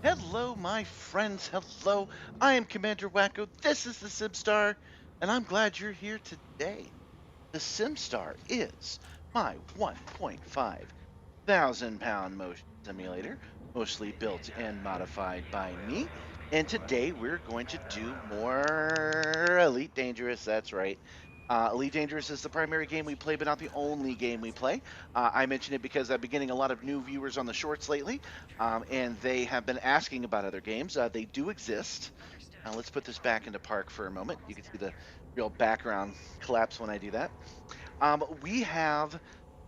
Hello, my friends. Hello. I am Commander Wacko. This is the Simstarr, and I'm glad you're here today. The Simstarr is my 1.5 thousand pound motion simulator, mostly built and modified by me. And today we're going to do more Elite Dangerous. That's right. Elite Dangerous is the primary game we play, but not the only game we play. I mention it because I've been getting a lot of new viewers on the shorts lately, and they have been asking about other games. They do exist. Let's put this back into park for a moment. You can see the real background collapse when I do that. We have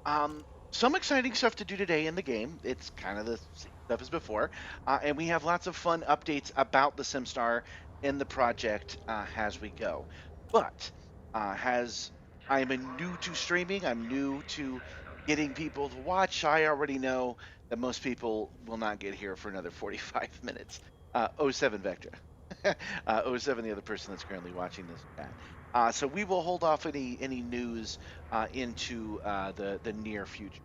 um, some exciting stuff to do today in the game. It's kind of the same stuff as before, and we have lots of fun updates about the SimStar in the project as we go. But as I'm new to streaming, I'm new to getting people to watch. I already know that most people will not get here for another 45 minutes. Oh 07 Vectra. Oh 07, the other person that's currently watching this chat. So we will hold off any news into the near future.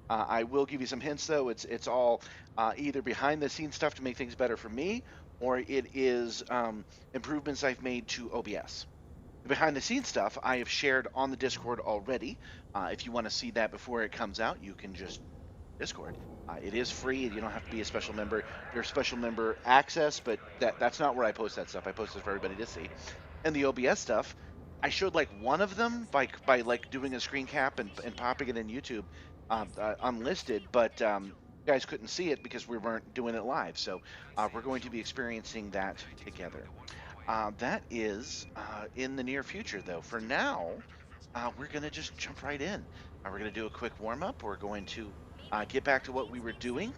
I will give you some hints though. It's all either behind the scenes stuff to make things better for me, or it is improvements I've made to OBS. The behind the scenes stuff I have shared on the Discord already. If you want to see that before it comes out, you can just Discord. It is free. You don't have to be a special member. There's special member access, but that's not where I post that stuff. I post it for everybody to see. And the OBS stuff, I showed like one of them by like doing a screen cap and popping it in YouTube unlisted, but you guys couldn't see it because we weren't doing it live. So we're going to be experiencing that together. That is in the near future, though. For now, we're going to just jump right in. We're going to do a quick warm up. We're going to get back to what we were doing.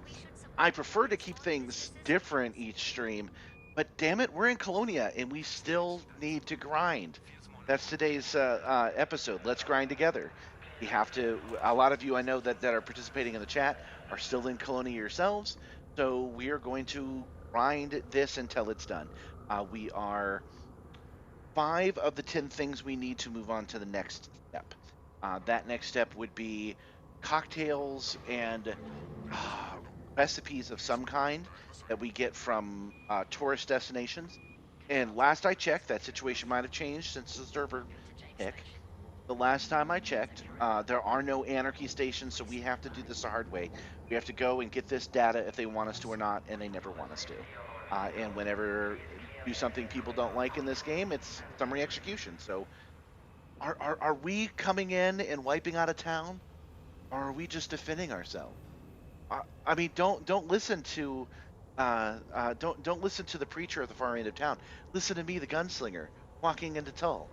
I prefer to keep things different each stream, but damn it, we're in Colonia and we still need to grind. That's today's episode. Let's grind together. We have to. A lot of you I know that are participating in the chat are still in Colonia yourselves, so we are going to grind this until it's done. We are 5 of the 10 things we need to move on to the next step. That next step would be cocktails and uh, recipes of some kind that we get from tourist destinations. And last I checked, that situation might have changed since the server pick. The last time I checked, there are no anarchy stations, so we have to do this the hard way. We have to go and get this data if they want us to or not, and they never want us to. And whenever do something people don't like in this game, it's summary execution. So, are we coming in and wiping out a town, or are we just defending ourselves? I mean, don't listen to don't listen to the preacher at the far end of town. Listen to me, the gunslinger, walking into Tull.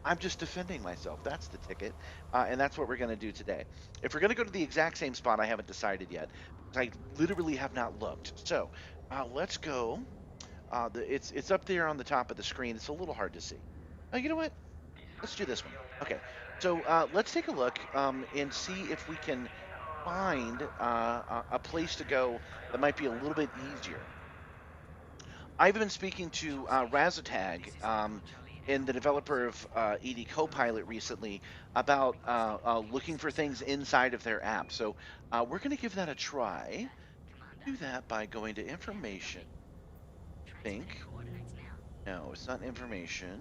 I'm just defending myself. That's the ticket, and that's what we're going to do today. If we're going to go to the exact same spot, I haven't decided yet. I literally have not looked. So let's go. It's up there on the top of the screen. It's a little hard to see. You know what? Let's do this one. Okay. So let's take a look and see if we can find a place to go that might be a little bit easier. I've been speaking to Razotag, and the developer of ED Copilot recently about looking for things inside of their app. So we're going to give that a try. Do that by going to information. Think. No, it's not information.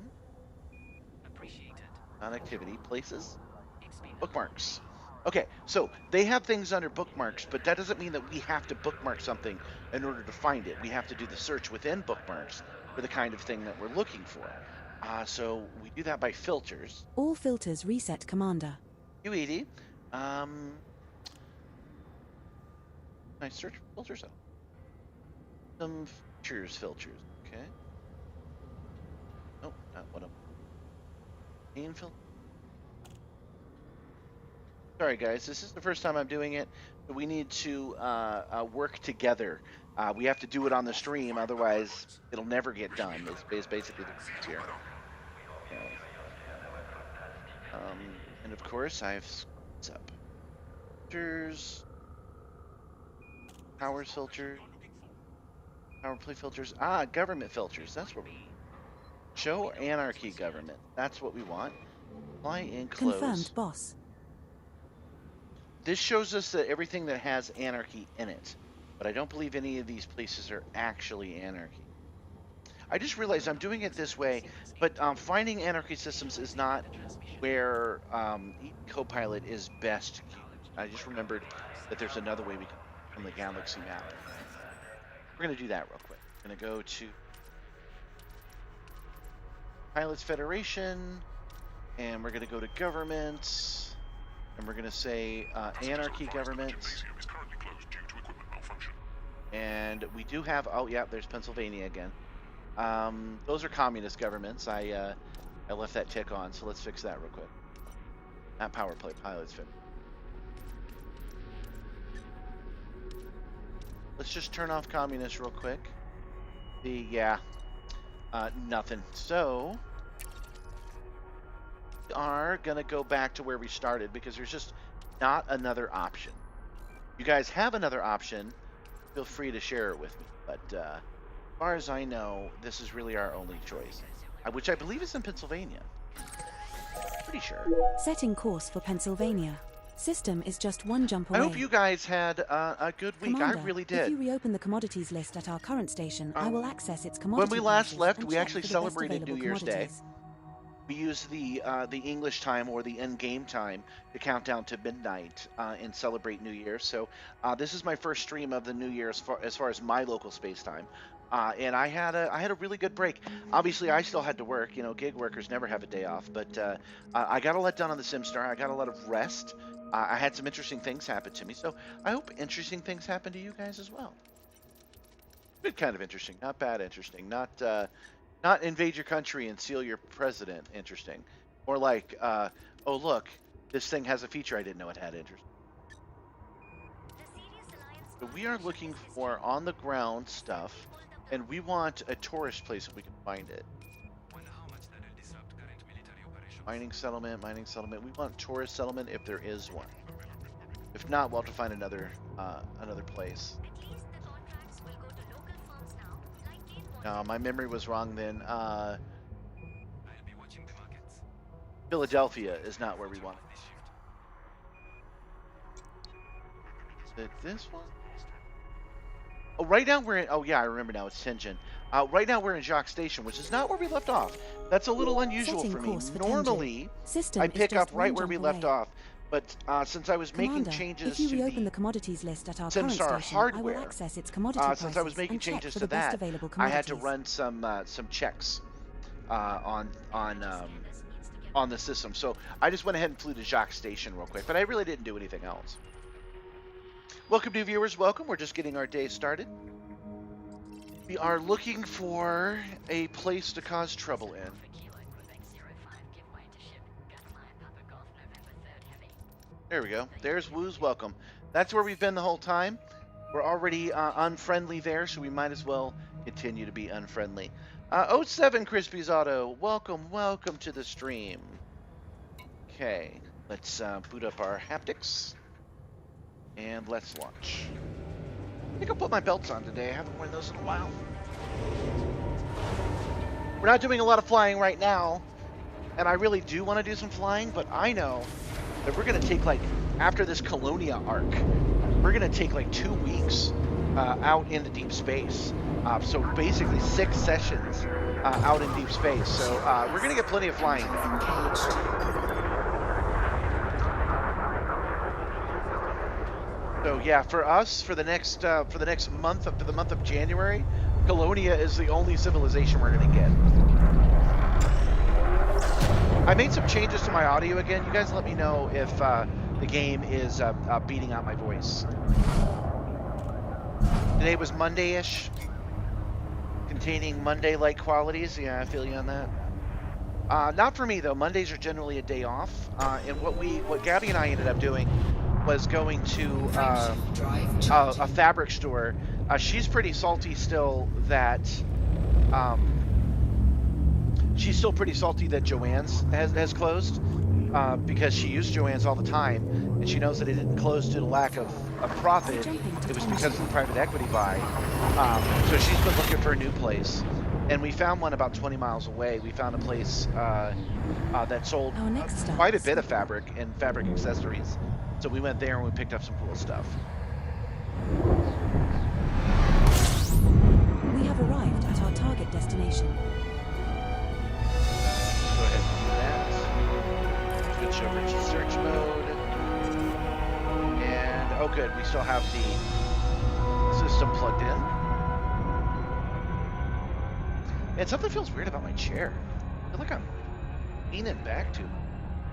Not activity. Places. Bookmarks. Okay, so they have things under bookmarks, but that doesn't mean that we have to bookmark something in order to find it. We have to do the search within bookmarks for the kind of thing that we're looking for. So we do that by filters. All filters reset, Commander. You Edie. Can I search filters out? Some features filters. Okay. Oh, not what I'm. Main filter. Sorry, guys. This is the first time I'm doing it. We need to work together. We have to do it on the stream, otherwise it'll never get done. It's basically the rules here. Okay. And of course, I have up filters, powers filter, power play filters. Government filters. That's what we show anarchy government. That's what we want. Apply and close. Confirmed, boss. This shows us that everything that has anarchy in it. but I don't believe any of these places are actually anarchy. I just realized I'm doing it this way, but finding anarchy systems is not where Copilot is best used. I just remembered that there's another way we can on the galaxy map. We're going to do that real quick. We're going to go to Pilots Federation, and we're going to go to governments, and we're going to say anarchy government. And we do have, oh yeah, there's Pennsylvania again. Those are communist governments. I left that tick on, so let's fix that real quick. Not power play, pilots fit. Let's just turn off communist real quick. Nothing. So we are gonna go back to where we started because there's just not another option. You guys have another option, feel free to share it with me. But as far as I know, this is really our only choice, which I believe is in Pennsylvania. Pretty sure. Setting course for Pennsylvania. System is just one jump away. I hope you guys had a good week. Commander, I really did. If you reopen the commodities list at our current station, I will access its commodity. When we last prices left, and we check actually for the best celebrated New available Year's Day. commodities. We used the English time or the end game time to count down to midnight and celebrate New Year. So this is my first stream of the New Year as far as my local space time. And I had a really good break. Obviously, I still had to work. You know, gig workers never have a day off. But I got a lot done on the Simstarr. I got a lot of rest. I had some interesting things happen to me. So I hope interesting things happen to you guys as well. Good kind of interesting, not bad interesting, not invade your country and steal your president interesting. More like, oh look, this thing has a feature I didn't know it had interesting. So we are looking for on the ground stuff, and we want a tourist place if we can find it. Mining settlement. We want tourist settlement if there is one. If not, we'll have to find another place. No, my memory was wrong then. Philadelphia is not where we want it. Is it this one? Oh, right now we're in. Oh yeah, I remember now. It's Tenjin. Right now we're in Jacques Station, which is not where we left off. That's a little unusual for me. Normally, I pick up right where we left off. But since I was making changes if you to reopen the commodities list at our current Simstarr station, hardware, I will access its commodity since I was making and check changes for to the best that, available I had to commodities. run some checks on the system. So I just went ahead and flew to Jacques Station real quick, but I really didn't do anything else. Welcome, new viewers. Welcome. We're just getting our day started. We are looking for a place to cause trouble in. There we go. There's Woo's welcome. That's where we've been the whole time. We're already unfriendly there, so we might as well continue to be unfriendly. 07 Crispy's Auto, welcome to the stream. Okay, let's boot up our haptics. And let's launch. I think I'll put my belts on today. I haven't worn those in a while. We're not doing a lot of flying right now, and I really do want to do some flying, but I know that we're going to take, like, after this Colonia arc, we're going to take like 2 weeks out into deep space. So basically 6 sessions out in deep space. So we're going to get plenty of flying. So yeah, for us, for the next month, up to the month of January, Colonia is the only civilization we're going to get. I made some changes to my audio again. You guys let me know if the game is beating out my voice. Today was Monday-ish, containing Monday-like qualities. Yeah, I feel you on that. Not for me though. Mondays are generally a day off, and what Gabby and I ended up doing was going to a fabric store. She's pretty salty still that Joann's has closed because she used Joann's all the time, and she knows that it didn't close due to lack of profit. It was because of the private equity buy. So she's been looking for a new place, and we found one about 20 miles away. We found a place that sold quite a bit of fabric and fabric accessories. So we went there and we picked up some cool stuff. Oh, good. We still have the system plugged in. And something feels weird about my chair. I feel like I'm leaning back too much.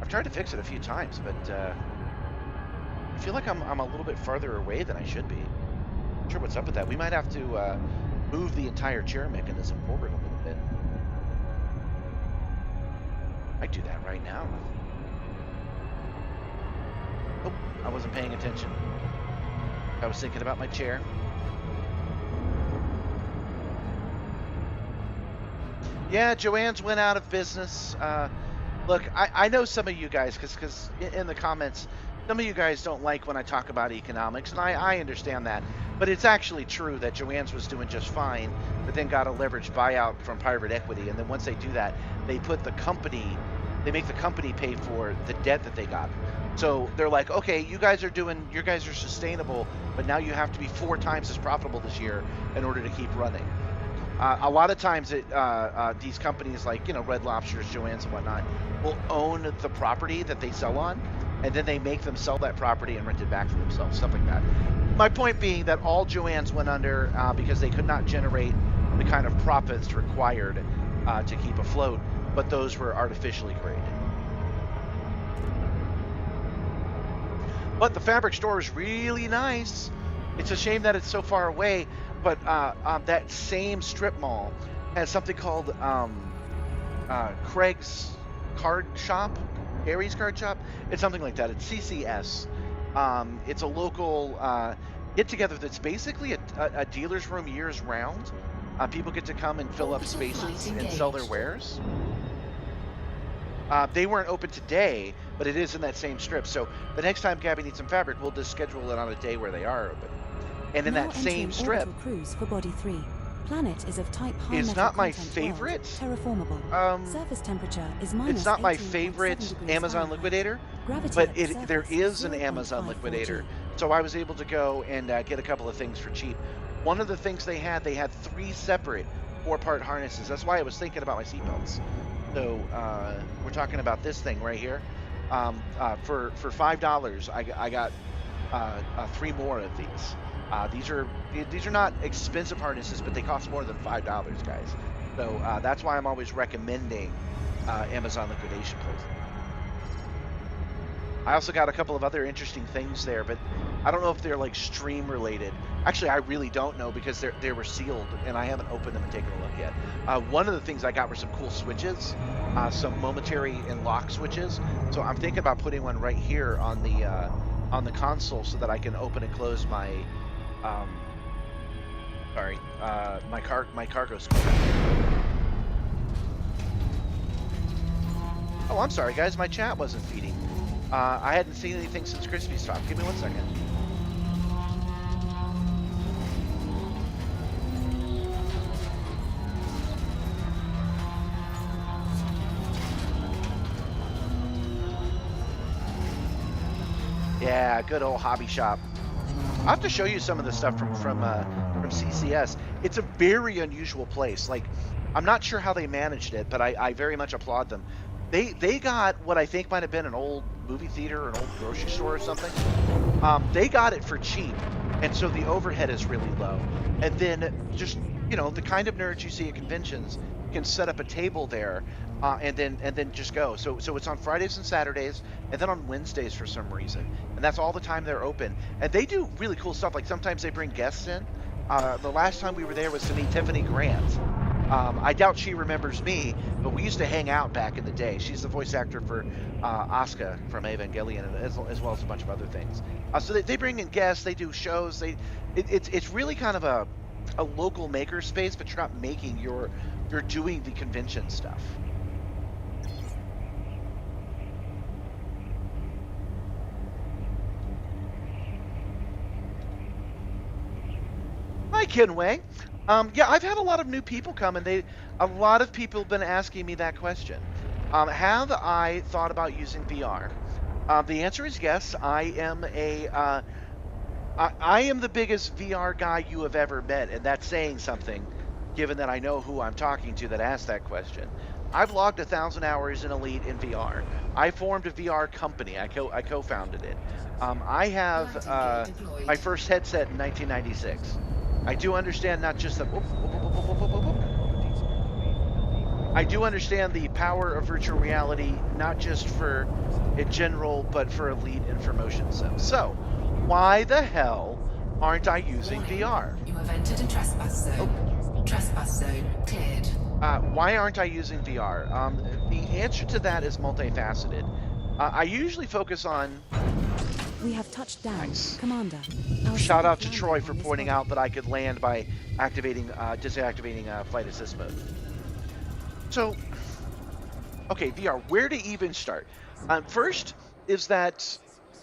I've tried to fix it a few times, but I feel like I'm a little bit farther away than I should be. Not sure what's up with that. We might have to move the entire chair mechanism forward a little bit. I'd do that right now. Oh, I wasn't paying attention. I was thinking about my chair. Yeah, Joanne's went out of business. Look, I know some of you guys, because in the comments, some of you guys don't like when I talk about economics, and I understand that. But it's actually true that Joanne's was doing just fine, but then got a leveraged buyout from private equity. And then once they do that, they make the company pay for the debt that they got. So they're like, okay, you guys are sustainable, but now you have to be 4 times as profitable this year in order to keep running. A lot of times, these companies like Red Lobsters, Joann's, and whatnot will own the property that they sell on, and then they make them sell that property and rent it back to themselves, stuff like that. My point being that all Joann's went under because they could not generate the kind of profits required to keep afloat, but those were artificially created. But the fabric store is really nice. It's a shame that it's so far away, but that same strip mall has something called Craig's Card Shop, Aries Card Shop. It's something like that. It's CCS. It's a local get-together that's basically a dealer's room years round. People get to come and fill up spaces and sell their wares. They weren't open today, but it is in that same strip. So the next time Gabby needs some fabric, we'll just schedule it on a day where they are open. And in Now that same strip, cruise for Body 3. Planet is of type high it's metal not my content favorite. Terraformable. Surface temperature is minus It's not my 18.7 favorite degrees Amazon Fahrenheit. liquidator, Gravity but at the there surface is an 0.54 Amazon liquidator. G. So I was able to go and get a couple of things for cheap. One of the things they had 3 separate 4-part harnesses. That's why I was thinking about my seatbelts. So we're talking about this thing right here. For $5, I got 3 more of these. These are not expensive harnesses, but they cost more than $5, guys. So that's why I'm always recommending Amazon liquidation places. I also got a couple of other interesting things there, but I don't know if they're like stream related. Actually, I really don't know because they were sealed and I haven't opened them and taken a look yet. One of the things I got were some cool switches, some momentary and lock switches. So I'm thinking about putting one right here on the console so that I can open and close my my cargo scooter. Oh, I'm sorry, guys. My chat wasn't feeding. I hadn't seen anything since Crispy stopped. Give me 1 second. Yeah, good old hobby shop. I'll have to show you some of the stuff from CCS. It's a very unusual place. Like, I'm not sure how they managed it, but I very much applaud them. They got what I think might have been an old movie theater or an old grocery store or something. They got it for cheap, and so the overhead is really low. And then just, the kind of nerds you see at conventions can set up a table there and then just go. So it's on Fridays and Saturdays, and then on Wednesdays for some reason, and that's all the time they're open. And they do really cool stuff. Like sometimes they bring guests in. The last time we were there was to meet Tiffany Grant. I doubt she remembers me, but we used to hang out back in the day. She's the voice actor for Asuka from Evangelion, as well as a bunch of other things. So they bring in guests, they do shows. It's really kind of a local maker space, but you're not making, you're doing the convention stuff. Hi, Kenway. Yeah, I've had a lot of new people come, and a lot of people have been asking me that question. Have I thought about using VR? The answer is yes. I am the biggest VR guy you have ever met, and that's saying something, given that I know who I'm talking to that asked that question. I've logged 1,000 hours in Elite in VR. I formed a VR company. I co-founded it. I have Landing gear deployed. my first headset in 1996. I do understand not just the. Whoop, whoop, whoop, whoop, whoop, whoop, whoop. I do understand the power of virtual reality, not just for in general, but for Elite and for motion sims. So, why the hell aren't I using Warning. VR? You have entered a trespass zone. Trespass zone cleared. Why aren't I using VR? The answer to that is multifaceted. I usually focus on. We have touched down. Nice. Commander. Our Shout out staff to landed Troy on for this pointing body. out that I could land by disactivating flight assist mode. So, okay, VR. Where to even start? First is that,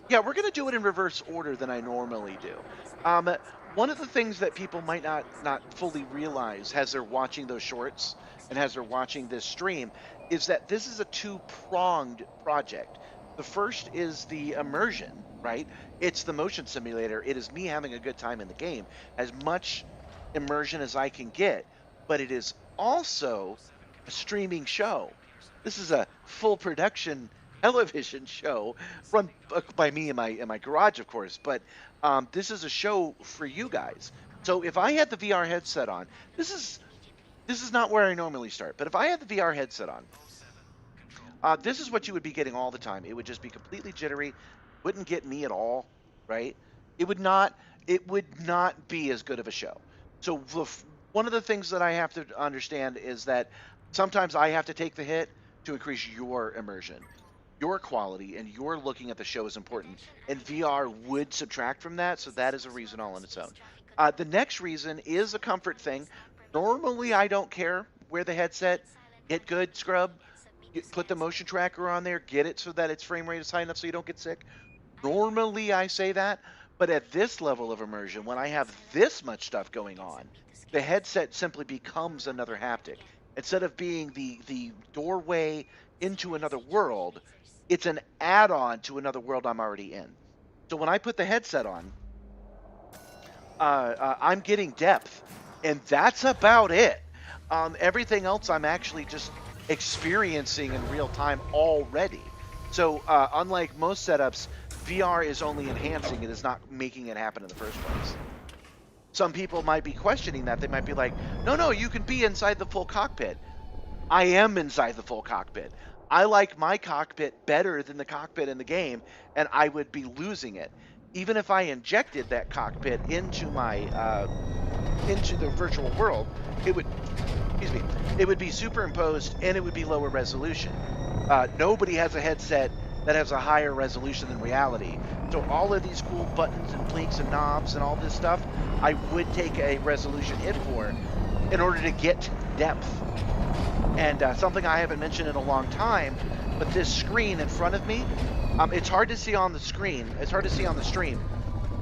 yeah, we're gonna do it in reverse order than I normally do. Um, One of the things that people might not fully realize as they're watching those shorts and as they're watching this stream is that this is a two-pronged project. The first is the immersion, right? It's the motion simulator. It is me having a good time in the game, as much immersion as I can get, but it is also a streaming show. This is a full production television show run by me in my garage, of course. But this is a show for you guys. So if I had the VR headset on, this is not where I normally start. But if I had the VR headset on, this is what you would be getting all the time. It would just be completely jittery, wouldn't get me at all, right? It would not. It would not be as good of a show. So one of the things that I have to understand is that sometimes I have to take the hit to increase your immersion, your quality, and your looking at the show is important. And VR would subtract from that, so that is a reason all on its own. The next reason is a comfort thing. Normally, I don't care where the headset. Get good, scrub. Put the motion tracker on there. Get it so that its frame rate is high enough so you don't get sick. Normally, I say that, but at this level of immersion, when I have this much stuff going on, the headset simply becomes another haptic. Instead of being the doorway into another world, it's an add-on to another world I'm already in. So when I put the headset on, I'm getting depth, and that's about it. Everything else I'm actually just experiencing in real time already. So unlike most setups, VR is only enhancing; it is not making it happen in the first place. Some people might be questioning that. They might be like, "No, no, you can be inside the full cockpit." I am inside the full cockpit. I like my cockpit better than the cockpit in the game, and I would be losing it. Even if I injected that cockpit into the virtual world, it would, excuse me, it would be superimposed and it would be lower resolution. Nobody has a headset that has a higher resolution than reality. So all of these cool buttons and blinks and knobs and all this stuff, I would take a resolution hit for in order to get depth. And something I haven't mentioned in a long time, but this screen in front of me, it's hard to see on the screen. It's hard to see on the stream,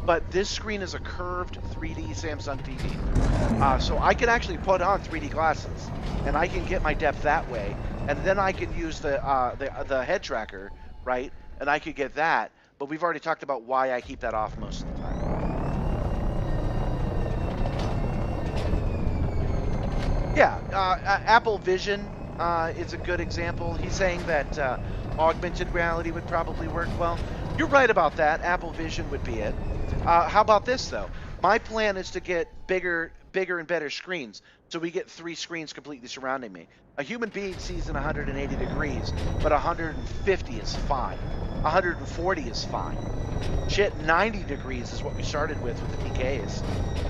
but this screen is a curved 3D Samsung TV. So I can actually put on 3D glasses, and I can get my depth that way, and then I can use the head tracker, right? And I could get that. But we've already talked about why I keep that off most of the time. Yeah, Apple Vision is a good example. He's saying that augmented reality would probably work well. You're right about that. Apple Vision would be it. How about this though? My plan is to get bigger and better screens, so we get 3 screens completely surrounding me. A human being sees in 180 degrees, but 150 is fine. 140 is fine. Shit, 90 degrees is what we started with the PKs.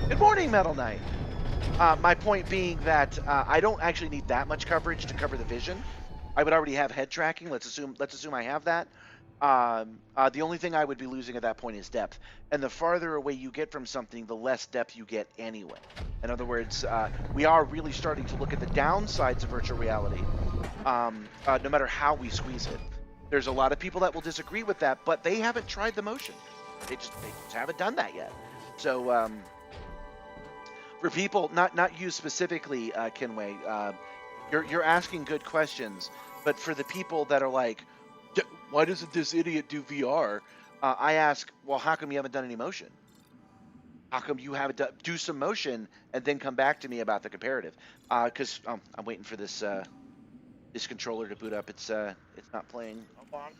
Good morning, Metal Knight. My point being that I don't actually need that much coverage to cover the vision. I would already have head tracking. Let's assume I have that. The only thing I would be losing at that point is depth. And the farther away you get from something, the less depth you get anyway. In other words, we are really starting to look at the downsides of virtual reality, no matter how we squeeze it. There's a lot of people that will disagree with that, but they haven't tried the motion. They just haven't done that yet. So for people, not you specifically, Kenway, you're asking good questions, but for the people that are like, why doesn't this idiot do VR? I ask, well, how come you haven't done any motion? How come you haven't do some motion and then come back to me about the comparative? Because I'm waiting for this. this controller to boot up. It's not playing along.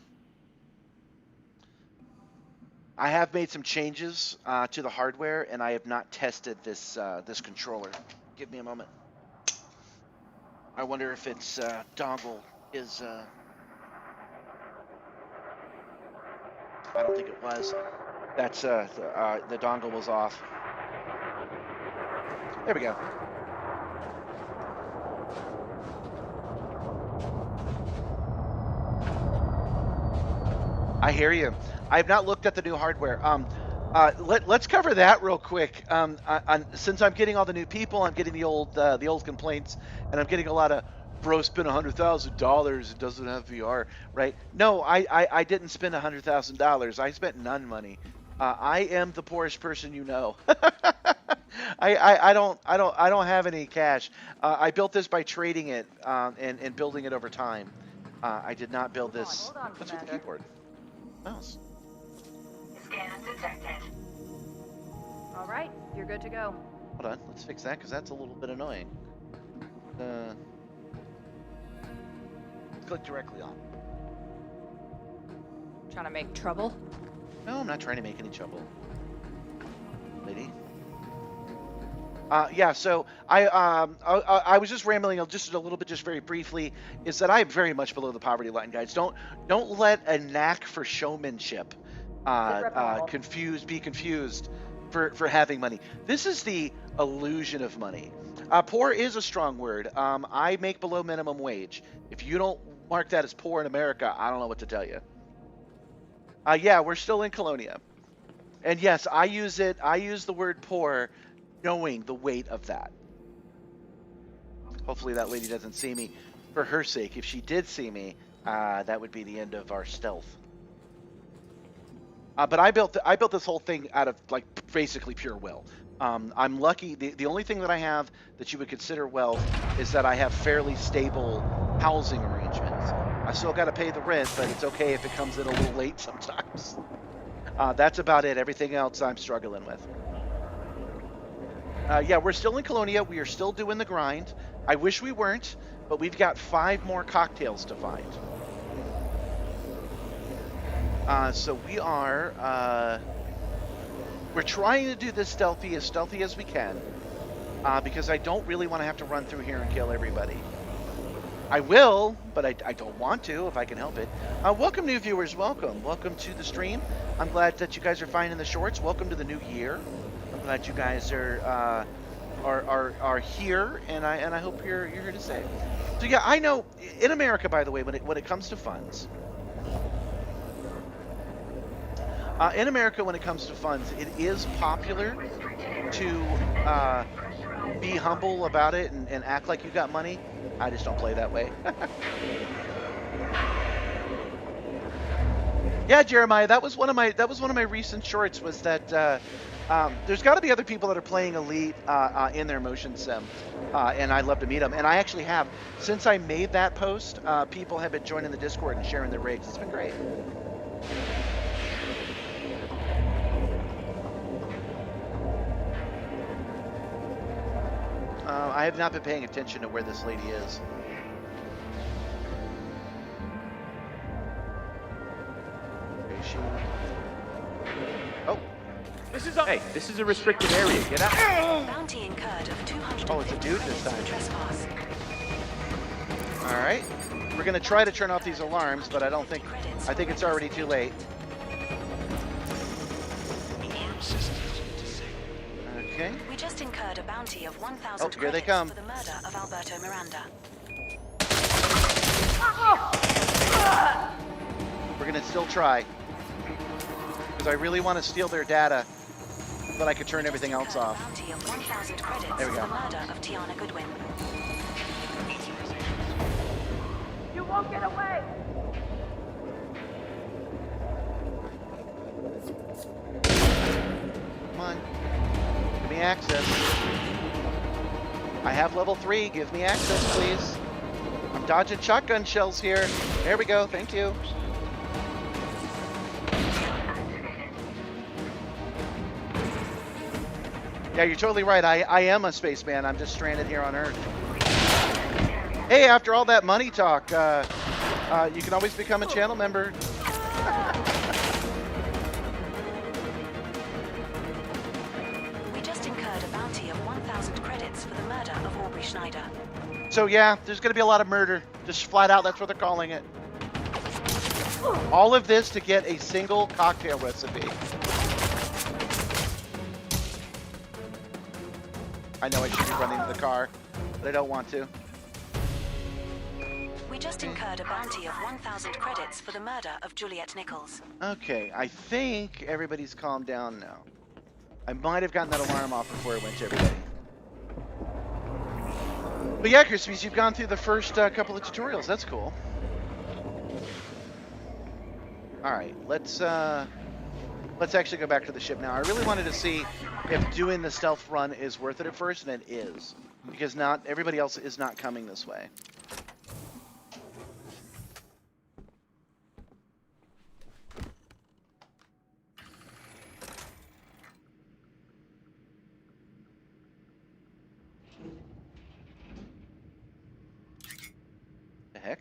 I have made some changes to the hardware, and I have not tested this this controller. Give me a moment. I wonder if its dongle is. I don't think it was. That's the dongle was off. There we go. I hear you. I have not looked at the new hardware. Let's cover that real quick. Since I'm getting all the new people, I'm getting the old complaints, and I'm getting a lot of bro spent $100,000. It doesn't have VR, right? No, I didn't spend $100,000. I spent none money. I am the poorest person you know. I don't have any cash. I built this by trading it and building it over time. I did not build this. What's with the keyboard? Mouse. Scan detected. All right, you're good to go. Hold on, let's fix that because that's a little bit annoying. Click directly on. Trying to make trouble? No, I'm not trying to make any trouble, lady. Yeah, so I was just rambling just a little bit, just very briefly, is that I am very much below the poverty line, guys. Don't let a knack for showmanship be confused for having money. This is the illusion of money. Poor is a strong word. I make below minimum wage. If you don't mark that as poor in America, I don't know what to tell you. Yeah, we're still in Colonia, and yes, I use the word poor, knowing the weight of that. Hopefully that lady doesn't see me. For her sake, if she did see me, that would be the end of our stealth. But I built this whole thing out of like basically pure will. I'm lucky. The only thing that I have that you would consider wealth is that I have fairly stable housing arrangements. I still got to pay the rent, but it's okay if it comes in a little late sometimes. That's about it. Everything else I'm struggling with. Yeah, we're still in Colonia. We are still doing the grind. I wish we weren't, but we've got 5 more cocktails to find. So we are, we're trying to do this stealthy as we can, because I don't really want to have to run through here and kill everybody. I will, but I don't want to if I can help it. Welcome, new viewers. Welcome to the stream. I'm glad that you guys are finding the shorts. Welcome to the new year. I'm glad you guys are here, and I hope you're here to stay. So yeah, I know in America, by the way, when it comes to funds, it is popular to be humble about it and act like you got money. I just don't play that way. Yeah, Jeremiah, that was one of my recent shorts. Was that there's got to be other people that are playing Elite in their motion sim, and I'd love to meet them. And I actually have, since I made that post, people have been joining the Discord and sharing their rigs. It's been great. I have not been paying attention to where this lady is. Oh. Hey, this is a restricted area. Get out. Bounty incurred of 200. Oh, it's a dude this time. Trespass. All right. We're gonna try to turn off these alarms, but I think it's already too late. Okay. We just incurred a bounty of 1,000 here they credits come. for the murder of Alberto Miranda. We're gonna still try, because I really want to steal their data, but I could turn everything else off. Bounty of 1,000 credits There we for go. the murder of Tiana Goodwin. You won't get away! Come on. Give me access. I have level 3. Give me access, please. I'm dodging shotgun shells here. There we go. Thank you. Yeah, you're totally right. I am a spaceman. I'm just stranded here on Earth. Hey, after all that money talk, you can always become a channel member. We just incurred a bounty of 1,000 credits for the murder of Aubrey Schneider. So yeah, there's going to be a lot of murder. Just flat out, that's what they're calling it. All of this to get a single cocktail recipe. I know I should be running to the car, but I don't want to. We just incurred a bounty of 1,000 credits for the murder of Juliet Nichols. Okay, I think everybody's calmed down now. I might have gotten that alarm off before it went to everybody. But yeah, Crispies, you've gone through the first couple of tutorials. That's cool. All right, let's actually go back to the ship now. I really wanted to see if doing the stealth run is worth it at first, and it is, because not everybody else is not coming this way. The heck?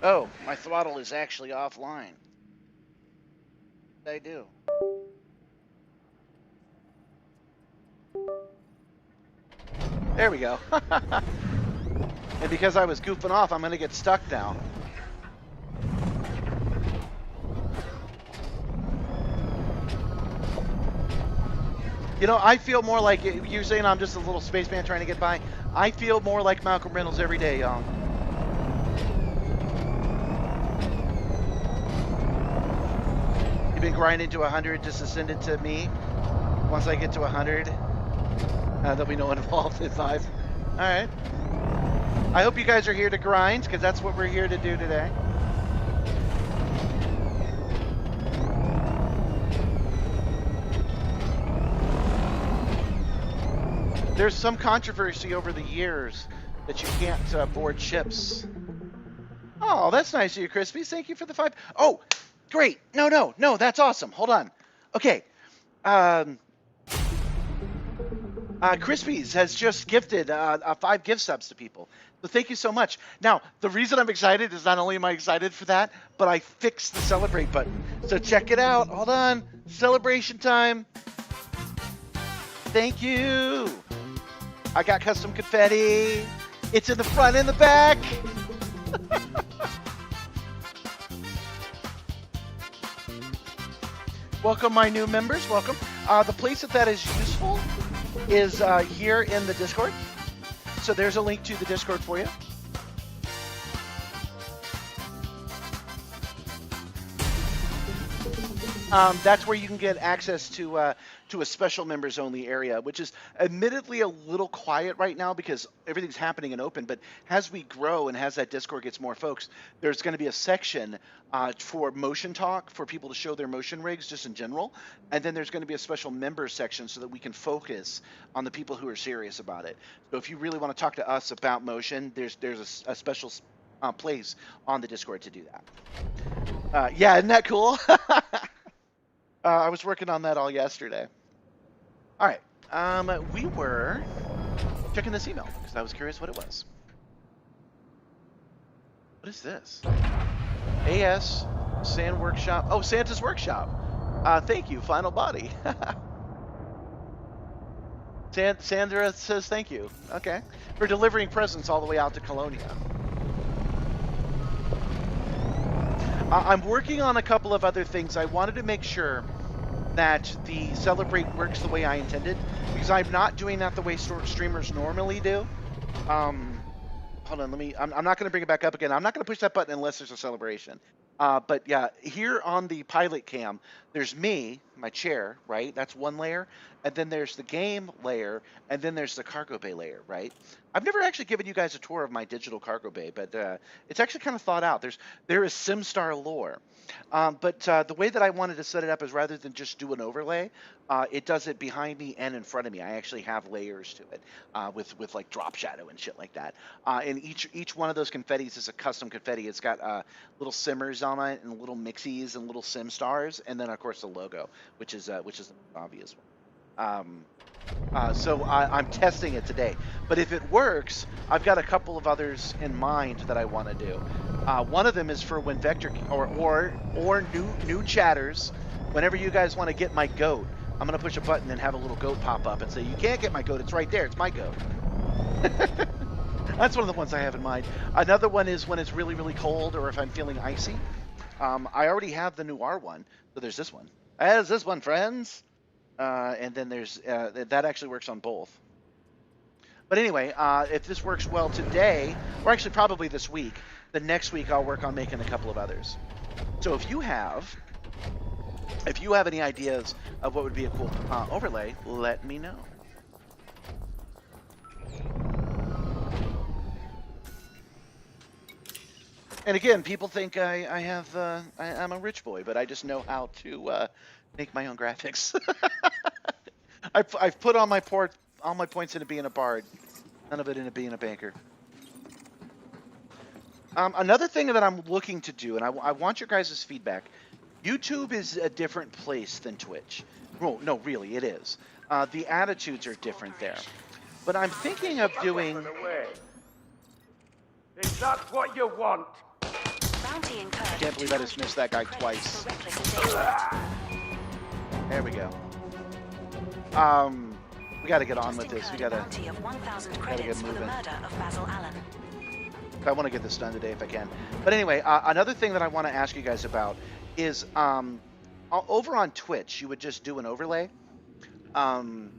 Oh, my throttle is actually offline. What did I do? There we go. And because I was goofing off, I'm going to get stuck now. You know, I feel more like, you're saying I'm just a little spaceman trying to get by. I feel more like Malcolm Reynolds every day, y'all. You've been grinding to 100, just ascend it to me. Once I get to 100, there'll be no one involved in 5. Alright. I hope you guys are here to grind, because that's what we're here to do today. There's some controversy over the years that you can't board ships. Oh, that's nice of you, Crispy. Thank you for the 5. Oh, great. No, that's awesome. Hold on. Okay. Crispies has just gifted 5 gift subs to people. So thank you so much. Now, the reason I'm excited is not only am I excited for that, but I fixed the celebrate button. So check it out. Hold on. Celebration time. Thank you. I got custom confetti. It's in the front and the back. Welcome, my new members. Welcome. The place that is useful is here in the Discord. So there's a link to the Discord for you. That's where you can get access to a special members only area, which is admittedly a little quiet right now because everything's happening in open. But as we grow and as that Discord gets more folks, there's going to be a section for motion talk for people to show their motion rigs just in general. And then there's going to be a special members section so that we can focus on the people who are serious about it. So if you really want to talk to us about motion, there's a special place on the Discord to do that. Yeah, isn't that cool? I was working on that all yesterday. All right, we were checking this email because I was curious what it was. What is this? AS Sand Workshop. Oh, Santa's Workshop. Thank you, Final Body. Sandra says thank you. Okay, for delivering presents all the way out to Colonia. I'm working on a couple of other things. I wanted to make sure that the Celebrate works the way I intended, because I'm not doing that the way streamers normally do. Hold on, I'm not going to bring it back up again. I'm not going to push that button unless there's a celebration. But yeah, here on the pilot cam, there's me, my chair, right? That's one layer. And then there's the game layer, and then there's the cargo bay layer, right? I've never actually given you guys a tour of my digital cargo bay, but it's actually kind of thought out. There is Simstarr lore. But the way that I wanted to set it up is rather than just do an overlay, it does it behind me and in front of me. I actually have layers to it with like drop shadow and shit like that. And each one of those confettis is a custom confetti. It's got little simmers on it and little mixies and little Simstarrs, and then of course the logo, which is the obvious one. So I'm testing it today. But if it works, I've got a couple of others in mind that I want to do. One of them is for when Vector or new chatters. Whenever you guys want to get my goat, I'm gonna push a button and have a little goat pop up and say, "You can't get my goat. It's right there. It's my goat." That's one of the ones I have in mind. Another one is when it's really, really cold or if I'm feeling icy. I already have the noir one, so there's this one. There's this one, friends. And then there's that actually works on both. But anyway, if this works well today, or actually probably this week, the next week I'll work on making a couple of others. So if you have any ideas of what would be a cool overlay, let me know. And again, people think I'm a rich boy, but I just know how to make my own graphics. I've put all my points into being a bard, none of it into being a banker. Another thing that I'm looking to do, and I want your guys' feedback. YouTube is a different place than Twitch. Well, no, really, it is. The attitudes are different there. But I'm thinking of doing. Is that what you want? Bounty incurred. I can't believe I just missed that guy twice. There we go. We got to get on with this. We got to get moving. I want to get this done today if I can. But anyway, another thing that I want to ask you guys about is over on Twitch, you would just do an overlay. And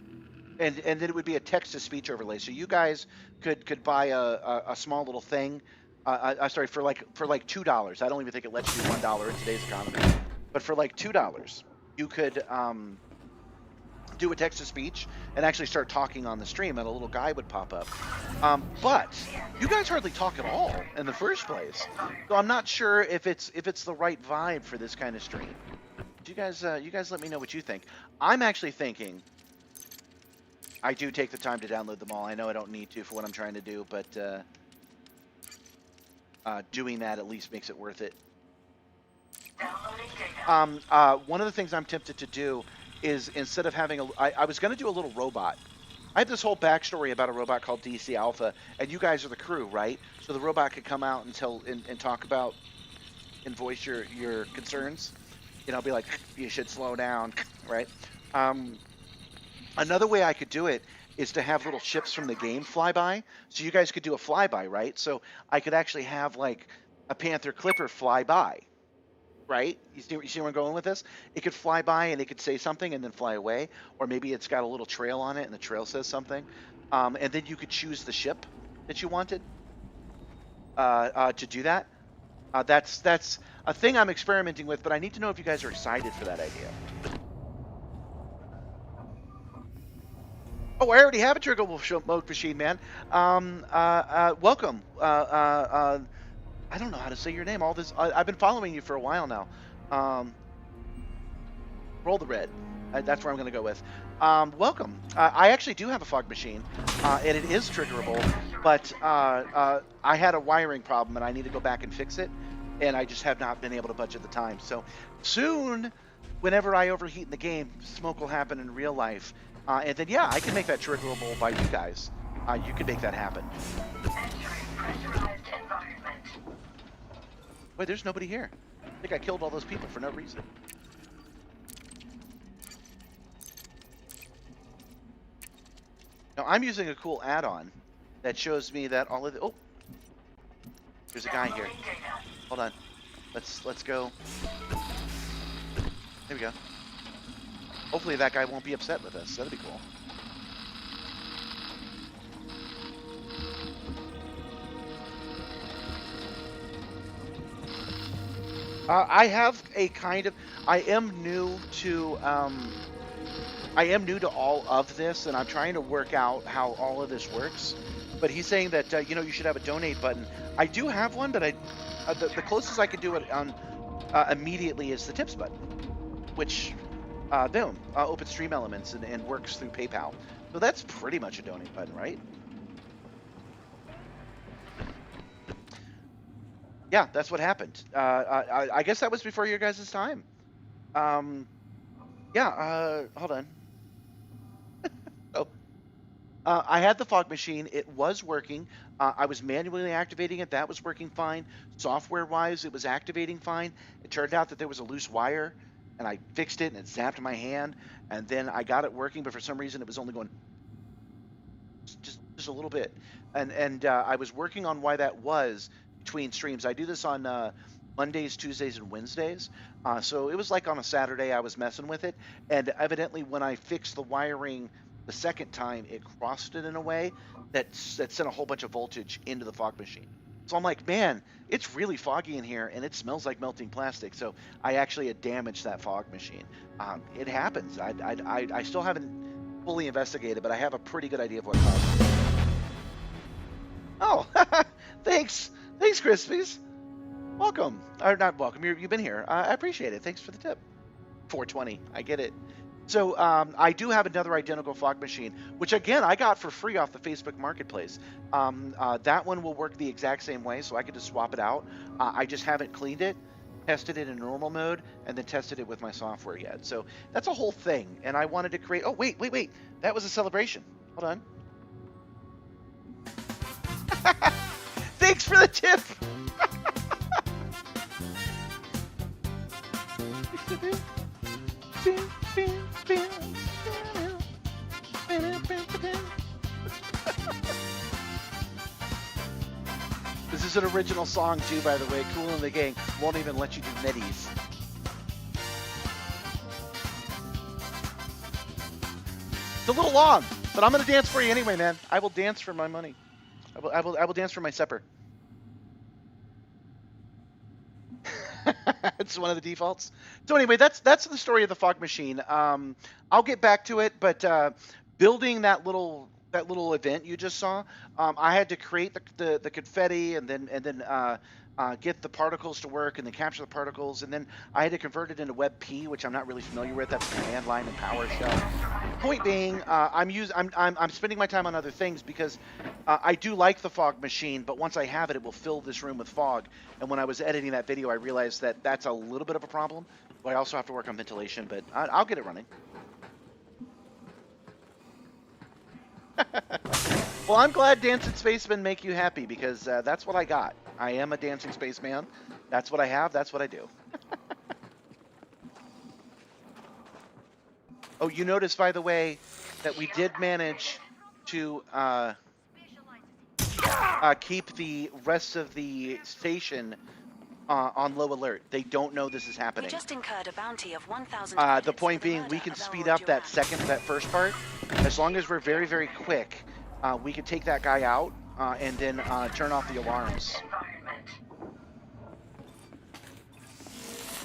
then it would be a text-to-speech overlay. So you guys could buy a small little thing. Sorry, for like $2. I don't even think it lets you $1 in today's economy. But for like $2, you could do a text-to-speech and actually start talking on the stream, and a little guy would pop up. But you guys hardly talk at all in the first place, so I'm not sure if it's the right vibe for this kind of stream. You guys let me know what you think. I'm actually thinking. I do take the time to download them all. I know I don't need to for what I'm trying to do, but doing that at least makes it worth it. One of the things I'm tempted to do is instead of having I was going to do a little robot. I have this whole backstory about a robot called DC Alpha, and you guys are the crew, right? So the robot could come out and talk about and voice your concerns. You know, be like, you should slow down, right? Another way I could do it is to have little ships from the game fly by. So you guys could do a flyby, right? So I could actually have like a Panther Clipper fly by, right? You see where I'm going with this? It could fly by and it could say something and then fly away. Or maybe it's got a little trail on it and the trail says something. And then you could choose the ship that you wanted to do that. That's a thing I'm experimenting with, but I need to know if you guys are excited for that idea. Oh, I already have a trigger mode machine, man. Welcome. I don't know how to say your name. I've been following you for a while now. Roll the red. That's where I'm going to go with. Welcome. I actually do have a fog machine, and it is triggerable, but I had a wiring problem, and I need to go back and fix it, and I just have not been able to budget the time. So soon, whenever I overheat in the game, smoke will happen in real life. And then, yeah, I can make that triggerable by you guys. You can make that happen. Wait, there's nobody here. I think I killed all those people for no reason. Now, I'm using a cool add-on that shows me that all of the... Oh! There's a guy here. Hold on. Let's go. There we go. Hopefully that guy won't be upset with us. That'd be cool. I have a kind of... I am new to all of this, and I'm trying to work out how all of this works. But he's saying that, you should have a donate button. I do have one, but the closest I could do it on immediately is the tips button, which... boom, open stream elements and works through PayPal. So that's pretty much a donate button, right? Yeah, that's what happened. I guess that was before your guys' time. Hold on. I had the fog machine. It was working. I was manually activating it. That was working fine. Software-wise, it was activating fine. It turned out that there was a loose wire, and I fixed it, and it zapped my hand. And then I got it working, but for some reason, it was only going just a little bit. And I was working on why that was between streams. I do this on Mondays, Tuesdays, and Wednesdays. So it was like on a Saturday I was messing with it, and evidently when I fixed the wiring the second time, it crossed it in a way that sent a whole bunch of voltage into the fog machine. So I'm like, man, it's really foggy in here, and it smells like melting plastic. So I actually had damaged that fog machine. It happens. I still haven't fully investigated, but I have a pretty good idea of what caused it. Oh, thanks, Crispies. Welcome, or not welcome. You've been here. I appreciate it. Thanks for the tip. 420. I get it. So I do have another identical fog machine, which again I got for free off the Facebook Marketplace. That one will work the exact same way, so I could just swap it out. I just haven't cleaned it, tested it in normal mode, and then tested it with my software yet. So that's a whole thing, and I wanted to create. Oh wait. That was a celebration. Hold on. Thanks for the tip. This is an original song too, by the way. Cool in the Gang won't even let you do middies. It's a little long, but I'm gonna dance for you anyway, man. I will dance for my money. I will dance for my supper. It's one of the defaults. So anyway, that's the story of the fog machine. I'll get back to it, but building that little event you just saw, I had to create the confetti and then get the particles to work and then capture the particles, and then I had to convert it into WebP, which I'm not really familiar with. That's command line and PowerShell. Point being, I'm spending my time on other things because I do like the fog machine, but once I have it, it will fill this room with fog. And when I was editing that video, I realized that that's a little bit of a problem. But I also have to work on ventilation, but I'll get it running. Well, I'm glad Dancing Spacemen make you happy because that's what I got. I am a dancing spaceman. That's what I have. That's what I do. Oh, you notice, by the way, that we did manage to keep the rest of the station on low alert. They don't know this is happening. We just incurred a bounty of 1,000 the point being, we can speed up that first part. As long as we're very, very quick, we can take that guy out and then turn off the alarms.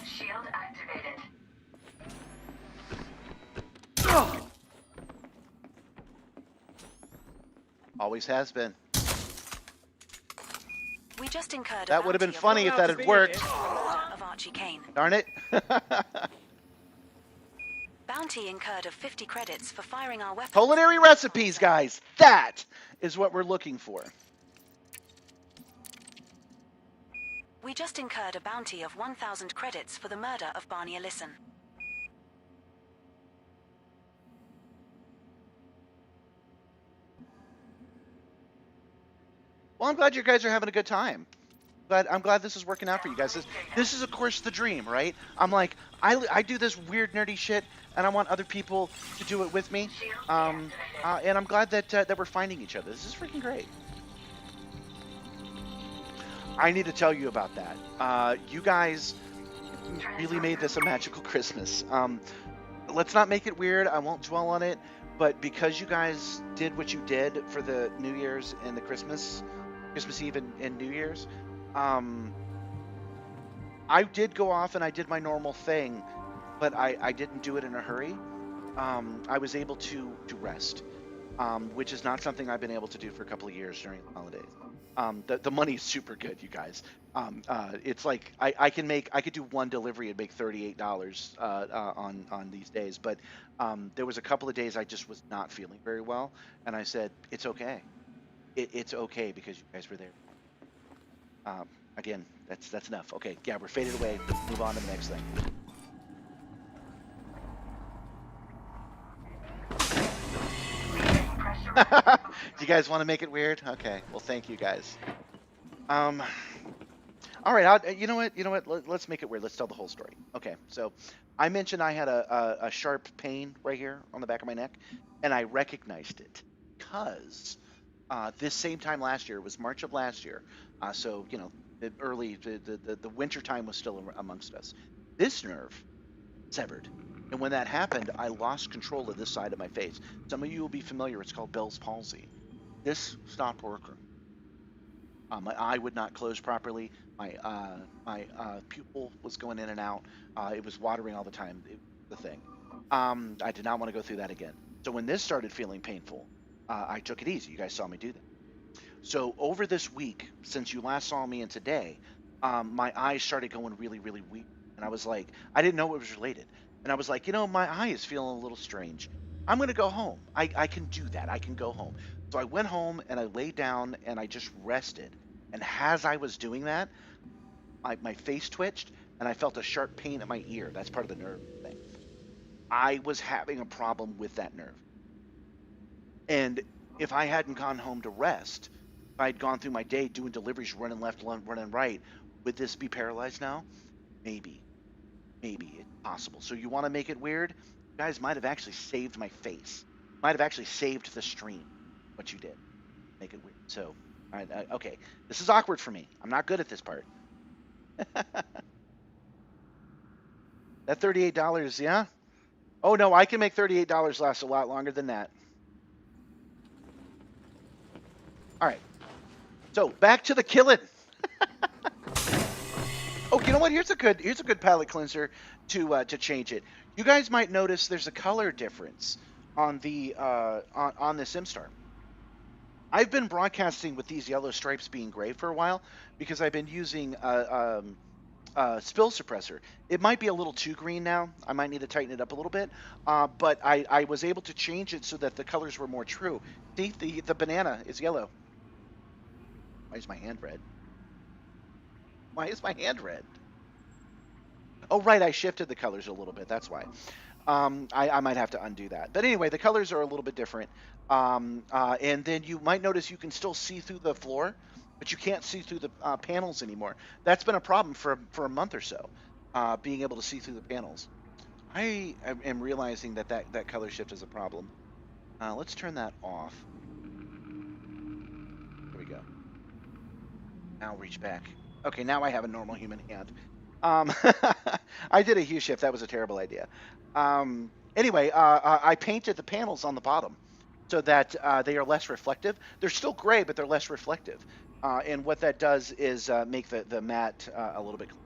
Shield activated. Always has been. We just incurred That would have been funny if that had worked. Of Archie Kane. Darn it. Bounty incurred of 50 credits for firing our weapons. Culinary recipes, guys. That is what we're looking for. We just incurred a bounty of 1,000 credits for the murder of Barney Ellison. Well, I'm glad you guys are having a good time. But I'm glad this is working out for you guys. This is, of course, the dream, right? I'm like, I do this weird, nerdy shit, and I want other people to do it with me. And I'm glad that we're finding each other. This is freaking great. I need to tell you about that. You guys really made this a magical Christmas. Let's not make it weird. I won't dwell on it. But because you guys did what you did for the New Year's and the Christmas Eve and New Year's, I did go off and I did my normal thing, but I didn't do it in a hurry. I was able to rest, which is not something I've been able to do for a couple of years during the holidays. The money's super good, you guys. It's like I could do one delivery and make $38 on these days, but there was a couple of days I just was not feeling very well, and I said it's okay. It's okay because you guys were there. Again, that's enough. Okay, yeah, we're faded away. Let's move on to the next thing. Pressure You guys want to make it weird? Okay. Well, thank you guys. All right. You know what? You know what? Let's make it weird. Let's tell the whole story. Okay. So, I mentioned I had a sharp pain right here on the back of my neck, and I recognized it because this same time last year, it was March of last year. So you know, the winter time was still amongst us. This nerve severed. And when that happened, I lost control of this side of my face. Some of you will be familiar. It's called Bell's palsy. This stopped working. My eye would not close properly. My pupil was going in and out. It was watering all the time. It was the thing. I did not want to go through that again. So when this started feeling painful, I took it easy. You guys saw me do that. So over this week, since you last saw me and today, my eyes started going really, really weak. And I was like, I didn't know it was related. And I was like, you know, my eye is feeling a little strange. I'm going to go home. I can do that. I can go home. So I went home and I laid down and I just rested. And as I was doing that, my face twitched and I felt a sharp pain at my ear. That's part of the nerve thing. I was having a problem with that nerve. And if I hadn't gone home to rest, if I'd gone through my day doing deliveries, running left, running right, would this be paralyzed now? Maybe. Maybe it's possible. So you want to make it weird? You guys might have actually saved my face. Might have actually saved the stream. What you did. Make it weird. So, all right, okay. This is awkward for me. I'm not good at this part. That $38, yeah? Oh, no, I can make $38 last a lot longer than that. All right. So, back to the killing. Oh, you know what? Here's a good palette cleanser to change it. You guys might notice there's a color difference on the on the Simstarr. I've been broadcasting with these yellow stripes being gray for a while because I've been using spill suppressor. It might be a little too green now. I might need to tighten it up a little bit. But I was able to change it so that the colors were more true. See, the banana is yellow. Why is my hand red? Why is my hand red? Oh, right, I shifted the colors a little bit. That's why. I might have to undo that. But anyway, the colors are a little bit different. And then you might notice you can still see through the floor, but you can't see through the panels anymore. That's been a problem for a month or so, being able to see through the panels. I am realizing that color shift is a problem. Let's turn that off. There we go. Now reach back. Okay, now I have a normal human hand. I did a hue shift. That was a terrible idea. Anyway, I painted the panels on the bottom so that they are less reflective. They're still gray, but they're less reflective. And what that does is make the matte a little bit cleaner.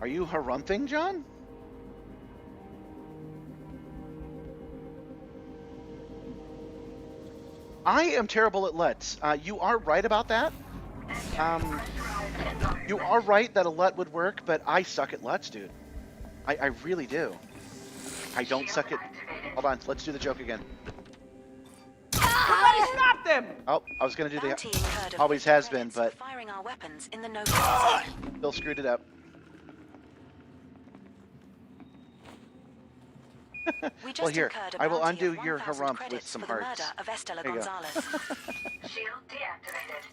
Are you harumphing, John? I am terrible at LUTs. You are right about that. You are right that a LUT would work, but I suck at LUTs, dude. I really do. I don't suck at... Hold on, let's do the joke again. Somebody stop them! Oh, I was going to do Bounty incurred the... of Always 50 has been, credits but... for firing our weapons in the no-fly zone. Bill screwed it up. We just Well, here, incurred a I will bounty undo of your 1,000 harumph with credits some for the hearts. murder of Estela There you go. Gonzalez. Shield deactivated.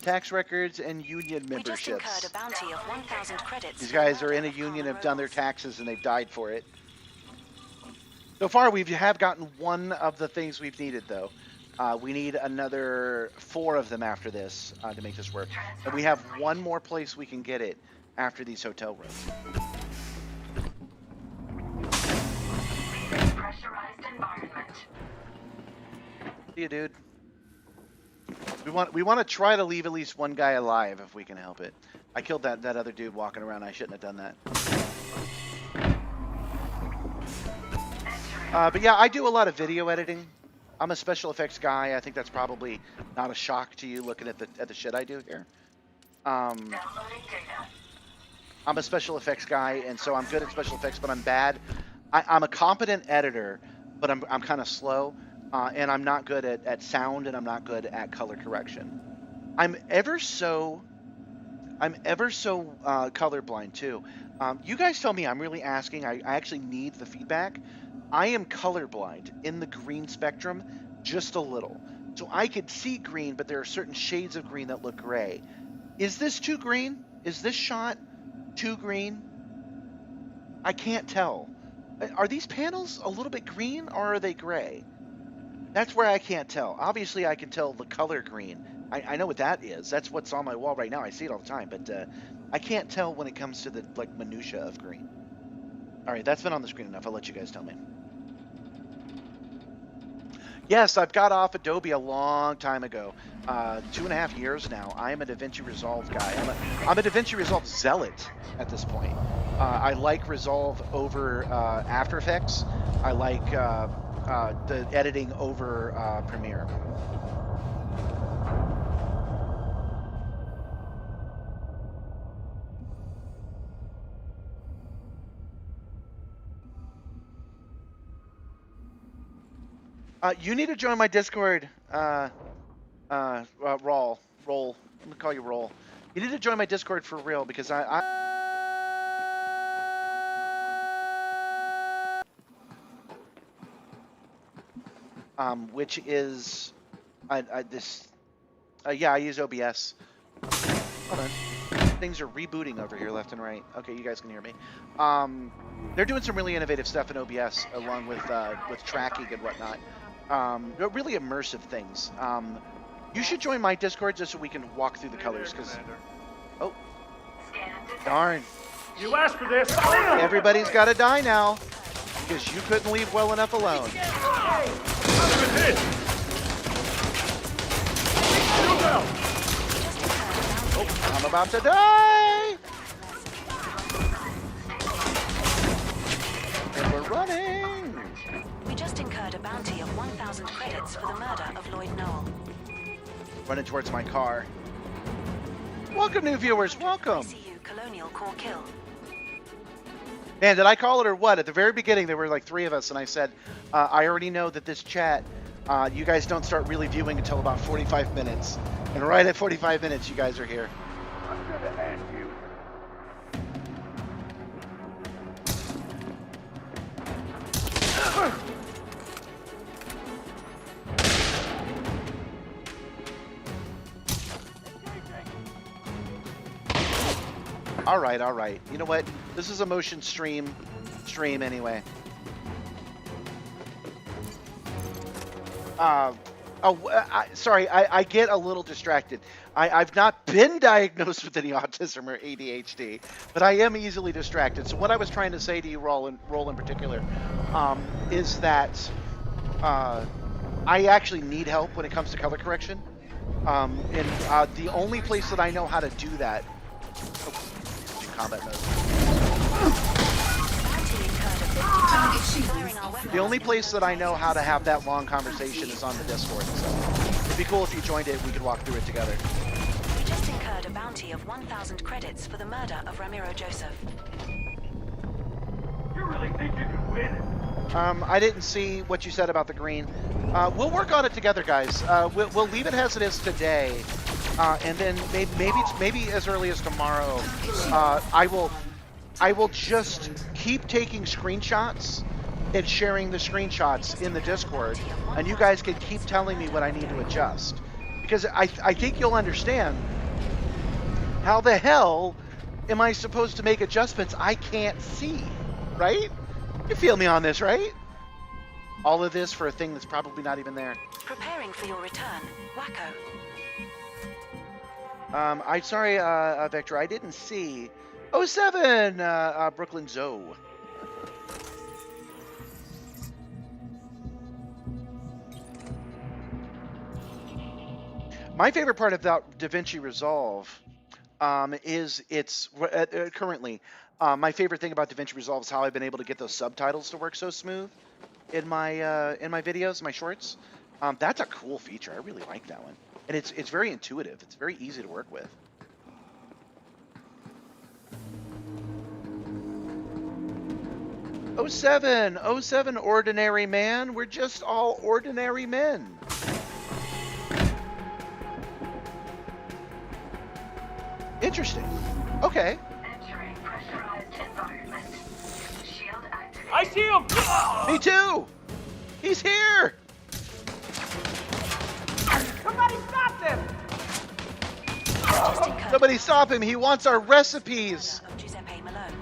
Tax records and union We just incurred memberships. a bounty of 1,000 credits. These for the guys are murder in a of union, Carla have done their Rose. taxes, and they've died for it. So far, we have gotten one of the things we've needed, though. We need another 4 of them after this to make this work. And we have one more place we can get it after these hotel rooms. Pressurized environment. See you, dude. We want to try to leave at least one guy alive if we can help it. I killed that other dude walking around. I shouldn't have done that. But yeah, I do a lot of video editing. I'm a special effects guy. I think that's probably not a shock to you looking at the shit I do here. Downloading data. I'm a special effects guy, and so I'm good at special effects, but I'm bad. I'm a competent editor, but I'm kind of slow. and I'm not good at sound, and I'm not good at color correction. I'm ever so colorblind too. You guys tell me. I'm really asking. I actually need the feedback. I am colorblind in the green spectrum, just a little. So I could see green, but there are certain shades of green that look gray. Is this too green? Is this shot too green? I can't tell. Are these panels a little bit green, or are they gray? That's where I can't tell. Obviously, I can tell the color green. I know what that is. That's what's on my wall right now. I see it all the time, but I can't tell when it comes to the minutia of green. All right, that's been on the screen enough. I'll let you guys tell me. Yes, I've got off Adobe a long time ago, 2.5 years now. I am a DaVinci Resolve guy. I'm a DaVinci Resolve zealot at this point. I like Resolve over After Effects. I like the editing over Premiere. You need to join my Discord, Roll. I'm gonna call you Roll. You need to join my Discord for real, because which is, yeah, I use OBS. Hold on. Things are rebooting over here left and right. Okay, you guys can hear me. They're doing some really innovative stuff in OBS, along with tracking and whatnot. Really immersive things. You should join my Discord just so we can walk through the colors, because... Oh. Darn. You asked for this. Everybody's got to die now, because you couldn't leave well enough alone. Oh, I'm about to die! And we're running! We just incurred a bounty of 1,000 credits for the murder of Lloyd Noel. Running towards my car. Welcome, new viewers. Welcome. CU Colonial Core Kill. Man, did I call it or what? At the very beginning, there were like 3 of us, and I said, I already know that this chat, you guys don't start really viewing until about 45 minutes. And right at 45 minutes, you guys are here. I'm gonna end you. All right. You know what? This is a motion stream anyway. Sorry, I get a little distracted. I've not been diagnosed with any autism or ADHD, but I am easily distracted. So what I was trying to say to you, Roll in particular, is that I actually need help when it comes to color correction. And the only place that I know how to do that... Oh, combat mode. The only place that I know how to have that long conversation is on the Discord, so it'd be cool if you joined it, we could walk through it together. We just incurred a bounty of 1,000 credits for the murder of Ramiro Joseph. You really think you can win? I didn't see what you said about the green. We'll work on it together, guys. We'll leave it as it is today, and then maybe as early as tomorrow, I will just keep taking screenshots and sharing the screenshots in the Discord, and you guys can keep telling me what I need to adjust. Because I think you'll understand, how the hell am I supposed to make adjustments I can't see, right? You feel me on this, right? All of this for a thing that's probably not even there. Preparing for your return, Wacko. I'm sorry, Vector, I didn't see. 07, Brooklyn Zoe. My favorite part about DaVinci Resolve is it's currently my favorite thing about DaVinci Resolve is how I've been able to get those subtitles to work so smooth in my videos, my shorts. That's a cool feature. I really like that one, and it's very intuitive. It's very easy to work with. 07, 07, ordinary man. We're just all ordinary men. Interesting. Okay. Entering pressurized environment. Shield activated. I see him! Me too. He's here. Somebody stop them! Just incurred Somebody stop him. He wants our recipes. of Giuseppe Malone.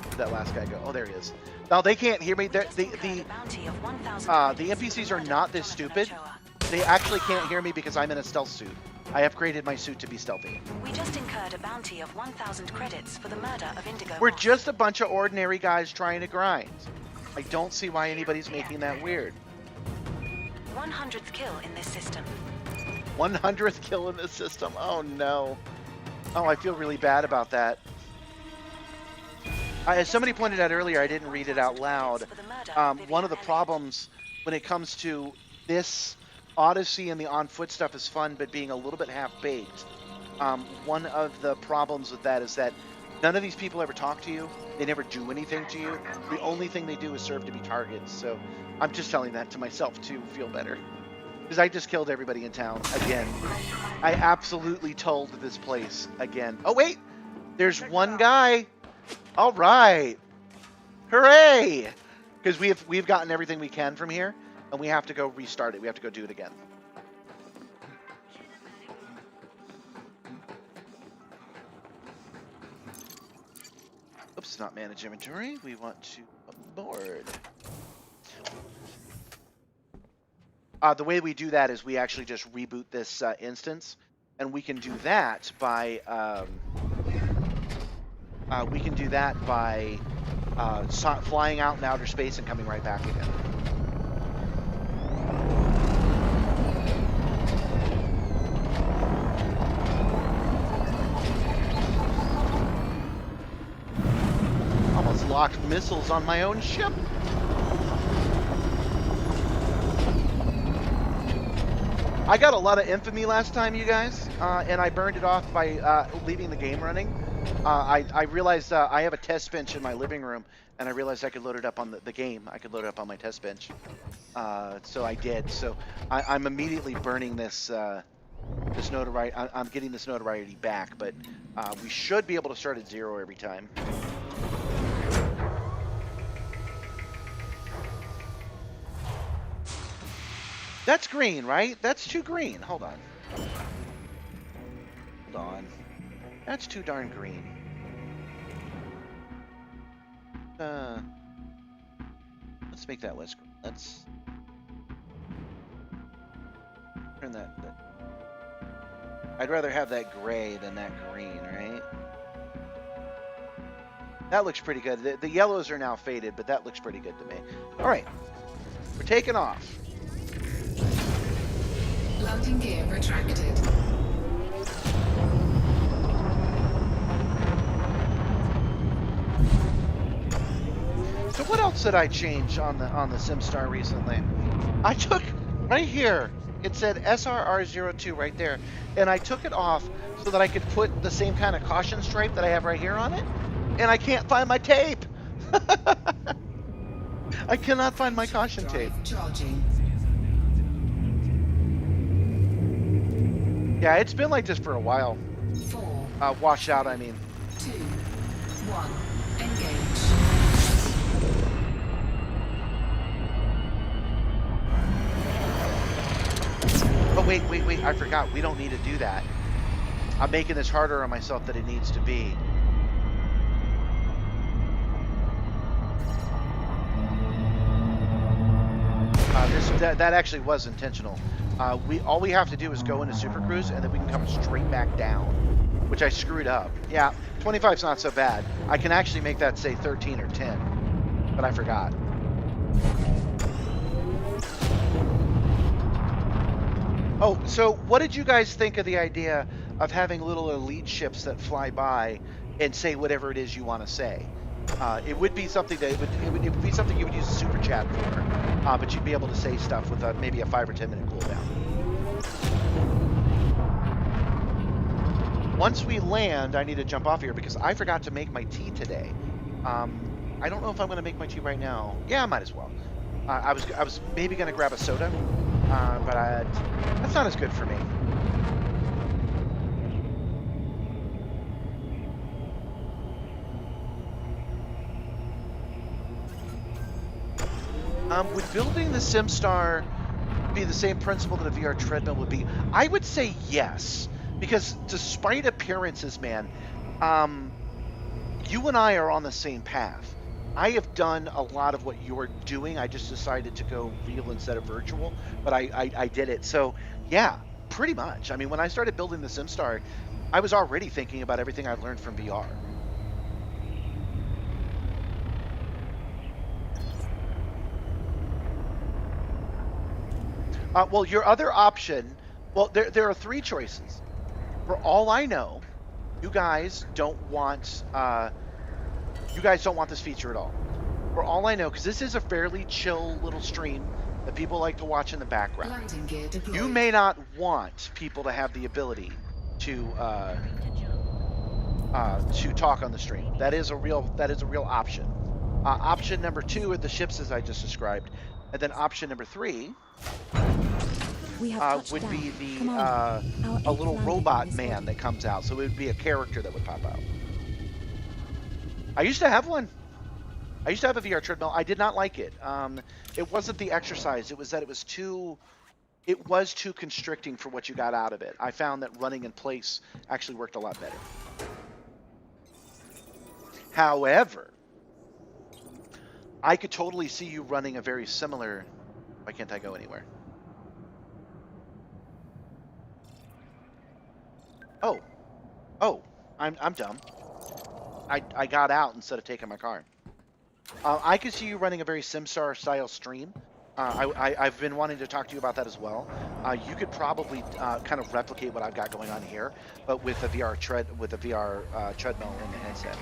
Where'd that last guy go? Oh, there he is. Now they can't hear me. Just The incurred a bounty of 1,000 the credits NPCs for are the not murder this of stupid. Ochoa. They actually can't hear me because I'm in a stealth suit. I upgraded my suit to be stealthy. We just incurred a bounty of 1,000 credits for the murder of Indigo We're Moss. just a bunch of ordinary guys trying to grind. I don't see why anybody's making that weird. 100th kill in this system. 100th kill in the system. Oh no. Oh, I feel really bad about that. As somebody pointed out earlier, I didn't read it out loud. One of the problems when it comes to this Odyssey and the on foot stuff is fun, but being a little bit half baked. One of the problems with that is that none of these people ever talk to you. They never do anything to you. The only thing they do is serve to be targets. So I'm just telling that to myself to feel better. Because I just killed everybody in town again. I absolutely told this place again. Oh wait, there's one guy. All right, hooray! Because we've gotten everything we can from here, and we have to go restart it. We have to go do it again. Oops, not manage inventory. We want to board. The way we do that is we actually just reboot this instance, and we can do that by flying out in outer space and coming right back again. Almost locked missiles on my own ship. I got a lot of infamy last time, you guys, and I burned it off by leaving the game running. I realized I have a test bench in my living room, and I realized I could load it up on the game. I could load it up on my test bench. So I did. So I'm immediately burning this notoriety. I'm getting this notoriety back, but we should be able to start at 0 every time. That's green, right? That's too green. Hold on. Hold on. That's too darn green. Let's make that less green. Let's turn that. I'd rather have that gray than that green, right? That looks pretty good. The yellows are now faded, but that looks pretty good to me. All right, we're taking off. Landing gear retracted. So what else did I change on the Simstarr recently? I took right here. It said SRR02 right there, and I took it off so that I could put the same kind of caution stripe that I have right here on it, and I can't find my tape. I cannot find my caution tape. Charging. Yeah, it's been like this for a while. 4, Washed out, I mean. 2, 1. Engage. Oh, wait, I forgot. We don't need to do that. I'm making this harder on myself than it needs to be. That actually was intentional. All we have to do is go into Super Cruise, and then we can come straight back down, which I screwed up. Yeah, 25's not so bad. I can actually make that say 13 or 10, but I forgot. Oh, so what did you guys think of the idea of having little elite ships that fly by and say whatever it is you want to say? It would be something that it would be something you would use a super chat for, but you'd be able to say stuff with maybe a 5 or 10 minute cooldown. once we land, I need to jump off here because I forgot to make my tea today. I don't know if I'm going to make my tea right now. Yeah, I might as well. I was maybe going to grab a soda, but that's not as good for me. Would building the Simstarr be the same principle that a VR treadmill would be? I would say yes, because despite appearances, man, you and I are on the same path. I have done a lot of what you're doing. I just decided to go real instead of virtual, but I did it. So yeah, pretty much. I mean, when I started building the Simstarr, I was already thinking about everything I learned from VR. Well, your other option, well, there are three choices. For all I know, you guys don't want this feature at all. For all I know, because this is a fairly chill little stream that people like to watch in the background. Landing gear deployed. You may not want people to have the ability to talk on the stream. That is a real option. Option number 2 are the ships as I just described, and then option number 3 We have would be the Come on. Our a eighth little landing robot is man ready. that comes out. So it would be a character that would pop out. I used to have one. I used to have a VR treadmill. I did not like it. It wasn't the exercise. It was that it was too constricting for what you got out of it. I found that running in place actually worked a lot better. However, I could totally see you running a very similar. Why can't I go anywhere? Oh, I'm dumb. I got out instead of taking my car. I could see you running a very Simstarr style stream. I've been wanting to talk to you about that as well. You could probably kind of replicate what I've got going on here, but with a VR treadmill in the headset.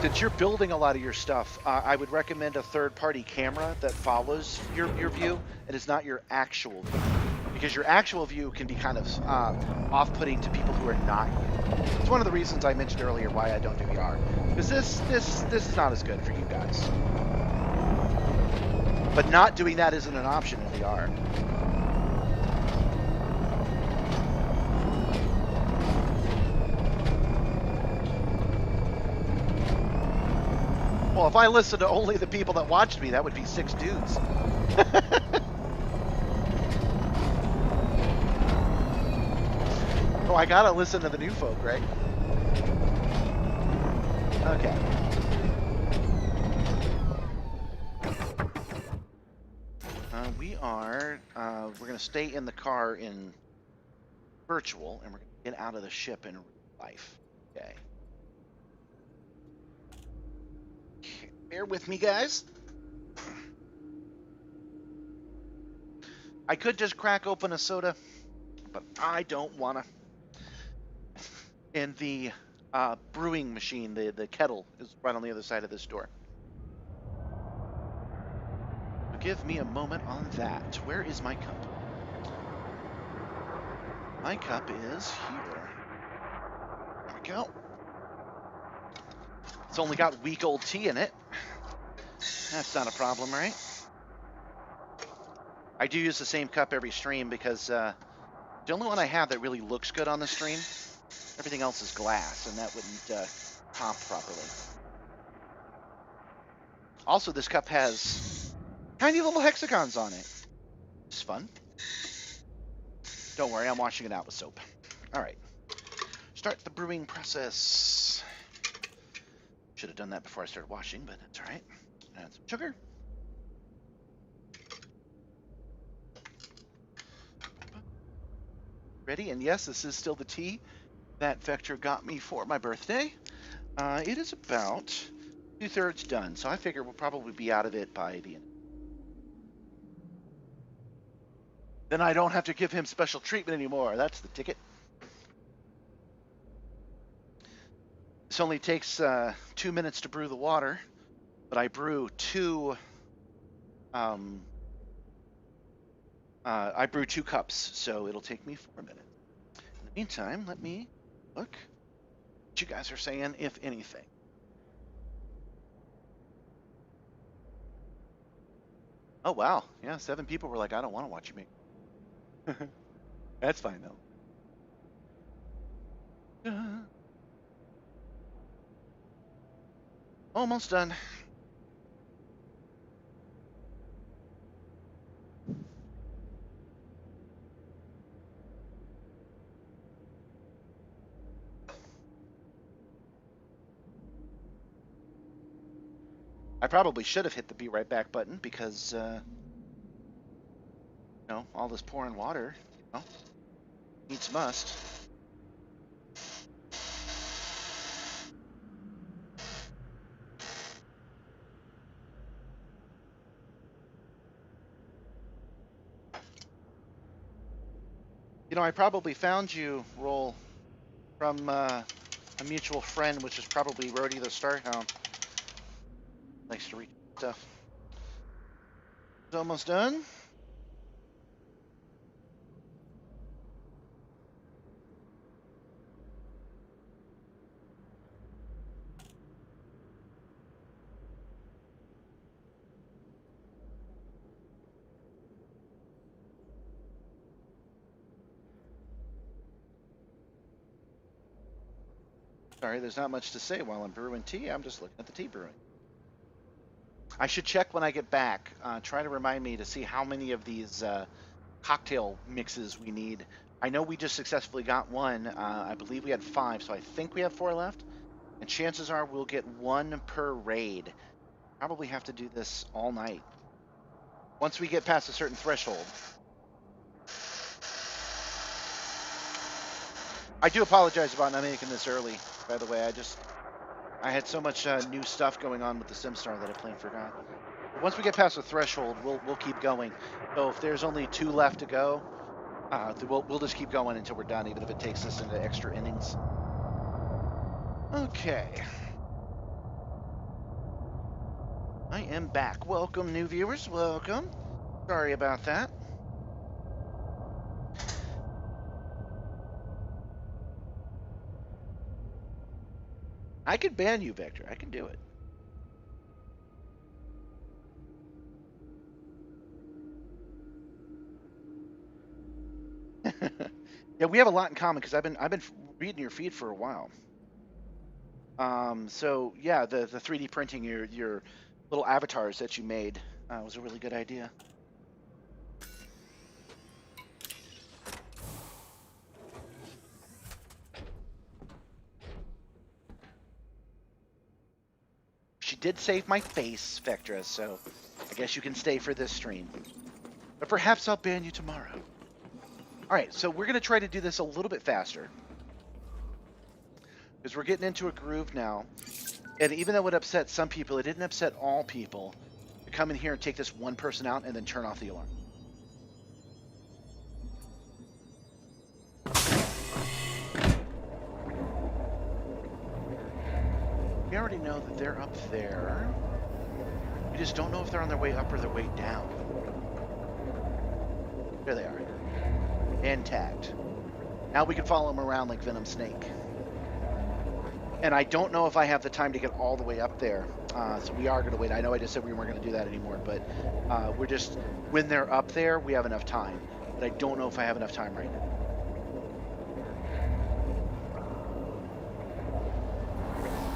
Since you're building a lot of your stuff, I would recommend a third-party camera that follows your view and is not your actual view, because your actual view can be kind of off-putting to people who are not you. It's one of the reasons I mentioned earlier why I don't do VR, because this is not as good for you guys. But not doing that isn't an option in VR. Well, if I listened to only the people that watched me, that would be 6 dudes. Oh, I gotta listen to the new folk, right? Okay. We're gonna stay in the car in virtual, and we're gonna get out of the ship in real life. Okay. Bear with me, guys. I could just crack open a soda, but I don't wanna. And the brewing machine, the kettle, is right on the other side of this door. So give me a moment on that. Where is my cup? My cup is here. There we go. It's only got weak old tea in it. That's not a problem, right? I do use the same cup every stream because the only one I have that really looks good on the stream, everything else is glass, and that wouldn't pop properly. Also, this cup has tiny little hexagons on it. It's fun. Don't worry, I'm washing it out with soap. All right. Start the brewing process. Should have done that before I started washing, but that's all right. Add some sugar. Ready? And yes, this is still the tea that Vector got me for my birthday. It is about 2/3 done, so I figure we'll probably be out of it by the end. Then I don't have to give him special treatment anymore. That's the ticket. This only takes 2 minutes to brew the water, but I brew two cups, so it'll take me 4 minutes. In the meantime, let me look what you guys are saying, if anything. Oh, wow. Yeah, 7 people were like, I don't want to watch you make. That's fine, though. Almost done. I probably should have hit the be right back button because, all this pouring water, needs must. I probably found you, Roll, from a mutual friend, which is probably Rhodey the Starhound. Likes to read stuff. It's almost done. Sorry, there's not much to say while I'm brewing tea. I'm just looking at the tea brewing. I should check when I get back. Try to remind me to see how many of these cocktail mixes we need. I know we just successfully got one. I believe we had 5, so I think we have 4 left. And chances are we'll get 1 per raid. Probably have to do this all night. Once we get past a certain threshold. I do apologize about not making this early, by the way. I had so much new stuff going on with the Simstarr that I plain forgot. But once we get past the threshold, we'll keep going. So if there's only 2 left to go, we'll just keep going until we're done, even if it takes us into extra innings. Okay. I am back. Welcome, new viewers. Welcome. Sorry about that. I could ban you, Vector. I can do it. Yeah, we have a lot in common because I've been reading your feed for a while. So yeah, the 3D printing your little avatars that you made was a really good idea. She did save my face, Vectra, so I guess you can stay for this stream. But perhaps I'll ban you tomorrow. Alright, so we're going to try to do this a little bit faster. Because we're getting into a groove now. And even though it upset some people, it didn't upset all people to come in here and take this one person out and then turn off the alarm. We already know that they're up there. We just don't know if they're on their way up or their way down. There they are. And tagged. Now we can follow them around like Venom Snake. And I don't know if I have the time to get all the way up there. So we are going to wait. I know I just said we weren't going to do that anymore, but we're just, when they're up there, we have enough time. But I don't know if I have enough time right now.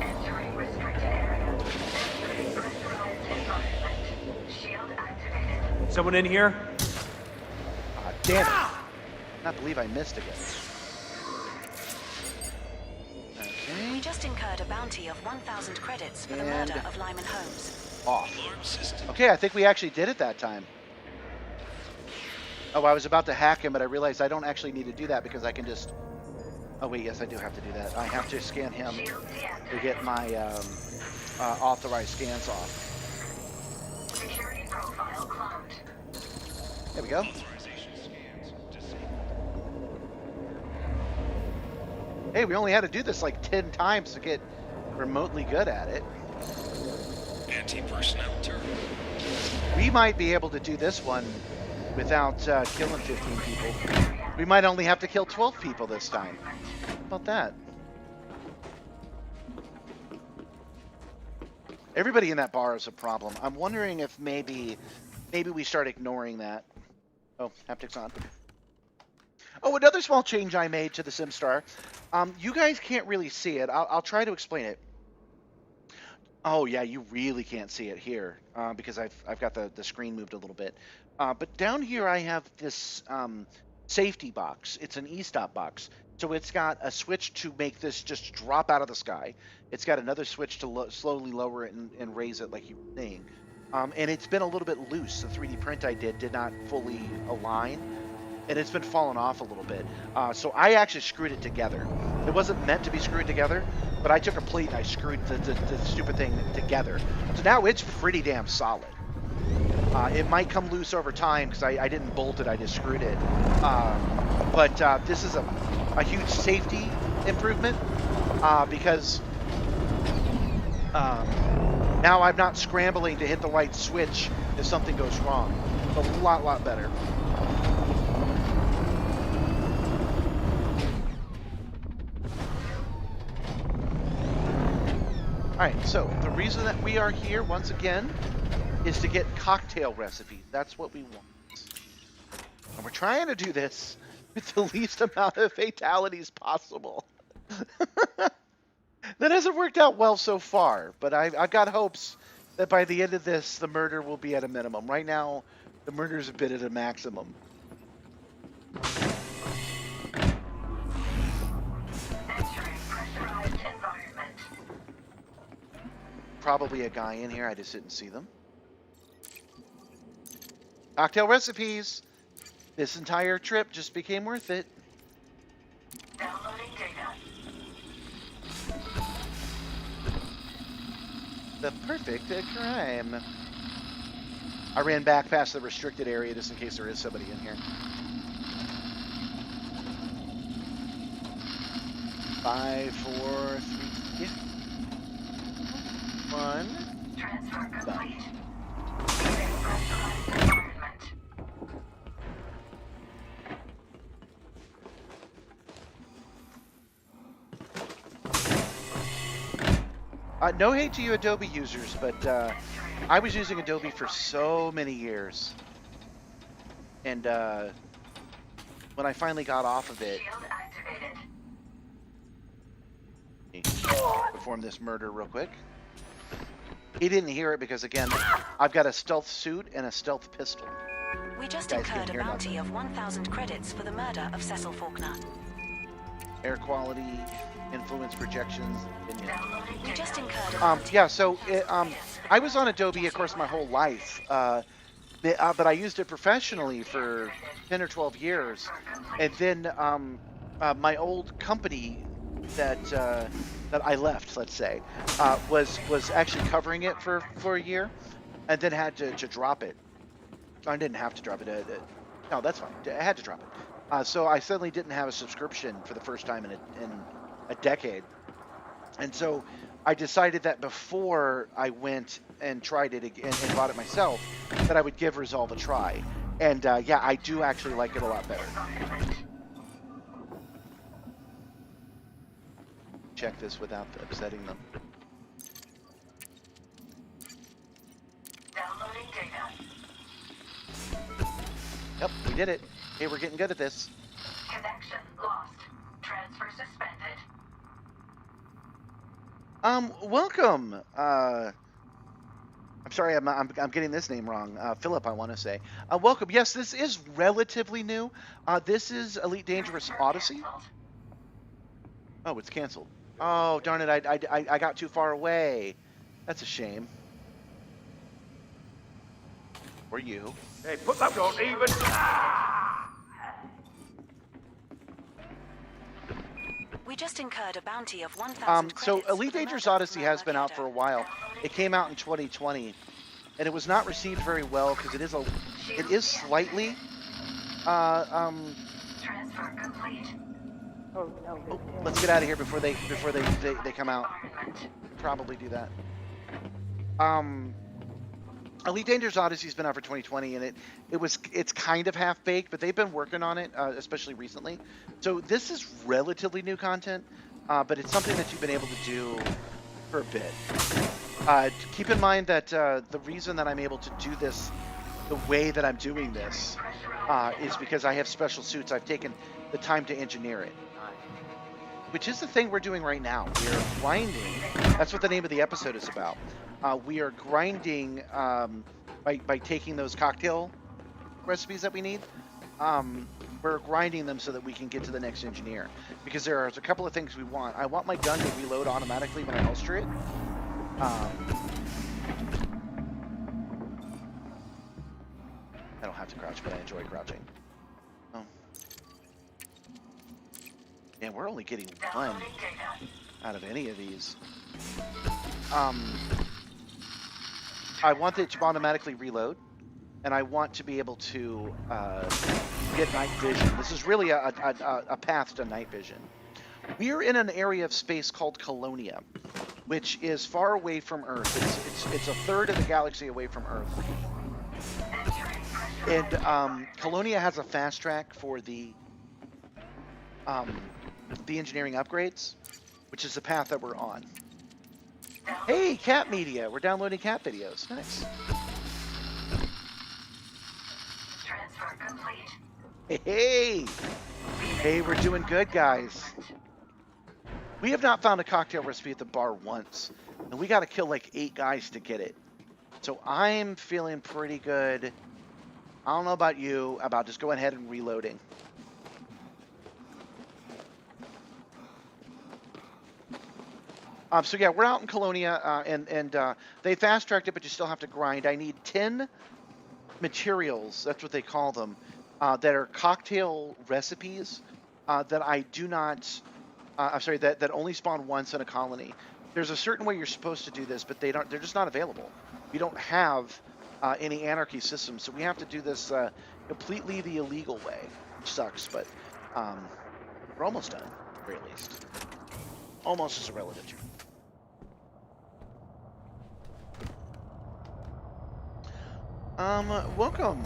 Entering restricted area. Pressurized environment. Shield activated. Someone in here? Damn it. I cannot believe I missed again. We just incurred a bounty of 1,000 credits for the murder of Lyman Holmes. Off. Okay, I think we actually did it that time. Oh, I was about to hack him, but I realized I don't actually need to do that because I can just... Oh, wait, yes, I do have to do that. I have to scan him to get my authorized scans off. Security profile clocked. There we go. Hey, we only had to do this like 10 times to get remotely good at it. Anti-personnel turret. We might be able to do this one without killing 15 people. We might only have to kill 12 people this time. How about that? Everybody in that bar is a problem. I'm wondering if maybe we start ignoring that. Oh, haptics on. Oh, another small change I made to the Simstarr. You guys can't really see it. I'll try to explain it. Oh yeah, you really can't see it here because I've got the screen moved a little bit. But down here I have this safety box. It's an e-stop box. So it's got a switch to make this just drop out of the sky. It's got another switch to slowly lower it and raise it like you were saying. And it's been a little bit loose. The 3D print I did not fully align, and it's been falling off a little bit. So I actually screwed it together. It wasn't meant to be screwed together, but I took a plate and I screwed the stupid thing together. So now it's pretty damn solid. It might come loose over time because I didn't bolt it, I just screwed it. But this is a huge safety improvement because now I'm not scrambling to hit the right switch if something goes wrong. It's a lot better. Alright, so the reason that we are here once again is to get cocktail recipes. That's what we want. And we're trying to do this with the least amount of fatalities possible. That hasn't worked out well so far, but I've got hopes that by the end of this, the murder will be at a minimum. Right now, the murder's a bit at a maximum. Probably a guy in here, I just didn't see them. Cocktail recipes! This entire trip just became worth it. Downloading data. The perfect crime. I ran back past the restricted area just in case there is somebody in here. 5, 4, 3, 1. Transfer complete. No hate to you Adobe users, but I was using Adobe for so many years. And when I finally got off of it, perform this murder real quick. He didn't hear it because, again, I've got a stealth suit and a stealth pistol. We just Guys incurred can't a hear bounty of 1,000 credits for the murder of Cecil Faulkner. Air quality, influence projections. We just incurred a bounty. Yeah, so I was on Adobe, of course, my whole life, but I used it professionally for 10 or 12 years, and then my old company that I left, let's say, was actually covering it for a year, and then had to drop it. I didn't have to drop it. No, that's fine. I had to drop it. So I suddenly didn't have a subscription for the first time in a decade. And so I decided that before I went and tried it again and bought it myself, that I would give Resolve a try. And yeah, I do actually like it a lot better. Check this without upsetting them. Downloading data. Yep, we did it. Hey, we're getting good at this. Connection lost. Transfer suspended. Welcome. I'm sorry, I'm getting this name wrong. Philip, I want to say. Welcome. Yes, this is relatively new. This is Elite Dangerous Odyssey. Oh, it's canceled. Oh, darn it! I got too far away. That's a shame. Or you. Hey, put that on even. We just incurred a bounty of 1,000 So credits. Elite Dangerous Odyssey has been out for a while. It came out in 2020, and it was not received very well because it is slightly Transfer complete. Oh, let's get out of here before they come out. Probably do that. Elite Dangerous Odyssey's been out for 2020, and it's kind of half baked, but they've been working on it, especially recently. So this is relatively new content, but it's something that you've been able to do for a bit. Keep in mind that the reason that I'm able to do this the way that I'm doing this is because I have special suits. I've taken the time to engineer it, which is the thing we're doing right now. We're grinding. That's what the name of the episode is about. We are grinding by taking those cocktail recipes that we need. We're grinding them so that we can get to the next engineer. Because there's a couple of things we want. I want my gun to reload automatically when I holster it. I don't have to crouch, but I enjoy crouching. Oh. Yeah, we're only getting one out of any of these. I want it to automatically reload, and I want to be able to get night vision. This is really a path to night vision. We're in an area of space called Colonia, which is far away from Earth. It's a third of the galaxy away from Earth. And Colonia has a fast track for the engineering upgrades, which is the path that we're on. Hey, cat media! We're downloading cat videos. Nice. Transfer complete. Hey, we're doing good, guys. We have not found a cocktail recipe at the bar once, and we got to kill like 8 guys to get it. So I'm feeling pretty good. I don't know about you, about just going ahead and reloading. So yeah, we're out in Colonia, and they fast-tracked it, but you still have to grind. I need 10 materials, that's what they call them, that are cocktail recipes that I do not... I'm sorry, that only spawn once in a colony. There's a certain way you're supposed to do this, but they're just not available. We don't have any anarchy systems, so we have to do this completely the illegal way, which sucks, but we're almost done, at the very least. Almost is a relative term. Welcome,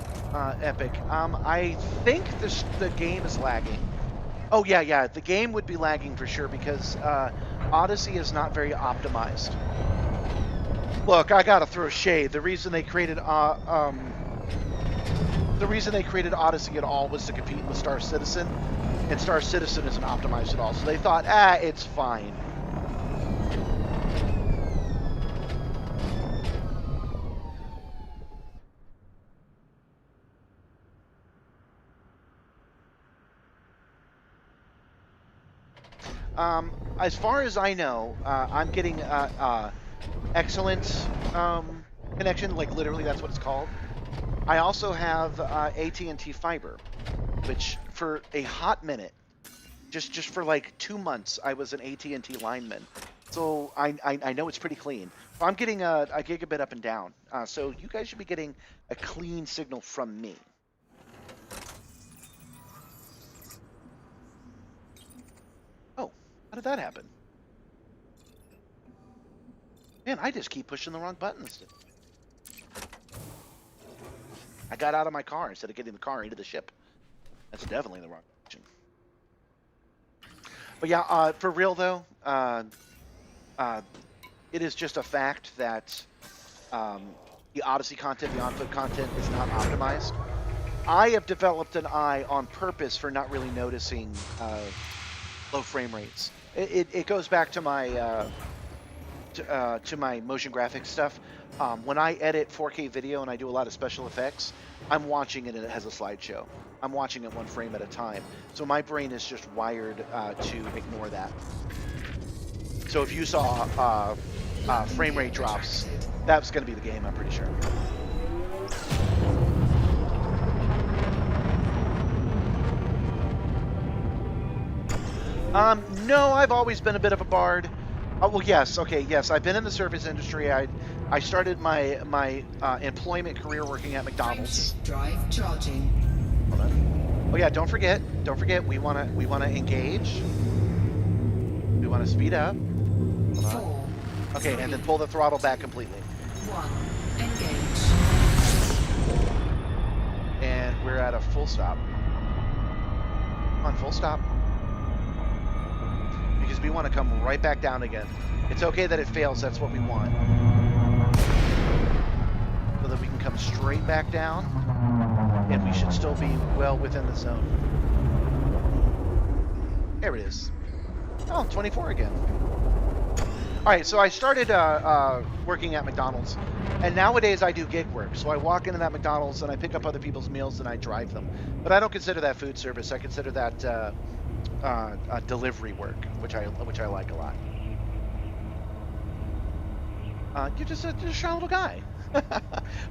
Epic. I think the game is lagging. Oh, yeah, the game would be lagging for sure because Odyssey is not very optimized. Look, I gotta throw shade. The reason they created Odyssey at all was to compete with Star Citizen, and Star Citizen isn't optimized at all. So they thought, it's fine. As far as I know, I'm getting excellent connection, like literally that's what it's called. I also have AT&T fiber, which for a hot minute, just for like 2 months, I was an AT&T lineman. So I know it's pretty clean. I'm getting a gigabit up and down. So you guys should be getting a clean signal from me. How did that happen? Man, I just keep pushing the wrong buttons. I got out of my car instead of getting the car into the ship. That's definitely the wrong direction. But yeah, for real though, it is just a fact that the Odyssey content, the on-foot content, is not optimized. I have developed an eye on purpose for not really noticing low frame rates. It goes back to my to my motion graphics stuff. When I edit 4K video and I do a lot of special effects, I'm watching it and it has a slideshow. I'm watching it 1 frame at a time. So my brain is just wired to ignore that. So if you saw frame rate drops, that's going to be the game, I'm pretty sure. No, I've always been a bit of a bard. Well, yes, okay, yes, I've been in the service industry. I started my employment career working at McDonald's. Drive charging. Hold on. Oh yeah, don't forget, we wanna engage. We wanna speed up. Hold on. 4. Okay, 3, and then pull the throttle back completely. 1. Engage. And we're at a full stop. Come on, full stop. Because we want to come right back down again. It's okay that it fails, that's what we want. come straight back down, and we should still be well within the zone. There it is. Oh, 24 again. All right, so I started working at McDonald's, and nowadays I do gig work. So I walk into that McDonald's and I pick up other people's meals and I drive them. But I don't consider that food service. I consider that delivery work, which I like a lot. You're just a shy little guy.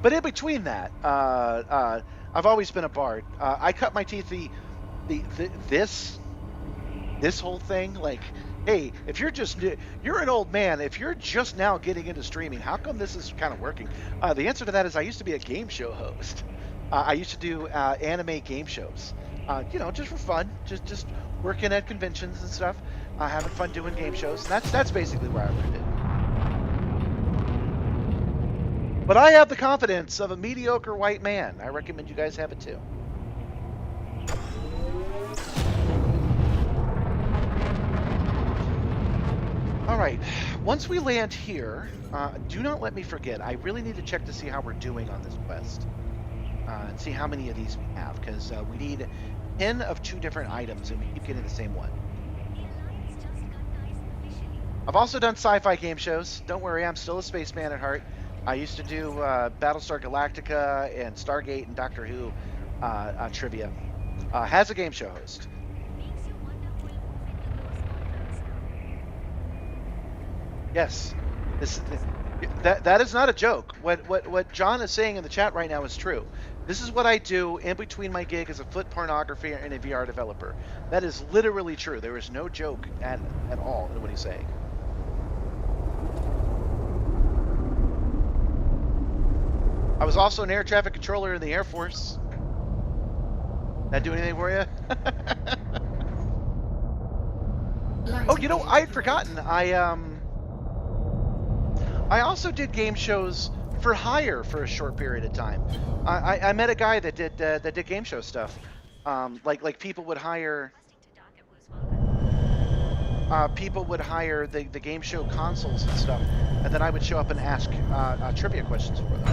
But in between that, I've always been a bard. I cut my teeth this whole thing, like, hey, if you're an old man, if you're just now getting into streaming, how come this is kind of working? The answer to that is I used to be a game show host. I used to do anime game shows, just for fun, just working at conventions and stuff, having fun doing game shows. And that's basically where I learned it. But I have the confidence of a mediocre white man. I recommend you guys have it too. All right, once we land here, do not let me forget. I really need to check to see how we're doing on this quest and see how many of these we have, because we need 10 of 2 different items, and we keep getting the same one. I've also done sci-fi game shows. Don't worry, I'm still a spaceman at heart. I used to do Battlestar Galactica and Stargate and Doctor Who trivia. As a game show host. Yes, that is not a joke. What John is saying in the chat right now is true. This is what I do in between my gig as a foot pornographer and a VR developer. That is literally true. There is no joke at all in what he's saying. I was also an air traffic controller in the Air Force. That do anything for you? Oh, I had forgotten. I also did game shows for hire for a short period of time. I met a guy that did game show stuff. Like people would hire the game show consoles and stuff, and then I would show up and ask trivia questions for them.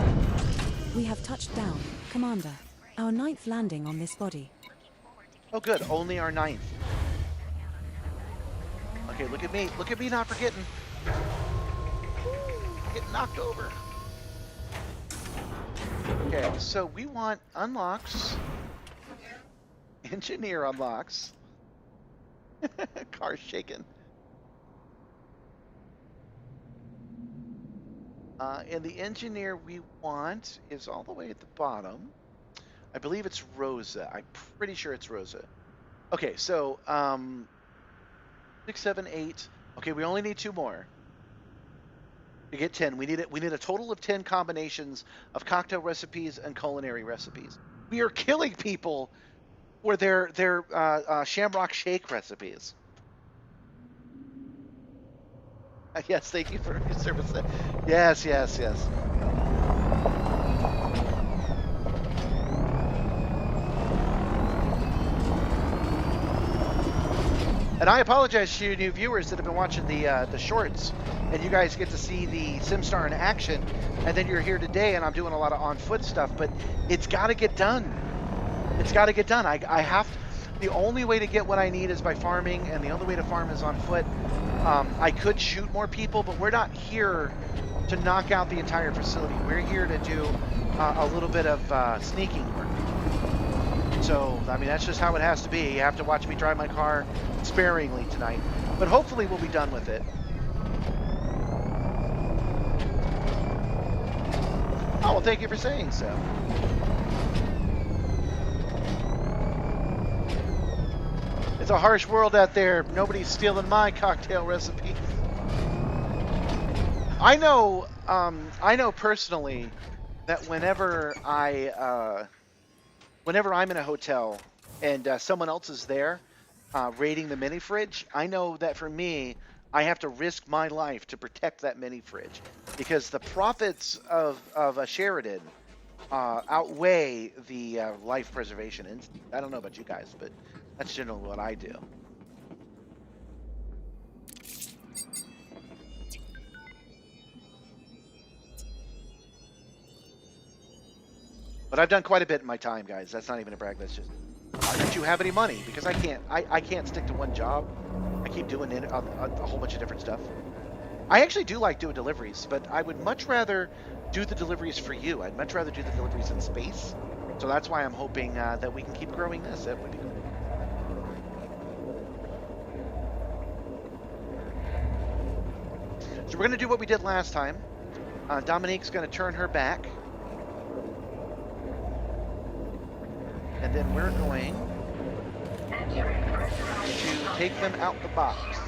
We have touched down, Commander. Our 9th landing on this body. Oh, good. Only our 9th. Okay, look at me. Look at me not forgetting. Getting knocked over. Okay, so we want unlocks. Engineer unlocks. Car shaking. And the engineer we want is all the way at the bottom. I believe it's Rosa. I'm pretty sure it's Rosa. Okay, so 6, 7, 8. Okay, we only need 2 more to get 10. We need a total of 10 combinations of cocktail recipes and culinary recipes. We are killing people for their Shamrock Shake recipes. Yes, thank you for your service. Yes. And I apologize to you new viewers that have been watching the shorts, and you guys get to see the Simstarr in action, and then you're here today, and I'm doing a lot of on-foot stuff, but it's got to get done. It's got to get done. I have to. The only way to get what I need is by farming, and the only way to farm is on foot. I could shoot more people, but we're not here to knock out the entire facility. We're here to do a little bit of sneaking work. So, I mean, that's just how it has to be. You have to watch me drive my car sparingly tonight. But hopefully we'll be done with it. Oh, well, thank you for saying so. It's a harsh world out there. Nobody's stealing my cocktail recipe. I know personally that whenever I'm in a hotel and someone else is there raiding the mini fridge, I know that for me, I have to risk my life to protect that mini fridge because the profits of a Sheridan outweigh the life preservation instinct. I don't know about you guys, but that's generally what I do. But I've done quite a bit in my time, guys. That's not even a brag. That's just, don't you have any money? Because I can't stick to one job. I keep doing a whole bunch of different stuff. I actually do like doing deliveries, but I would much rather do the deliveries for you. I'd much rather do the deliveries in space. So that's why I'm hoping that we can keep growing this. That would be cool. So we're going to do what we did last time. Dominique's going to turn her back. And then we're going to take them out the box.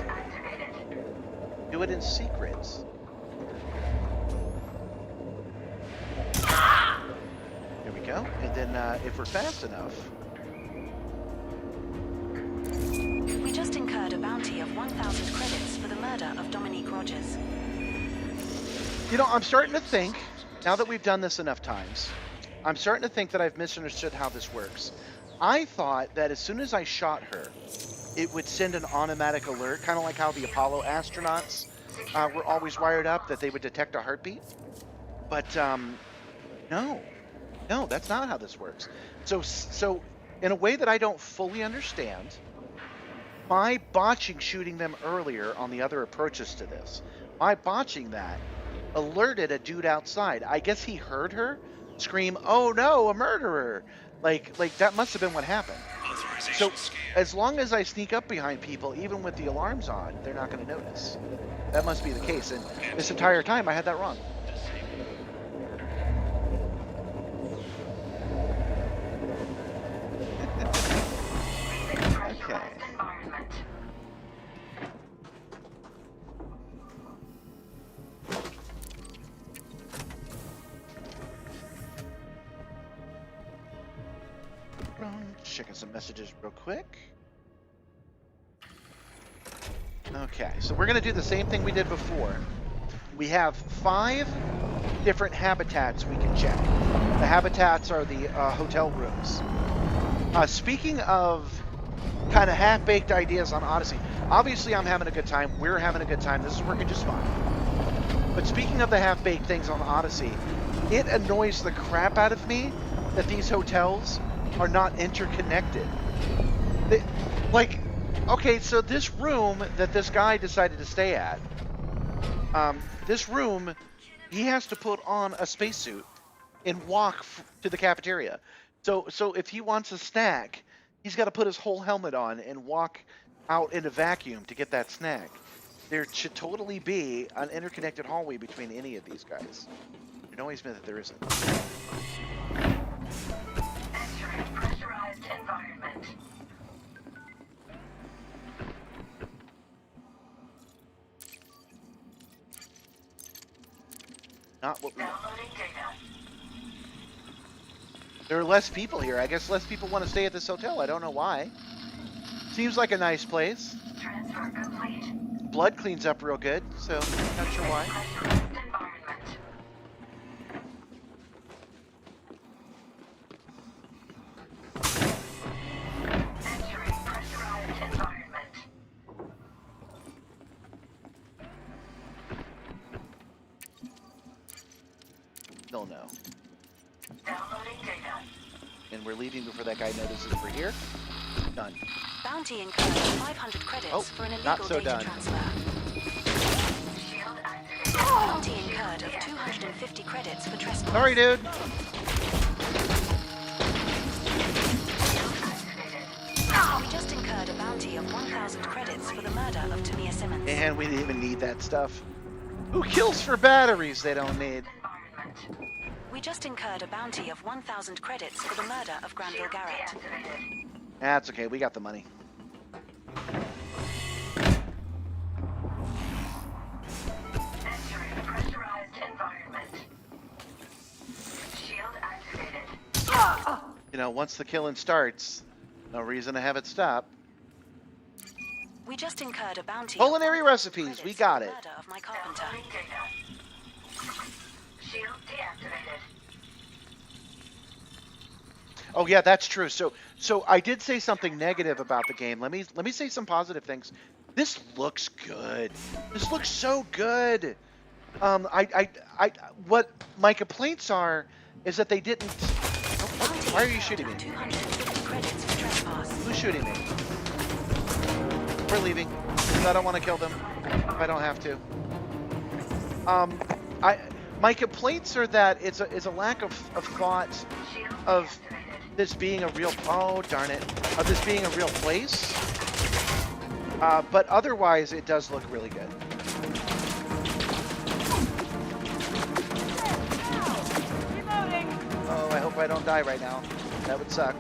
Do it in secrets. There we go. And then if we're fast enough... We just incurred a bounty of 1,000 credits for the murder of Dominique Rogers. You know, I'm starting to think, now that we've done this enough times, I'm starting to think that I've misunderstood how this works. I thought that as soon as I shot her, it would send an automatic alert, kind of like how the Apollo astronauts were always wired up, that they would detect a heartbeat. But no, that's not how this works. So in a way that I don't fully understand, my botching shooting them earlier on the other approaches to this, my botching that alerted a dude outside. I guess he heard her scream, "Oh no, a murderer!" Like that must have been what happened. So as long as I sneak up behind people, even with the alarms on, they're not going to notice. That must be the case. And this entire time, I had that wrong. Okay. Checking some messages real quick. Okay, so we're going to do the same thing we did before. We have 5 different habitats we can check. The habitats are the hotel rooms. Speaking of kind of half-baked ideas on Odyssey, obviously I'm having a good time. We're having a good time. This is working just fine. But speaking of the half-baked things on Odyssey, it annoys the crap out of me that these hotels are not interconnected. Okay, so this room that this guy decided to stay at, this room, he has to put on a spacesuit and walk to the cafeteria. So if he wants a snack, he's got to put his whole helmet on and walk out in a vacuum to get that snack. There should totally be an interconnected hallway between any of these guys. It annoys me that there isn't. Pressurized environment. Not what we want. Downloading data. There are less people here. I guess less people want to stay at this hotel. I don't know why. Seems like a nice place. Transfer complete. Blood cleans up real good, so not sure why. Pressurized environment. Entering pressurized environment. Still no. Downloading data. And we're leaving before that guy notices we're here. Done. Bounty incurred 500 credits Oh, for an not illegal so data done. transfer. Shield activated. Bounty incurred of 250 credits for trespass. Sorry, dude. We just incurred a bounty of 1,000 credits for the murder of Tamia Simmons. And we didn't even need that stuff. Who kills for batteries they don't need? We just incurred a bounty of 1,000 credits for the murder of Granville Garrett. That's okay. We got the money. Entering pressurized environment. Shield activated. You know, once the killing starts, no reason to have it stop. We just incurred a bounty. Culinary of recipes. credits We for got the it. Murder of my carpenter. Shield deactivated. Oh yeah, that's true. So I did say something negative about the game. Let me say some positive things. This looks good. This looks so good. What my complaints are is that they didn't Bounty Why are you is shooting held me? at 250 credits for trespass. Who's shooting me? We're leaving. 'Cause I don't want to kill them. I don't have to. My complaints are that it's a lack of thought of this being a real, oh darn it, of this being a real place. But otherwise, it does look really good. Reloading. Oh, I hope I don't die right now. That would suck.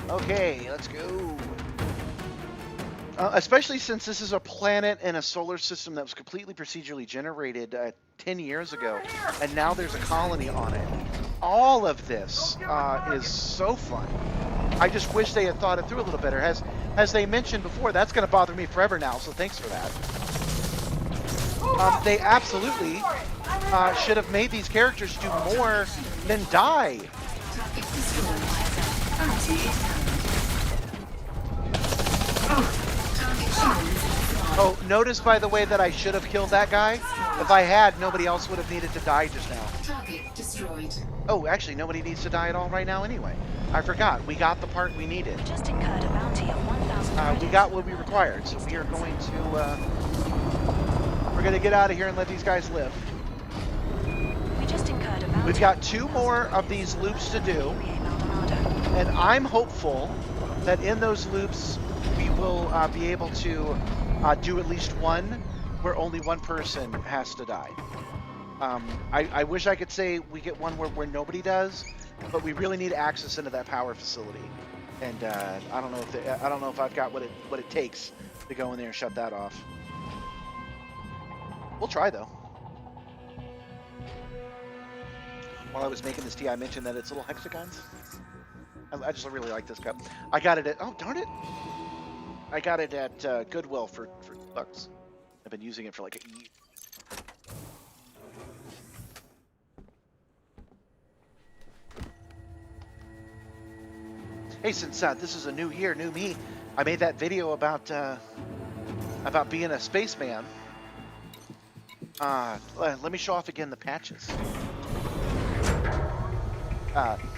Okay, let's go. Especially since this is a planet in a solar system that was completely procedurally generated 10 years ago, and now there's a colony on it. All of this is so fun. I just wish they had thought it through a little better. As they mentioned before, that's going to bother me forever now, so thanks for that. They absolutely should have made these characters do more than die. Target destroyed. Bounty is held. Target shown. Oh, notice by the way that I should have killed that guy. If I had, nobody else would have needed to die just now. Target destroyed. Oh, actually, nobody needs to die at all right now anyway. I forgot. We got the part we needed. We just incurred a bounty of 1,000 credits. We got what we required, so we are going to we're going to get out of here and let these guys live. We just incurred a bounty. We've got 2 more of these loops to do, and I'm hopeful that in those loops we will be able to do at least one where only one person has to die. I wish I could say we get one where nobody does, but we really need access into that power facility, and I don't know if I've got what it takes to go in there and shut that off. We'll try though. While I was making this tea, I mentioned that it's little hexagons. I just really like this cup. I got it at, oh darn it! I got it at Goodwill for $2. I've been using it for like a year. Hey, since this is a new year, new me, I made that video about being a spaceman. Let me show off again the patches.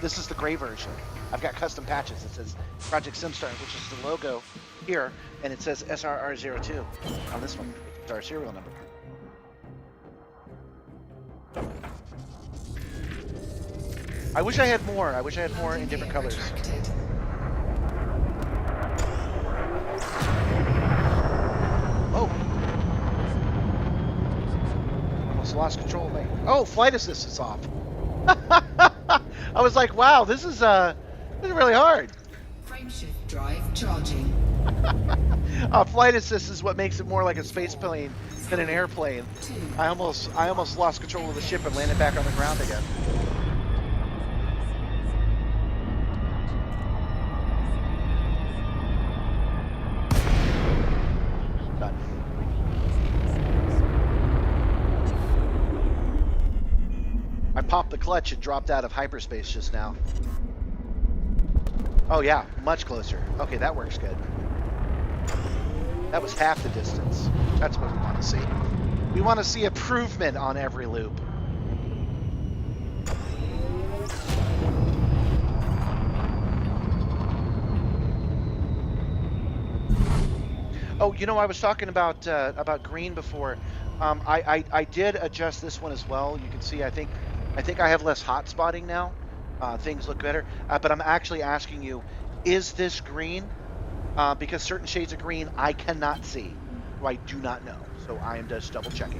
This is the gray version. I've got custom patches. It says Project Simstarr, which is the logo here, and it says SRR02 on this one. It's our serial number. I wish I had more. I wish I had more in different colors. Retracted. Oh! Almost lost control of me. Oh, flight assist is off. I was like, wow, this is really hard. Frameshift drive charging. Flight assist is what makes it more like a space plane than an airplane. 2. I almost lost control of the ship and landed back on the ground again. Done. I popped the clutch and dropped out of hyperspace just now. Oh yeah, much closer. Okay, that works good. That was half the distance. That's what we want to see. We want to see improvement on every loop. Oh, you know, I was talking about green before. I did adjust this one as well. You can see, I think I have less hot spotting now. Things look better. But I'm actually asking you, is this green? Because certain shades of green I cannot see. Or I do not know. So I am just double checking.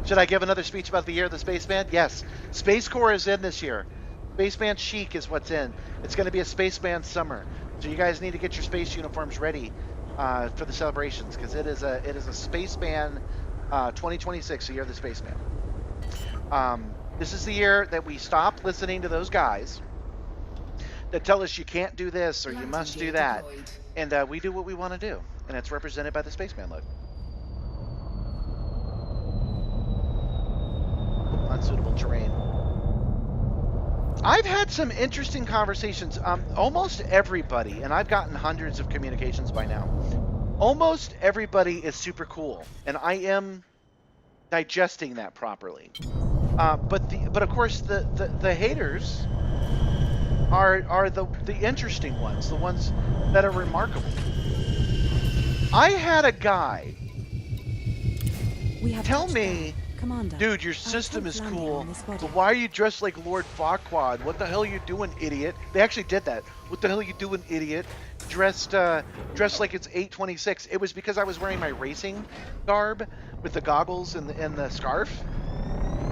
Should I give another speech about the year of the spaceman? Yes. Space Corps is in this year. Spaceman chic is what's in. It's going to be a spaceman summer. So you guys need to get your space uniforms ready for the celebrations, because it is a spaceman 2026, the year of the spaceman. This is the year that we stop listening to those guys that tell us you can't do this or you must do that, and we do what we want to do, and it's represented by the spaceman look. Unsuitable terrain. I've had some interesting conversations. Almost everybody, and I've gotten hundreds of communications by now. Almost everybody is super cool, and I am digesting that properly. But of course the haters are the interesting ones, the ones that are remarkable. I had a guy We have tell touched me, down. Commander, dude, your our system 10th is landing cool, on this body. but why are you dressed like Lord Farquaad? What the hell are you doing, idiot? They actually did that. What the hell are you doing, idiot? Dressed like it's 8:26. It was because I was wearing my racing garb with the goggles and the scarf.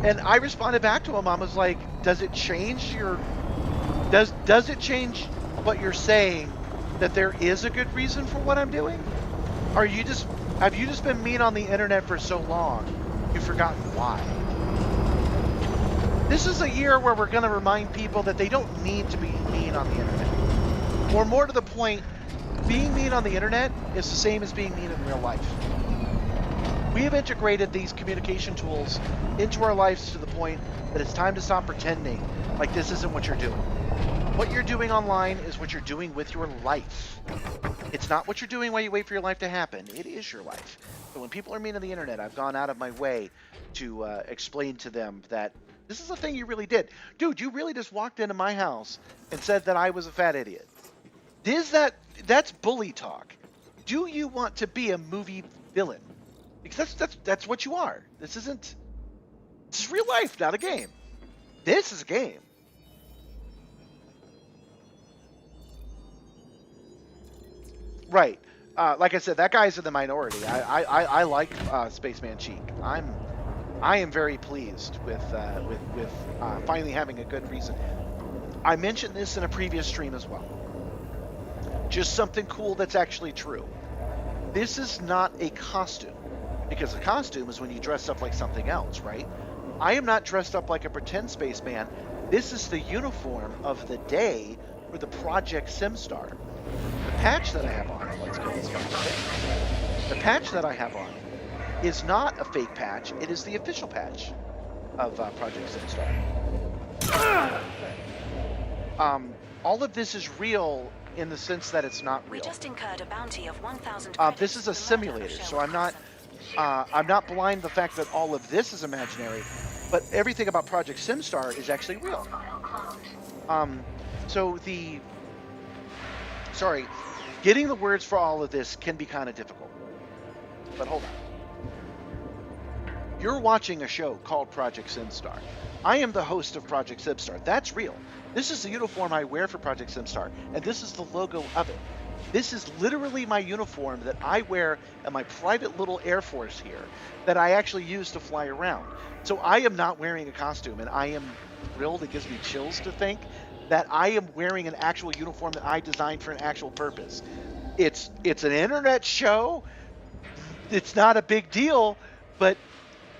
And I responded back to him. I was like, does it change it change what you're saying that there is a good reason for what I'm doing? Have you just been mean on the internet for so long you've forgotten why? This is a year where we're going to remind people that they don't need to be mean on the internet. Or more to the point, being mean on the internet is the same as being mean in real life. We have integrated these communication tools into our lives to the point that it's time to stop pretending like this isn't what you're doing. What you're doing online is what you're doing with your life. It's not what you're doing while you wait for your life to happen. It is your life. So when people are mean on the internet, I've gone out of my way to explain to them that this is a thing you really did. Dude, you really just walked into my house and said that I was a fat idiot. That's bully talk. Do you want to be a movie villain? Because that's what you are. This is real life, not a game. This is a game. Right. Like I said, that guy's in the minority. I like Spaceman Cheek. I am very pleased with finally having a good reason. I mentioned this in a previous stream as well. Just something cool that's actually true. This is not a costume, because a costume is when you dress up like something else, right? I am not dressed up like a pretend spaceman. This is the uniform of the day for the Project Simstarr. The patch that I have on, let's go this way. The patch that I have on is not a fake patch. It is the official patch of Project Simstarr. All of this is real in the sense that it's not We real. just incurred a bounty of 1,000 This is a simulator, so I'm not blind to the fact that all of this is imaginary, but everything about Project Simstarr is actually real. Getting the words for all of this can be kind of difficult. But hold on. You're watching a show called Project Simstarr. I am the host of Project Simstarr. That's real. This is the uniform I wear for Project Simstarr, and this is the logo of it. This is literally my uniform that I wear in my private little Air Force here that I actually use to fly around. So I am not wearing a costume, and I am thrilled. It gives me chills to think that I am wearing an actual uniform that I designed for an actual purpose. It's an internet show. It's not a big deal, but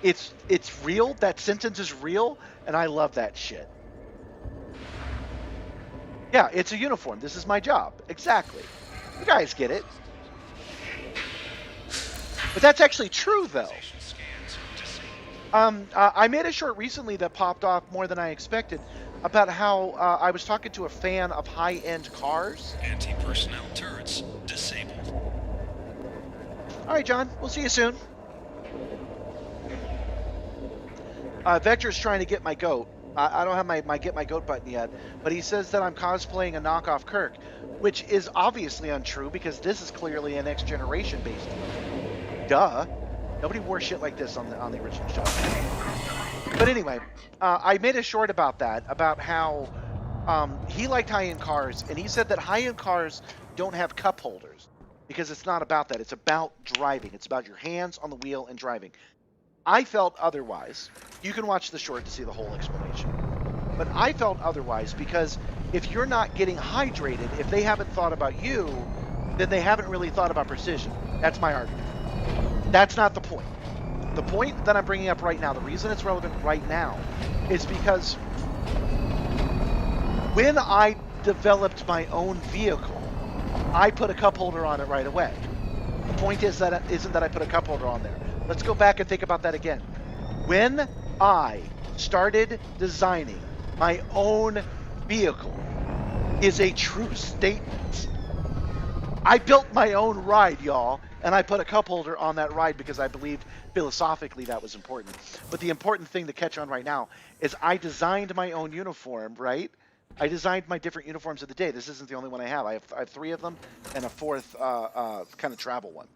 it's real. That sentence is real, and I love that shit. Yeah, it's a uniform. This is my job. Exactly. You guys get it. But that's actually true, though. I made a short recently that popped off more than I expected about how I was talking to a fan of high-end cars. Anti-personnel turrets disabled. All right, John. We'll see you soon. Vector's trying to get my goat. I don't have my get my goat button yet, but he says that I'm cosplaying a knockoff Kirk, which is obviously untrue because this is clearly a next generation based. Duh. Nobody wore shit like this on the original show. But anyway, I made a short about that, about how he liked high-end cars, and he said that high-end cars don't have cup holders because it's not about that. It's about driving. It's about your hands on the wheel and driving. I felt otherwise. You can watch the short to see the whole explanation. But I felt otherwise because if you're not getting hydrated, if they haven't thought about you, then they haven't really thought about precision. That's my argument. That's not the point. The point that I'm bringing up right now, the reason it's relevant right now, is because when I developed my own vehicle, I put a cup holder on it right away. The point isn't that I put a cup holder on there. Let's go back and think about that again. When I started designing my own vehicle is a true statement. I built my own ride, y'all, and I put a cup holder on that ride because I believed philosophically that was important. But the important thing to catch on right now is I designed my own uniform, right? I designed my different uniforms of the day. This isn't the only one I have. I have 3 of them and a 4th kind of travel one,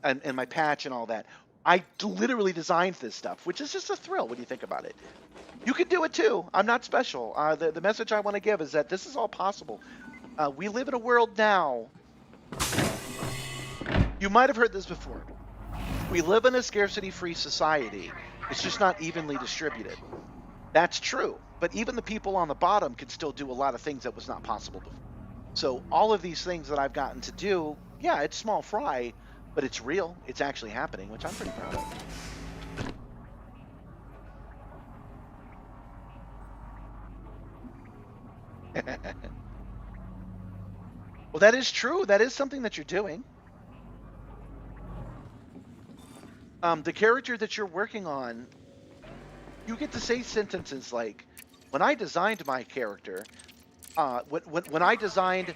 and my patch and all that. I literally designed this stuff, which is just a thrill when you think about it. You can do it too. I'm not special. The message I want to give is that this is all possible. We live in a world now. You might have heard this before. We live in a scarcity-free society. It's just not evenly distributed. That's true. But even the people on the bottom can still do a lot of things that was not possible before. So all of these things that I've gotten to do, yeah, it's small fry, but it's real. It's actually happening, which I'm pretty proud of. Well, that is true. That is something that you're doing. The character that you're working on, you get to say sentences like, when I designed my character, when I designed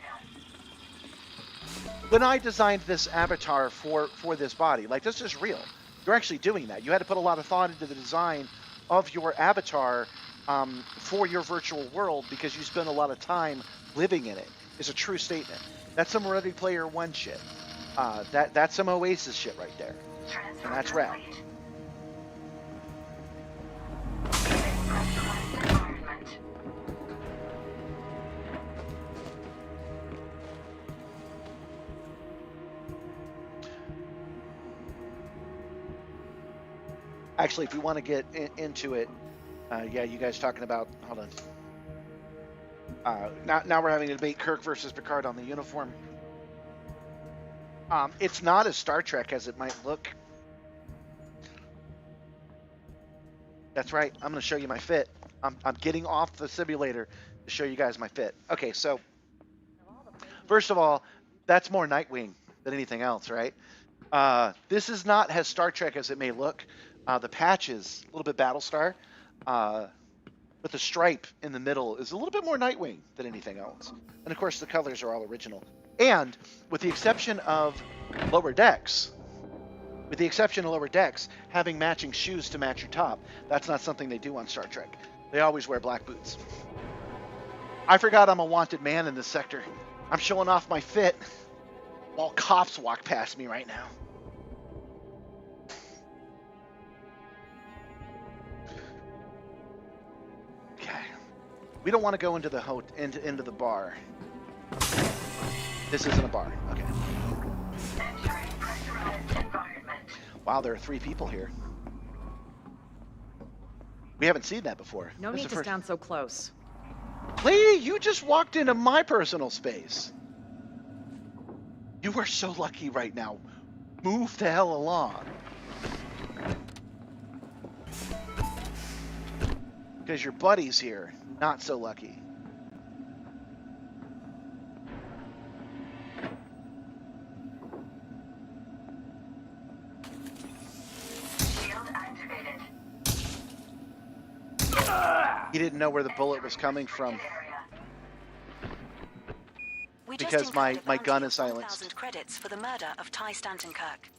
this avatar for this body, like, this is real. You're actually doing that. You had to put a lot of thought into the design of your avatar for your virtual world because you spend a lot of time living in it. It's a true statement. That's some Ready Player One shit. That's some Oasis shit right there. And that's rad. Actually, if we want to get into it, yeah, you guys talking about, hold on. Now we're having a debate, Kirk versus Picard on the uniform. It's not as Star Trek as it might look. That's right. I'm going to show you my fit. I'm getting off the simulator to show you guys my fit. Okay, so first of all, that's more Nightwing than anything else, right? This is not as Star Trek as it may look. The patch is a little bit Battlestar, but the stripe in the middle is a little bit more Nightwing than anything else. And of course, the colors are all original. And with the exception of Lower Decks, having matching shoes to match your top, that's not something they do on Star Trek. They always wear black boots. I forgot I'm a wanted man in this sector. I'm showing off my fit while cops walk past me right now. Okay. We don't want to go into the into the bar. This isn't a bar. Okay. Wow, there are 3 people here. We haven't seen that before. No need to stand so close. Lady, you just walked into my personal space. You are so lucky right now. Move the hell along. Because your buddy's here. Not so lucky. He didn't know where the bullet was coming from. Because my gun is silenced. 1,000 credits for the murder of Ty Stanton Kirk.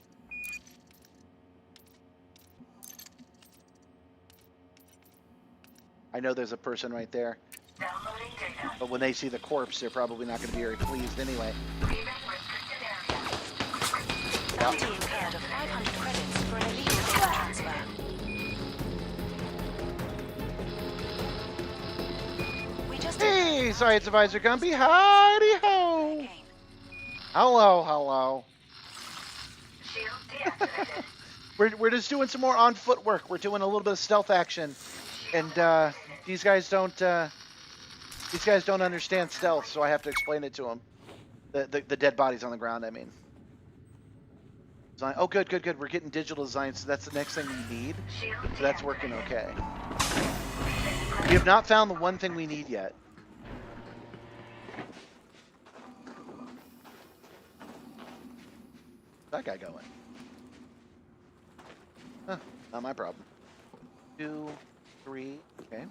I know there's a person right there. But when they see the corpse, they're probably not going to be very pleased anyway. Bounty incurred of 500 credits for an illegal data transfer. Hey, Science Advisor Gumby, howdy ho! Hello, hello. We're just doing some more on foot work. We're doing a little bit of stealth action, and these guys don't understand stealth, so I have to explain it to them. The dead bodies on the ground, I mean. Oh, good. We're getting digital design, so that's the next thing we need. So that's working okay. We have not found the one thing we need yet. That guy going? Huh, not my problem. 2, 3, okay.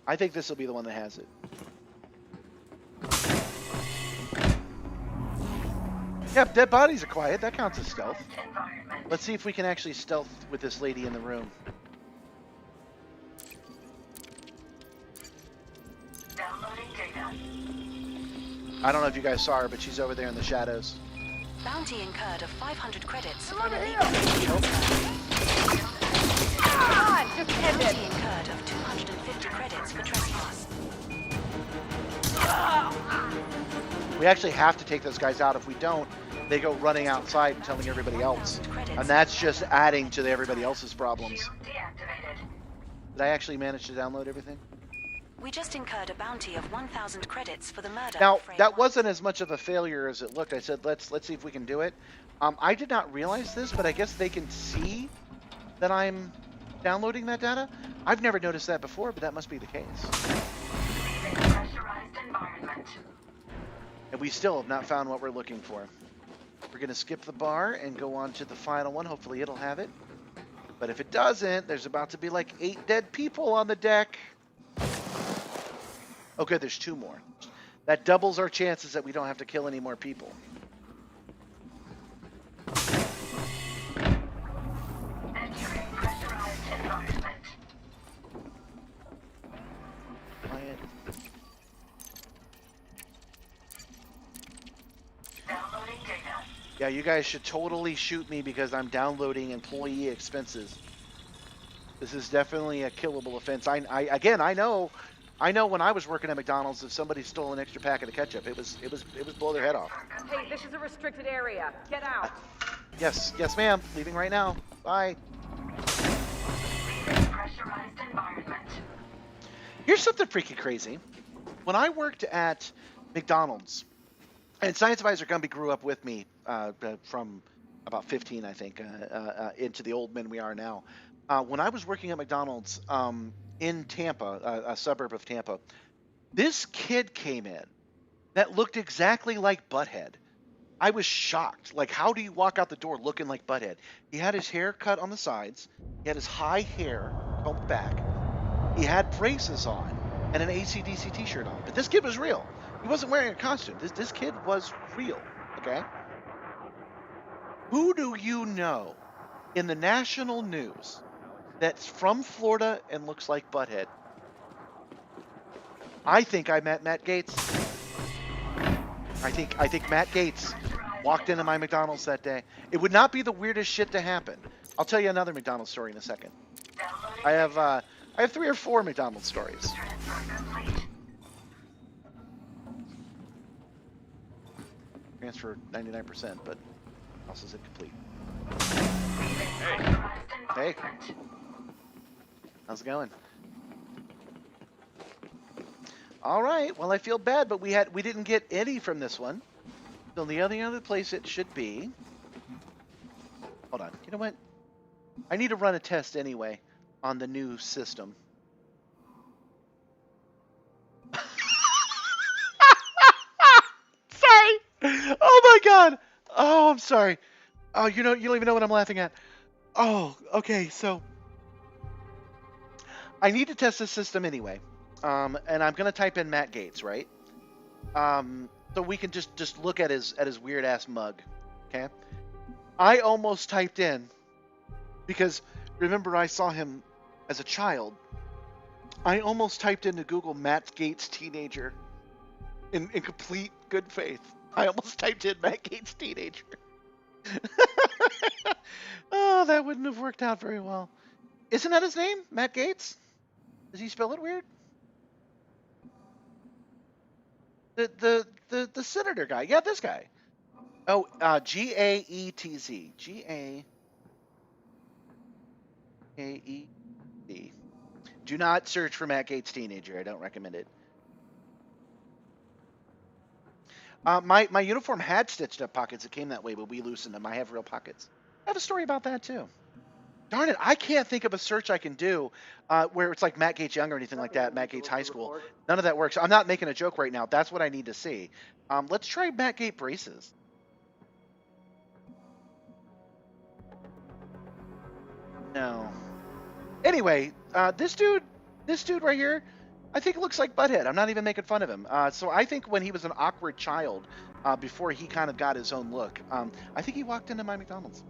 I think this will be the one that has it. Yep, dead bodies are quiet. That counts as stealth. Let's see if we can actually stealth with this lady in the room. Downloading data. I don't know if you guys saw her, but she's over there in the shadows. Bounty incurred of 500 credits for over an here. illegal Come on, just end it. Bounty incurred of 250 credits for trespass. We actually have to take those guys out. If we don't, they go running outside and telling everybody else. And that's just adding to everybody else's problems. Did I actually manage to download everything? We just incurred a bounty of 1,000 credits for the murder Now, of Frey that White. wasn't as much of a failure as it looked. I said, let's see if we can do it. I did not realize this, but I guess they can see that I'm downloading that data. I've never noticed that before, but that must be the case. And we still have not found what we're looking for. We're going to skip the bar and go on to the final one. Hopefully it'll have it. But if it doesn't, there's about to be like 8 dead people on the deck. Oh, good, there's 2 more. That doubles our chances that we don't have to kill any more people. Entering pressurized environment. Quiet. Downloading data. Yeah, you guys should totally shoot me because I'm downloading employee expenses. This is definitely a killable offense. Again, I know when I was working at McDonald's, if somebody stole an extra packet of ketchup, it was blow their head off. Hey, this is a restricted area. Get out. Yes, ma'am. Leaving right now. Bye. Pressurized environment. Here's something freaking crazy. When I worked at McDonald's, and Science Advisor Gumby grew up with me from about 15, I think, into the old men we are now. When I was working at McDonald's in Tampa, a suburb of Tampa, this kid came in that looked exactly like Butthead. I was shocked. Like, how do you walk out the door looking like Butthead? He had his hair cut on the sides. He had his high hair combed back. He had braces on and an AC/DC t-shirt on. But this kid was real. He wasn't wearing a costume. This kid was real, okay? Who do you know in the national news that's from Florida and looks like Butthead? I think I met Matt Gates. I think Matt Gates walked into my McDonald's that day. It would not be the weirdest shit to happen. I'll tell you another McDonald's story in a second. I have 3 or 4 McDonald's stories. Transfer 99%, but also is it complete? Hey, how's it going? All right. Well, I feel bad, but we didn't get any from this one. So the only other place it should be. Hold on. You know what? I need to run a test anyway on the new system. Sorry. Oh my God. Oh, I'm sorry. Oh, you don't even know what I'm laughing at. Oh, okay. So I need to test this system anyway. And I'm gonna type in Matt Gates, right? So we can just look at his weird ass mug. Okay. I almost typed in because remember I saw him as a child. I almost typed into Google Matt Gates teenager in complete good faith. I almost typed in Matt Gates teenager. Oh, that wouldn't have worked out very well. Isn't that his name? Matt Gates? Does he spell it weird? The senator guy. Yeah, this guy. Oh, Gaetz. Gaetz. Do not search for Matt Gates teenager. I don't recommend it. My uniform had stitched up pockets. It came that way, but we loosened them. I have real pockets. I have a story about that too. Darn it, I can't think of a search I can do where it's like Matt Gates Young or anything like that, Matt Gates High School. None of that works. I'm not making a joke right now. That's what I need to see. Let's try Matt Gates braces. No. Anyway, this dude right here, I think it looks like Butthead. I'm not even making fun of him. So I think when he was an awkward child, before he kind of got his own look, I think he walked into my McDonald's.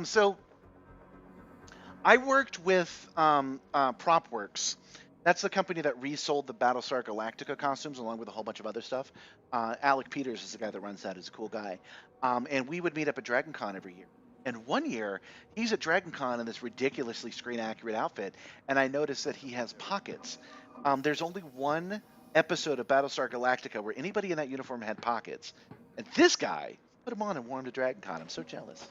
So I worked with PropWorks. That's the company that resold the Battlestar Galactica costumes along with a whole bunch of other stuff. Alec Peters is the guy that runs that. He's a cool guy. And we would meet up at Dragon Con every year. And one year, he's at Dragon Con in this ridiculously screen-accurate outfit, and I noticed that he has pockets. There's only one episode of Battlestar Galactica where anybody in that uniform had pockets. And this guy put them on and wore them to Dragon Con. I'm so jealous.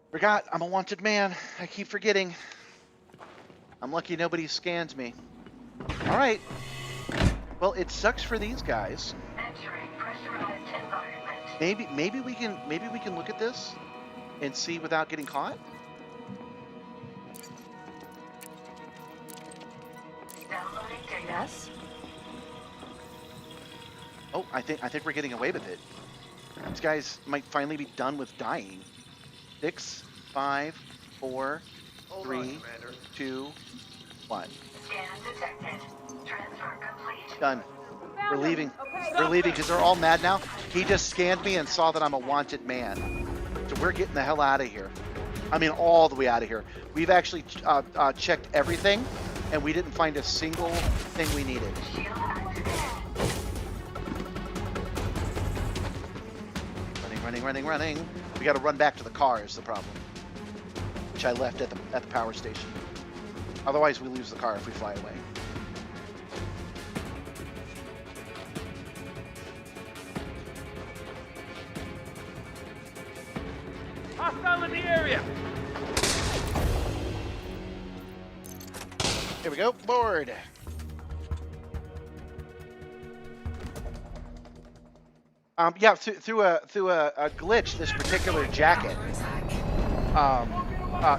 Forgot, I'm a wanted man. I keep forgetting. I'm lucky nobody scans me. All right. Well, it sucks for these guys. Maybe we can look at this and see without getting caught. Yes. Oh, I think we're getting away with it. These guys might finally be done with dying. 6, 5, 4, 3, 2, 1. Done. We're leaving. We're leaving because they're all mad now. He just scanned me and saw that I'm a wanted man. So we're getting the hell out of here. I mean, all the way out of here. We've actually checked everything, and we didn't find a single thing we needed. Running. We got to run back to the car is the problem, which I left at the power station. Otherwise, we lose the car if we fly away. Hostile in the area! Here we go. Board. Yeah, through a glitch, this particular jacket,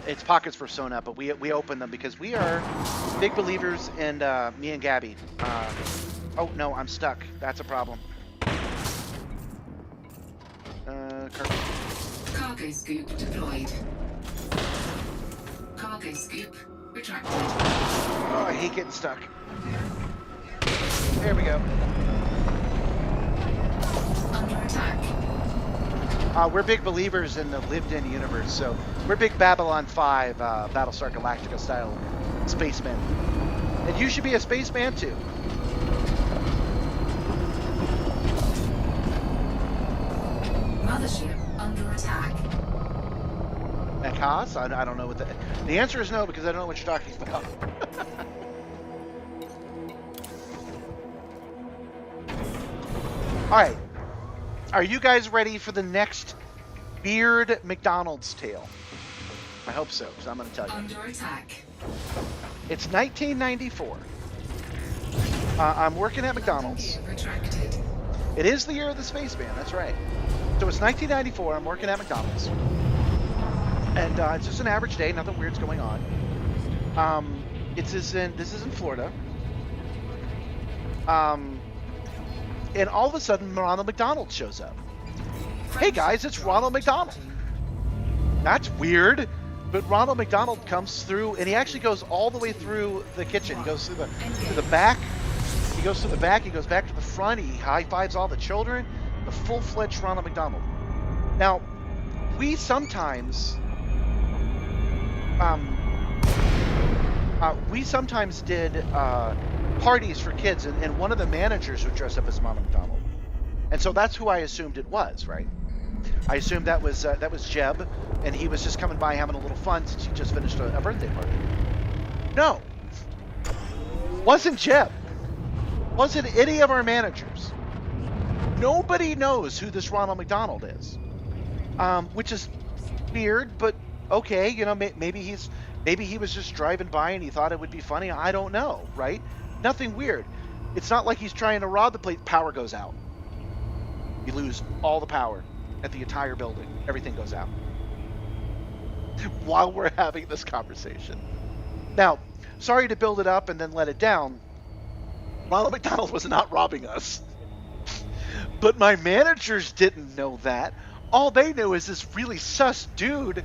its pockets were sewn up, but we opened them because we are big believers in me and Gabby. Oh no, I'm stuck. That's a problem. Cargo scoop deployed. Cargo scoop retracted. Oh, I hate getting stuck. There we go. Under attack. We're big believers in the lived-in universe, so we're big Babylon 5, Battlestar Galactica style spacemen. And you should be a spaceman too. Mothership under attack. Ekos? I don't know what the answer is no, because I don't know what you're talking about. All right. Are you guys ready for the next Beard McDonald's tale? I hope so, because I'm going to tell you. Under attack. It's 1994. I'm working at McDonald's. Gear retracted. It is the year of the spaceman, that's right. So it's 1994, I'm working at McDonald's. And it's just an average day, nothing weird's going on. This is in Florida. And all of a sudden, Ronald McDonald shows up. Hey guys, it's Ronald McDonald. That's weird, but Ronald McDonald comes through, and he actually goes all the way through the kitchen. He goes through the back. He goes to the back. He goes back to the front. He high fives all the children. The full-fledged Ronald McDonald. Now, we sometimes did parties for kids, and one of the managers would dress up as Ronald McDonald, and so that's who I assumed it was, right? I assumed that was Jeb, and he was just coming by having a little fun since he just finished a birthday party. No, wasn't Jeb. Wasn't any of our managers. Nobody knows who this Ronald McDonald is, which is weird, but okay, you know, maybe he was just driving by and he thought it would be funny. I don't know, right? Nothing weird. It's not like he's trying to rob the place. Power goes out. You lose all the power at the entire building. Everything goes out while we're having this conversation. Now, sorry to build it up and then let it down. Ronald McDonald was not robbing us. But my managers didn't know that. All they knew is this really sus dude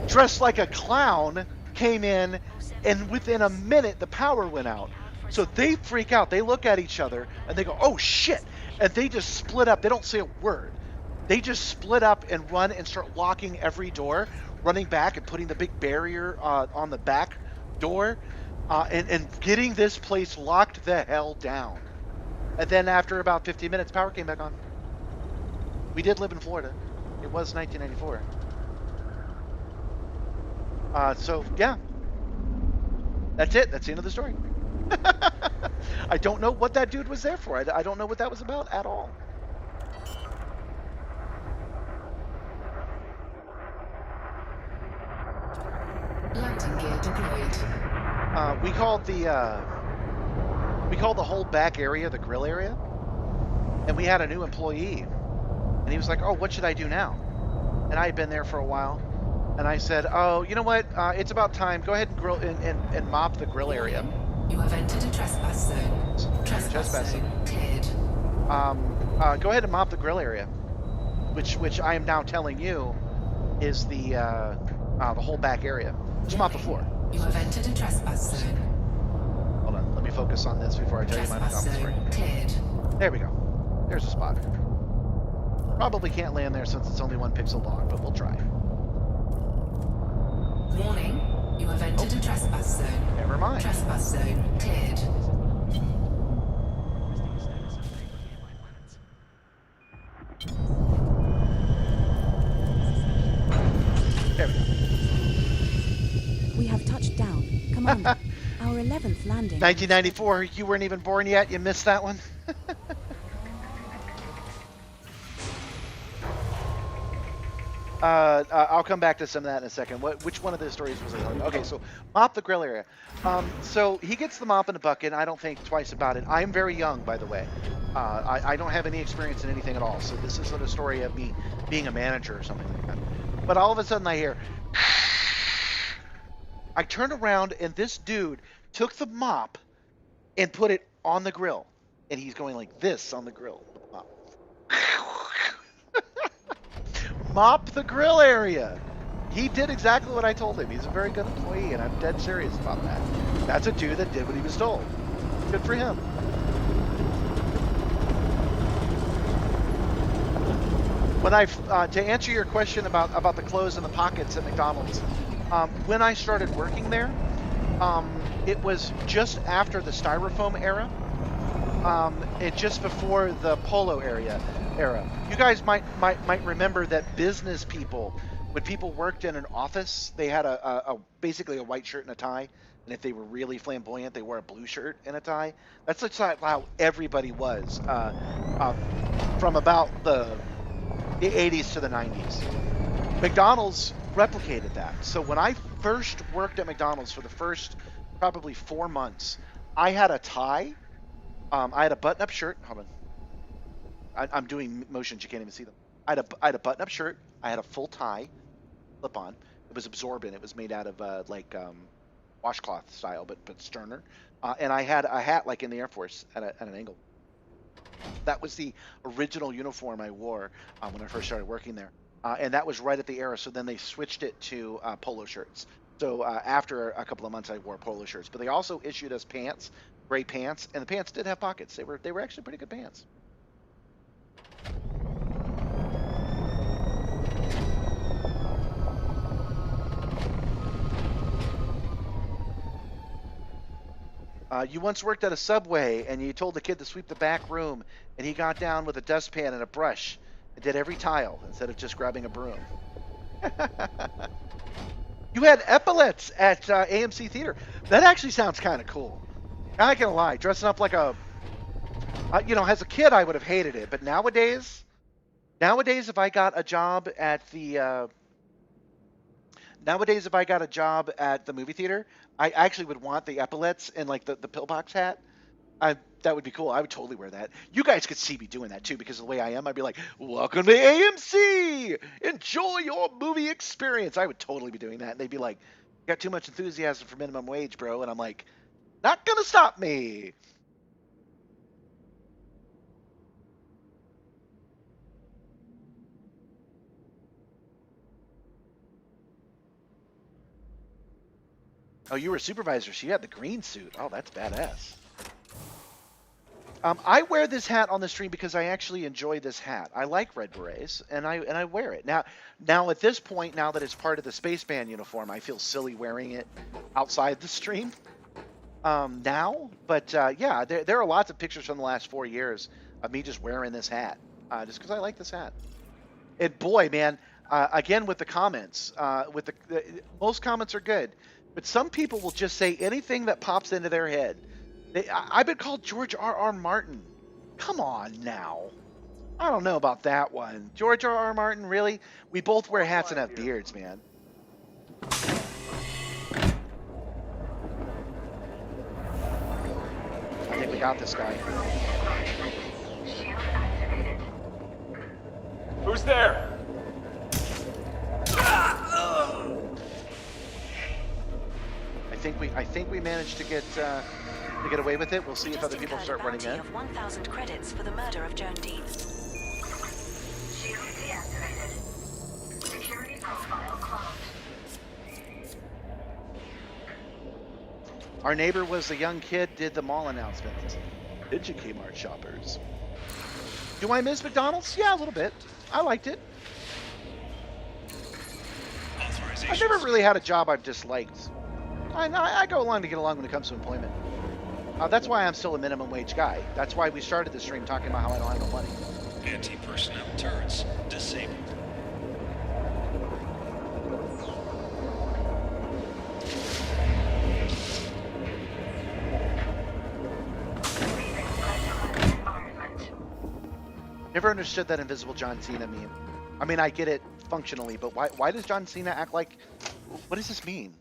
dressed like a clown came in, and within a minute, the power went out. So they freak out. They look at each other, and they go, oh, shit. And they just split up. They don't say a word. They just split up and run and start locking every door, running back and putting the big barrier on the back door, and getting this place locked the hell down. And then after about 15 minutes, power came back on. We did live in Florida. It was 1994. So, yeah. That's it. That's the end of the story. I don't know what that dude was there for. I don't know what that was about at all. Landing gear deployed. We called the whole back area the grill area, and we had a new employee, and he was like, "Oh, what should I do now?" And I had been there for a while, and I said, "Oh, you know what? It's about time. Go ahead and grill and mop the grill area." You have entered a trespass zone. Trespass zone cleared. Go ahead and mop the grill area, which I am now telling you is the whole back area. Just mop the floor. You have entered a trespass zone. Hold on, let me focus on this before I tell you my Trespass story. zone cleared. There we go. There's a spot. Probably can't land there since it's only 1 pixel long, but we'll try. Warning, you have entered a trespass zone. Never mind. Trespass zone cleared. There we go. We have touched down. Commander, our 11th landing. 1994, you weren't even born yet. You missed that one. I'll come back to some of that in a second. Which one of the stories was I telling you? Okay, so mop the grill area. So he gets the mop in a bucket. I don't think twice about it. I'm very young, by the way. I don't have any experience in anything at all. So this isn't a story of me being a manager or something like that. But all of a sudden I hear, I turn around and this dude took the mop and put it on the grill. And he's going like this on the grill. Mop. Mop the grill area. He did exactly what I told him. He's a very good employee, and I'm dead serious about that. That's a dude that did what he was told. Good for him. When to answer your question about the clothes and the pockets at McDonald's, when I started working there, it was just after the styrofoam era, and just before the polo era. You guys might remember that business people, when people worked in an office, they had a basically a white shirt and a tie, and if they were really flamboyant, they wore a blue shirt and a tie. That's just how everybody was from about the 80s to the 90s. McDonald's replicated that. So when I first worked at McDonald's for the first probably 4 months, I had a tie. I had a button-up shirt. Hold on. I'm doing motions. You can't even see them. I had a button-up shirt. I had a full tie, slip-on. It was absorbent. It was made out of washcloth style, but sterner. And I had a hat like in the Air Force at an angle. That was the original uniform I wore when I first started working there. And that was right at the era. So then they switched it to polo shirts. So after a couple of months, I wore polo shirts. But they also issued us pants, gray pants, and the pants did have pockets. They were actually pretty good pants. You once worked at a Subway, and you told the kid to sweep the back room, and he got down with a dustpan and a brush and did every tile instead of just grabbing a broom. You had epaulets at AMC Theater. That actually sounds kind of cool. I'm not gonna lie, dressing up like a, as a kid I would have hated it, but nowadays if I got a job at the movie theater, I actually would want the epaulets and like the pillbox hat. That would be cool. I would totally wear that. You guys could see me doing that too because of the way I am. I'd be like, "Welcome to AMC. Enjoy your movie experience." I would totally be doing that. And they'd be like, "You got too much enthusiasm for minimum wage, bro." And I'm like, "Not gonna stop me." Oh, you were a supervisor, so you had the green suit. Oh, that's badass. I wear this hat on the stream because I actually enjoy this hat. I like red berets, and I wear it. Now at this point, now that it's part of the spaceman uniform, I feel silly wearing it outside the stream. But yeah, there are lots of pictures from the last 4 years of me just wearing this hat, just because I like this hat. And boy, man, again with the comments, most comments are good, but some people will just say anything that pops into their head. I've been called George R.R. Martin. Come on now. I don't know about that one. George R.R. Martin, really? We both wear hats and have beards, man. I think we got this guy. Who's there? I think we managed to get away with it. We'll see if other people start running in. Of 1,000 credits for the murder of Joan Dean. Shield deactivated. Security profile closed. Our neighbor was a young kid, did the mall announcements. Did you, Kmart shoppers? Do I miss McDonald's? Yeah, a little bit. I liked it. I've never really had a job I've disliked. I go along to get along when it comes to employment. That's why I'm still a minimum wage guy. That's why we started the stream talking about how I don't have no money. Anti-personnel turrets disabled. Never understood that invisible John Cena meme. I mean, I get it functionally, but why does John Cena act like? What does this mean?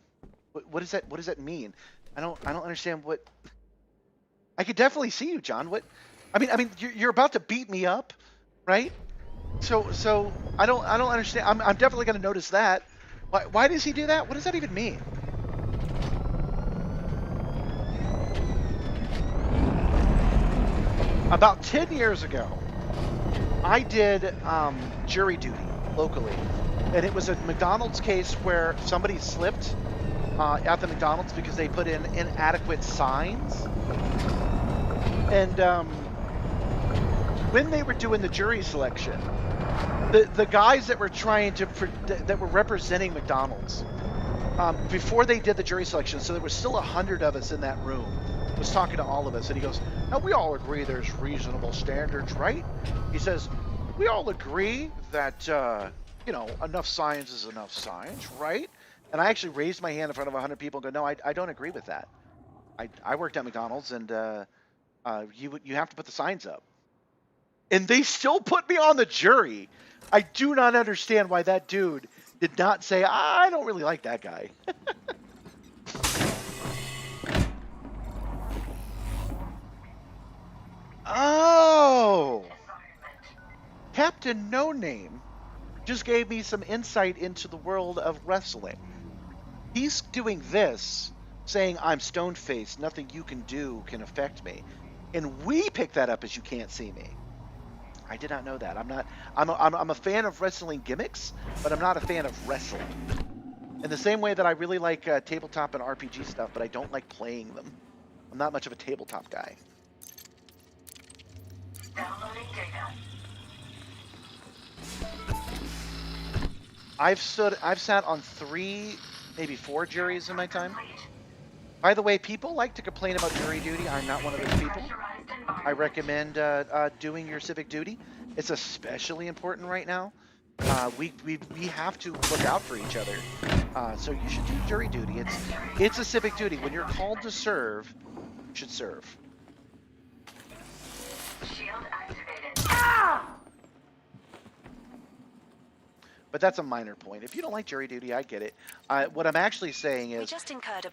What does that mean? I don't understand what. I could definitely see you, John. What? I mean, you're about to beat me up, right? So I don't understand. I'm definitely going to notice that. Why does he do that? What does that even mean? About 10 years ago, I did jury duty locally, and it was a McDonald's case where somebody slipped at the McDonald's because they put in inadequate signs. And when they were doing the jury selection, the guys that were that were representing McDonald's before they did the jury selection, so there was still 100 of us in that room, was talking to all of us, and he goes, "Now we all agree there's reasonable standards, right?" He says, "We all agree that enough signs is enough signs, right?" And I actually raised my hand in front of 100 people and go, "No, I don't agree with that. I worked at McDonald's, and you have to put the signs up." And they still put me on the jury. I do not understand why that dude did not say, "I don't really like that guy." Oh, Captain No Name just gave me some insight into the world of wrestling. He's doing this, saying I'm stone-faced, nothing you can do can affect me, and we pick that up as you can't see me. I did not know that. I'm a fan of wrestling gimmicks, but I'm not a fan of wrestling. In the same way that I really like tabletop and RPG stuff, but I don't like playing them. I'm not much of a tabletop guy. Downloading data. I've sat on 3, maybe 4 juries in my time. By the way, people like to complain about jury duty. I'm not one of those people. I recommend doing your civic duty. It's especially important right now. We have to look out for each other. So you should do jury duty. It's a civic duty. When you're called to serve, you should serve. Shield activated. But that's a minor point. If you don't like jury duty, I get it. What I'm actually saying is,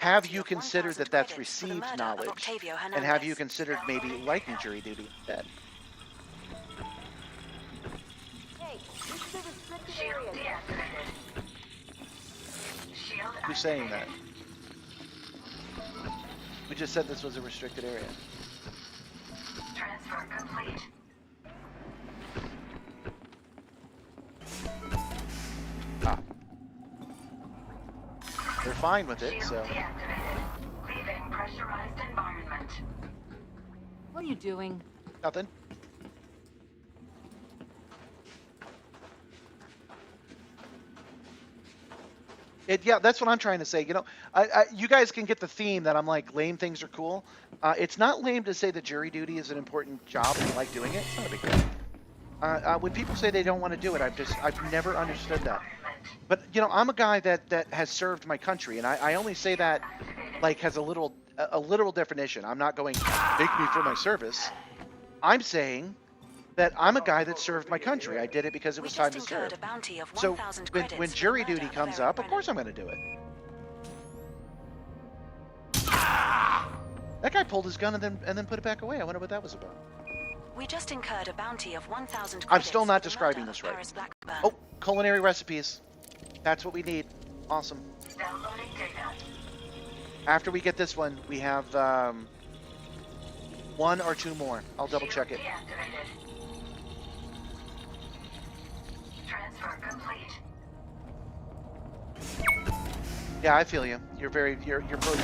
have have you considered that that's received knowledge? And have you considered maybe liking jury duty instead? Hey, this is a restricted Shield area. deactivated. Shield Who's saying that? We just said this was a restricted area. Transfer complete. Ah. They're fine with it, Shield so. deactivated. What are you doing? Nothing. Yeah, that's what I'm trying to say. You know, you guys can get the theme that I'm like, lame things are cool. It's not lame to say that jury duty is an important job and you like doing it. It's not a big deal. When people say they don't want to do it, I've never understood that. But you know, I'm a guy that has served my country, and I only say that like has a literal definition. I'm not going make me for my service. I'm saying that I'm a guy that served my country. I did it because it We was time just to incurred serve. a bounty of So 1,000 when credits for jury the murder duty of comes Eric up, of Brennan. course I'm going to do it. That guy pulled his gun and then put it back away. I wonder what that was about. We just incurred a bounty of 1,000 credits I'm still not for the describing murder this of right. Paris Blackburn. Oh, culinary recipes. That's what we need. Awesome. Downloading data. After we get this one, we have one or two more. I'll double check it. Deactivated. Transfer complete. Yeah, I feel you. You're pro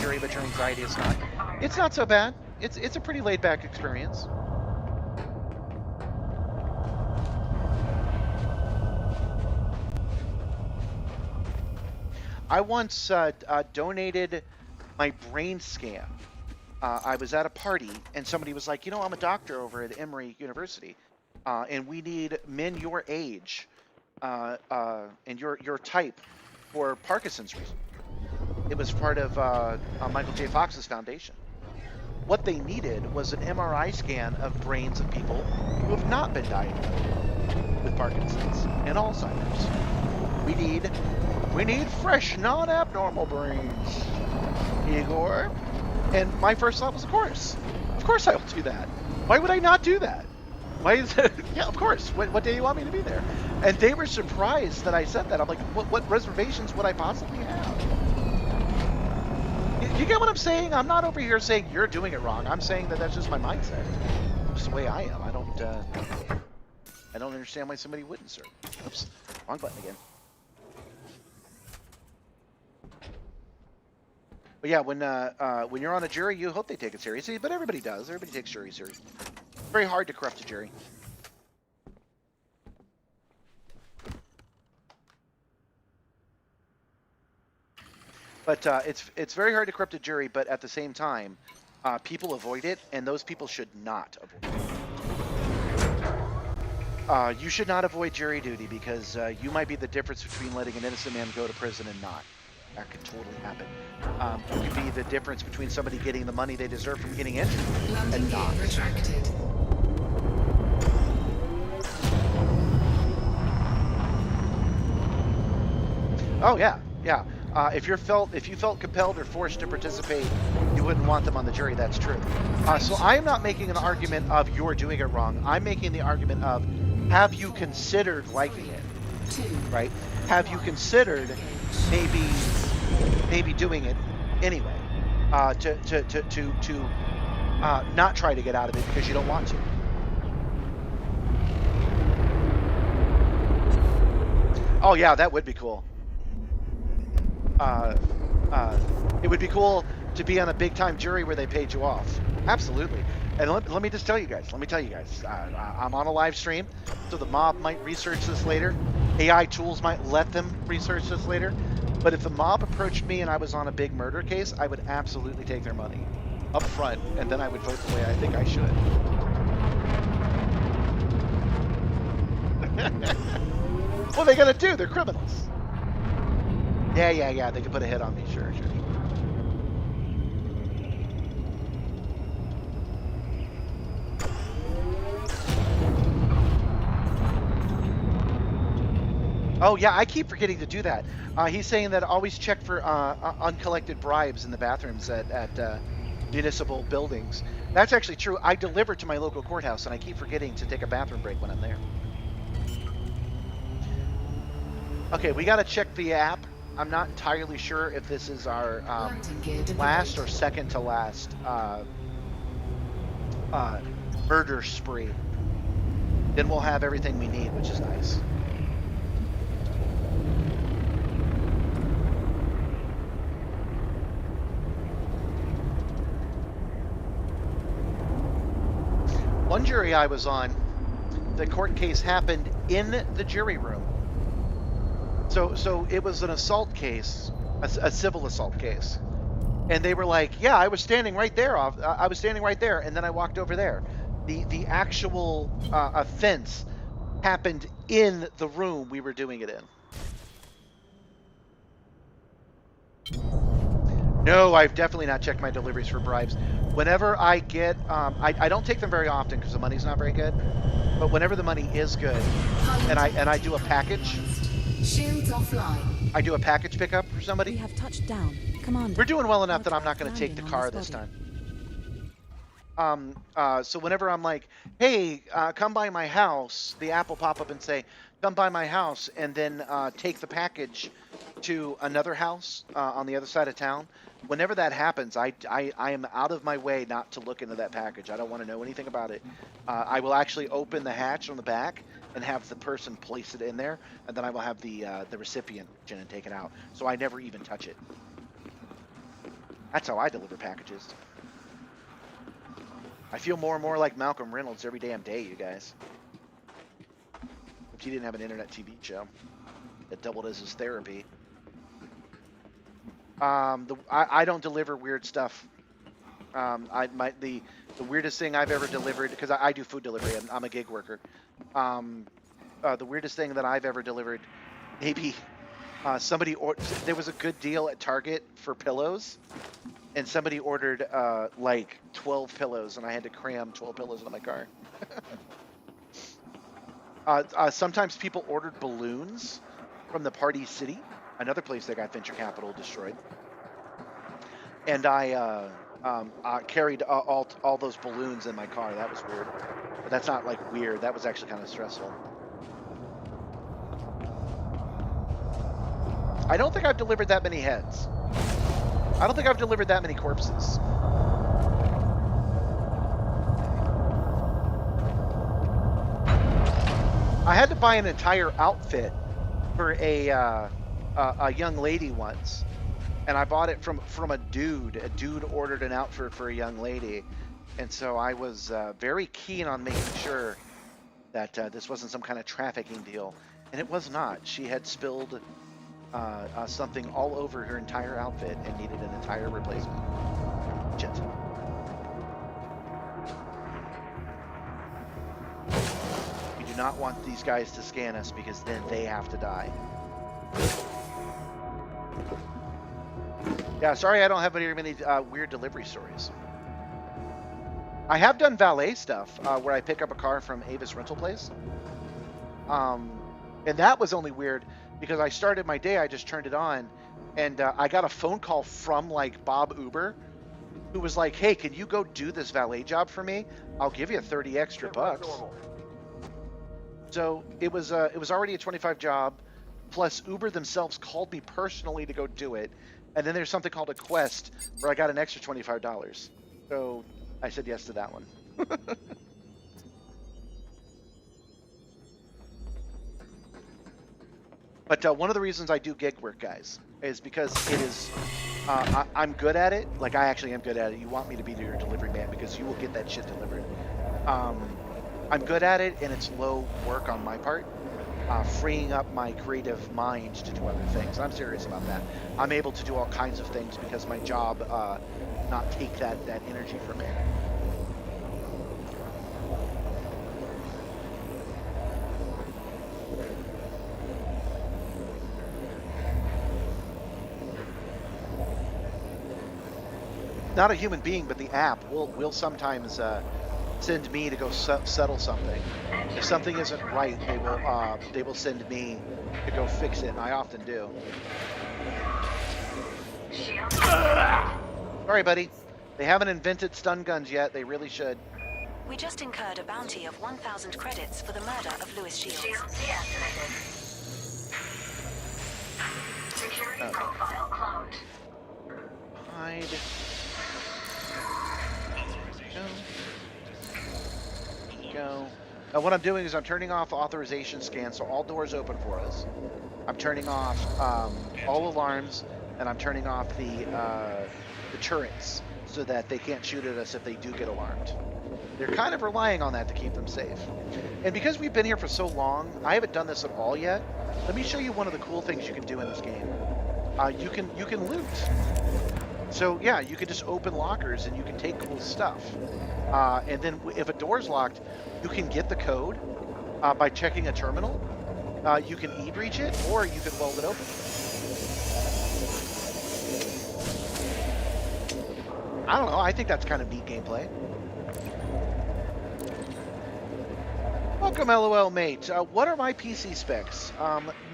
jury, but your anxiety is not. It's not so bad. It's a pretty laid back experience. I once donated my brain scan. I was at a party and somebody was like, you know, I'm a doctor over at Emory University, and we need men your age and your type for Parkinson's research. It was part of Michael J. Fox's foundation. What they needed was an MRI scan of brains of people who have not been diagnosed with Parkinson's and Alzheimer's. We need fresh, non-abnormal brains, Igor. And my first thought was, of course I will do that. Why would I not do that? Why is it? Yeah, of course. What day do you want me to be there? And they were surprised that I said that. I'm like, what reservations would I possibly have? You get what I'm saying? I'm not over here saying you're doing it wrong. I'm saying that that's just my mindset. Just the way I am. I don't understand why somebody wouldn't serve. Oops, wrong button again. But yeah, when you're on a jury, you hope they take it seriously. But everybody does. Everybody takes jury seriously. It's very hard to corrupt a jury. But it's very hard to corrupt a jury. But at the same time, people avoid it, and those people should not avoid it. You should not avoid jury duty because you might be the difference between letting an innocent man go to prison and not. That could totally happen. It could be the difference between somebody getting the money they deserve from getting injured Landing and gear not. retracted. Oh yeah, yeah. If you felt compelled or forced to participate, you wouldn't want them on the jury. That's true. So I am not making an argument of you're doing it wrong. I'm making the argument of have you considered liking it, right? Have you considered maybe doing it anyway to not try to get out of it because you don't want to. Oh yeah, that would be cool. It would be cool to be on a big time jury where they paid you off. Absolutely. And let me just tell you guys. I'm on a live stream, so the mob might research this later. AI tools might let them research this later. But if the mob approached me and I was on a big murder case, I would absolutely take their money up front, and then I would vote the way I think I should. What are they gonna do? They're criminals. Yeah. They can put a hit on me. Sure. Oh yeah, I keep forgetting to do that. He's saying that always check for uncollected bribes in the bathrooms at municipal buildings. That's actually true. I deliver to my local courthouse, and I keep forgetting to take a bathroom break when I'm there. Okay, we got to check the app. I'm not entirely sure if this is our last or second to last murder spree. Then we'll have everything we need, which is nice. one jury I was on, the court case happened in the jury room. So it was an assault case, a civil assault case. And they were like, yeah, I was standing right there. I was standing right there, and then I walked over there. The actual offense happened in the room we were doing it in. No, I've definitely not checked my deliveries for bribes. Whenever I get, I don't take them very often because the money's not very good. But whenever the money is good, and I do a package, Shields offline. I do a package pickup for We somebody. have touched down. Commander. We're doing well enough our that I'm not 12th going to take the landing on car this this body. time. So whenever I'm like, hey, come by my house, the app will pop up and say, come by my house, and then take the package to another house on the other side of town. Whenever that happens, I am out of my way not to look into that package. I don't want to know anything about it. I will actually open the hatch on the back and have the person place it in there, and then I will have the recipient reach in and take it out. So I never even touch it. That's how I deliver packages. I feel more and more like Malcolm Reynolds every damn day, you guys. If he didn't have an internet TV show that doubled as his therapy. I don't deliver weird stuff. The weirdest thing I've ever delivered, because I do food delivery. I'm a gig worker. The weirdest thing that I've ever delivered, maybe there was a good deal at Target for pillows, and somebody ordered like 12 pillows, and I had to cram 12 pillows into my car. Sometimes people ordered balloons from the Party City, another place that got venture capital destroyed. And I carried all those balloons in my car. That was weird. But that's not like weird. That was actually kind of stressful. I don't think I've delivered that many heads. I don't think I've delivered that many corpses. I had to buy an entire outfit for a young lady once, and I bought it from a dude. A dude ordered an outfit for a young lady, and so I was very keen on making sure that this wasn't some kind of trafficking deal, and it was not. She had spilled something all over her entire outfit and needed an entire replacement. Shit. We do not want these guys to scan us because then they have to die. Yeah, sorry I don't have very many weird delivery stories. I have done valet stuff where I pick up a car from Avis Rental Place. And that was only weird because I started my day, I just turned it on, and I got a phone call from like Bob Uber, who was like, hey, can you go do this valet job for me? I'll give you 30 extra bucks. So it was already a 25 job, plus Uber themselves called me personally to go do it. And then there's something called a quest where I got an extra $25. So I said yes to that one. But one of the reasons I do gig work, guys, is because it is, I'm good at it. Like, I actually am good at it. You want me to be your delivery man because you will get that shit delivered. I'm good at it, and it's low work on my part, freeing up my creative mind to do other things. I'm serious about that. I'm able to do all kinds of things because my job not take that energy from me. Not a human being, but the app will sometimes send me to go settle something. If something isn't right, they will send me to go fix it, and I often do. Sorry, buddy. They haven't invented stun guns yet. They really should. We just incurred a bounty of 1,000 credits for the murder of Lewis Shields. Shields deactivated. Security profile cloned. Hide. Go. Now what I'm doing is I'm turning off authorization scan, so all doors open for us. I'm turning off all alarms, and I'm turning off the turrets so that they can't shoot at us if they do get alarmed. They're kind of relying on that to keep them safe. And because we've been here for so long, I haven't done this at all yet. Let me show you one of the cool things you can do in this game. You can loot. So yeah, you can just open lockers and you can take cool stuff. And then if a door's locked, you can get the code by checking a terminal. You can e-breach it, or you can weld it open. I don't know. I think that's kind of neat gameplay. Welcome, LOL mate. What are my PC specs?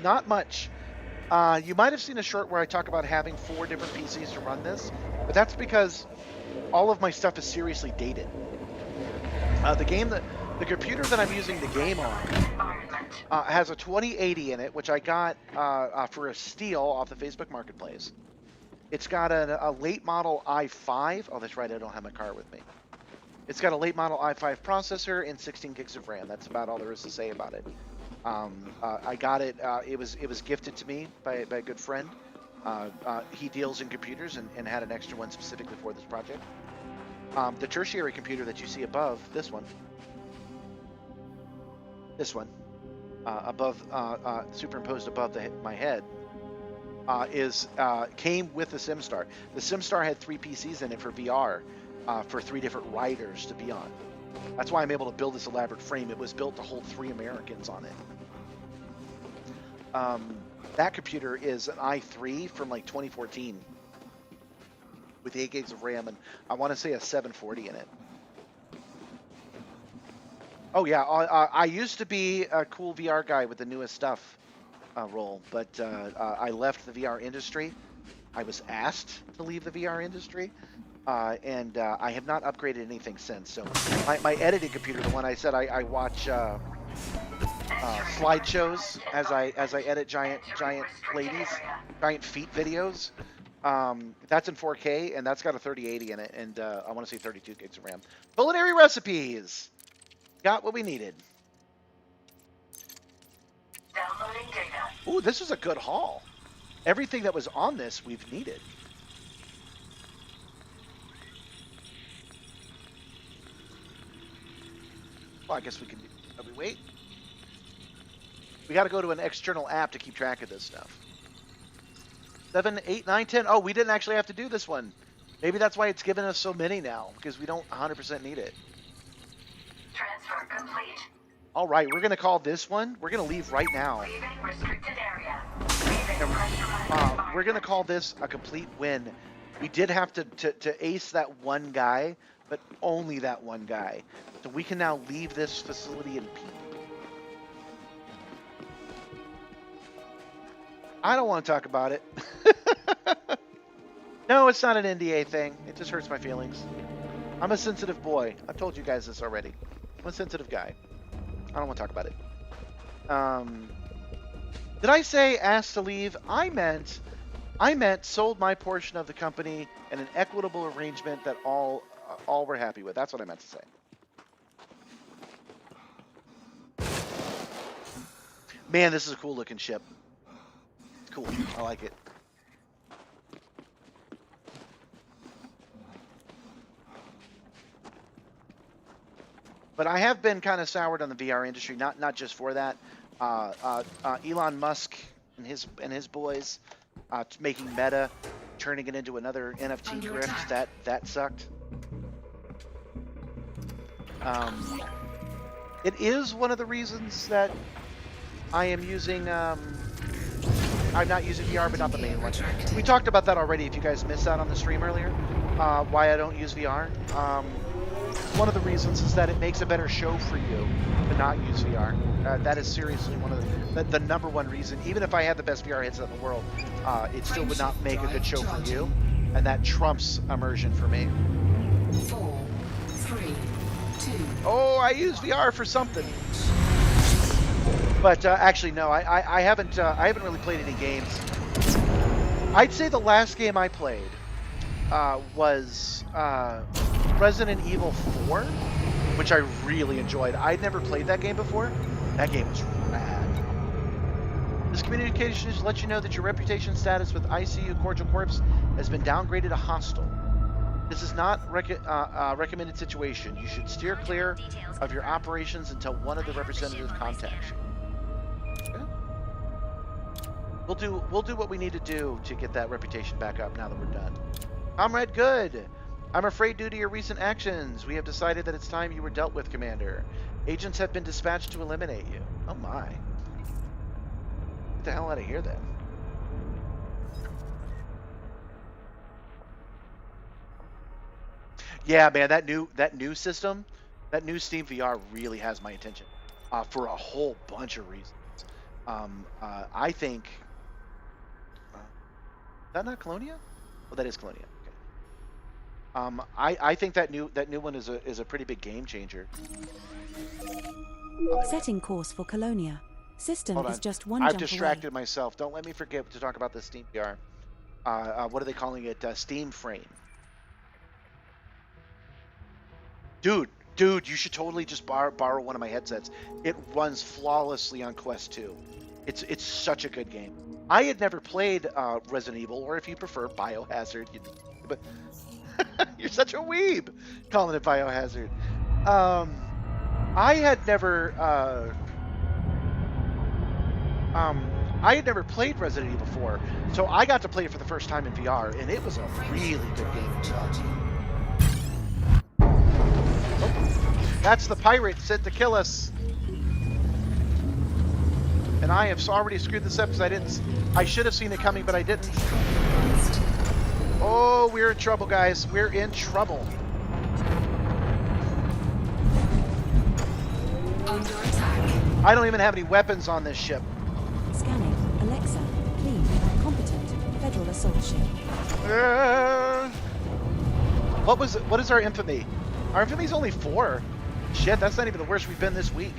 Not much. You might have seen a short where I talk about having 4 different PCs to run this, but that's because all of my stuff is seriously dated. The computer that I'm using the game on has a 2080 in it, which I got for a steal off the Facebook Marketplace. It's got a late model i5. Oh, that's right, I don't have my car with me. It's got a late model i5 processor and 16 gigs of RAM. That's about all there is to say about it. I got it. It was gifted to me by a good friend. He deals in computers and had an extra one specifically for this project. The tertiary computer that you see above, this one, superimposed above my head, came with the Simstarr. The Simstarr had 3 PCs in it for VR, for 3 different riders to be on. That's why I'm able to build this elaborate frame. It was built to hold 3 Americans on it. That computer is an i3 from like 2014 with 8 gigs of RAM, and I want to say a 740 in it. Oh yeah, I used to be a cool VR guy with the newest stuff role, but I left the VR industry. I was asked to leave the VR industry, and I have not upgraded anything since. So my editing computer, the one I said I watch slideshows as I edit giant ladies, giant feet videos. That's in 4K, and that's got a 3080 in it, and I want to say 32 gigs of RAM. Culinary recipes. Got what we needed. Downloading data. Ooh, this was a good haul. Everything that was on this, we've needed. Well, I guess we can. We wait. We got to go to an external app to keep track of this stuff. 7, 8, 9, 10. Oh, we didn't actually have to do this one. Maybe that's why it's given us so many now, because we don't 100% need it. Transfer complete. All right, we're going to call this one. We're going to leave right now. Leaving restricted area. We're going to call this a complete win. We did have to ace that one guy, but only that one guy. So we can now leave this facility in peace. I don't want to talk about it. No, it's not an NDA thing. It just hurts my feelings. I'm a sensitive boy. I've told you guys this already. I'm a sensitive guy. I don't want to talk about it. Did I say asked to leave? I meant sold my portion of the company in an equitable arrangement that all were happy with. That's what I meant to say. Man, this is a cool looking ship. It's cool. I like it. But I have been kind of soured on the VR industry, not just for that. Elon Musk and his boys making Meta, turning it into another NFT grift. That sucked. It is one of the reasons that I am using. I'm not using VR, but not the main one. We talked about that already. If you guys missed that on the stream earlier, why I don't use VR. One of the reasons is that it makes a better show for you to not use VR. That is seriously one of the number one reason. Even if I had the best VR headset in the world, it still would not make a good show for you, and that trumps immersion for me. 4, 3, 2. Oh, I use VR for something. But actually, no, I haven't really played any games. I'd say the last game I played was Resident Evil 4, which I really enjoyed. I'd never played that game before. That game was rad. This communication lets you know that your reputation status with ICU Cordial Corpse has been downgraded to hostile. This is not recommended situation. You should steer clear of your operations until one of the representatives contacts you. Okay. We'll do what we need to do to get that reputation back up now that we're done. Comrade Good, I'm afraid due to your recent actions, we have decided that it's time you were dealt with, Commander. Agents have been dispatched to eliminate you. Oh my. Get the hell out of here then. Yeah, man, that new system, that new Steam VR really has my attention for a whole bunch of reasons. I think is that not Colonia? Oh, that is Colonia. Okay. I think that new one is a pretty big game changer. Setting course for Colonia. System Hold is on. just one I've jump distracted away. myself. Don't let me forget to talk about the Steam VR. What are they calling it? Steam Frame. Dude, you should totally just borrow one of my headsets. It runs flawlessly on Quest 2. It's such a good game. I had never played Resident Evil, or if you prefer, Biohazard. But you're such a weeb, calling it Biohazard. I had never played Resident Evil 4, so I got to play it for the first time in VR, and it was a really good game. That's the pirate sent to kill us. And I have already screwed this up because I should have seen it coming, but I didn't. Oh, we're in trouble, guys. We're in trouble. Under attack. I don't even have any weapons on this ship. Scanning. Alexa. Clean. Competent. Federal assault ship. What is our infamy? Our infamy's only 4. Shit, that's not even the worst we've been this week.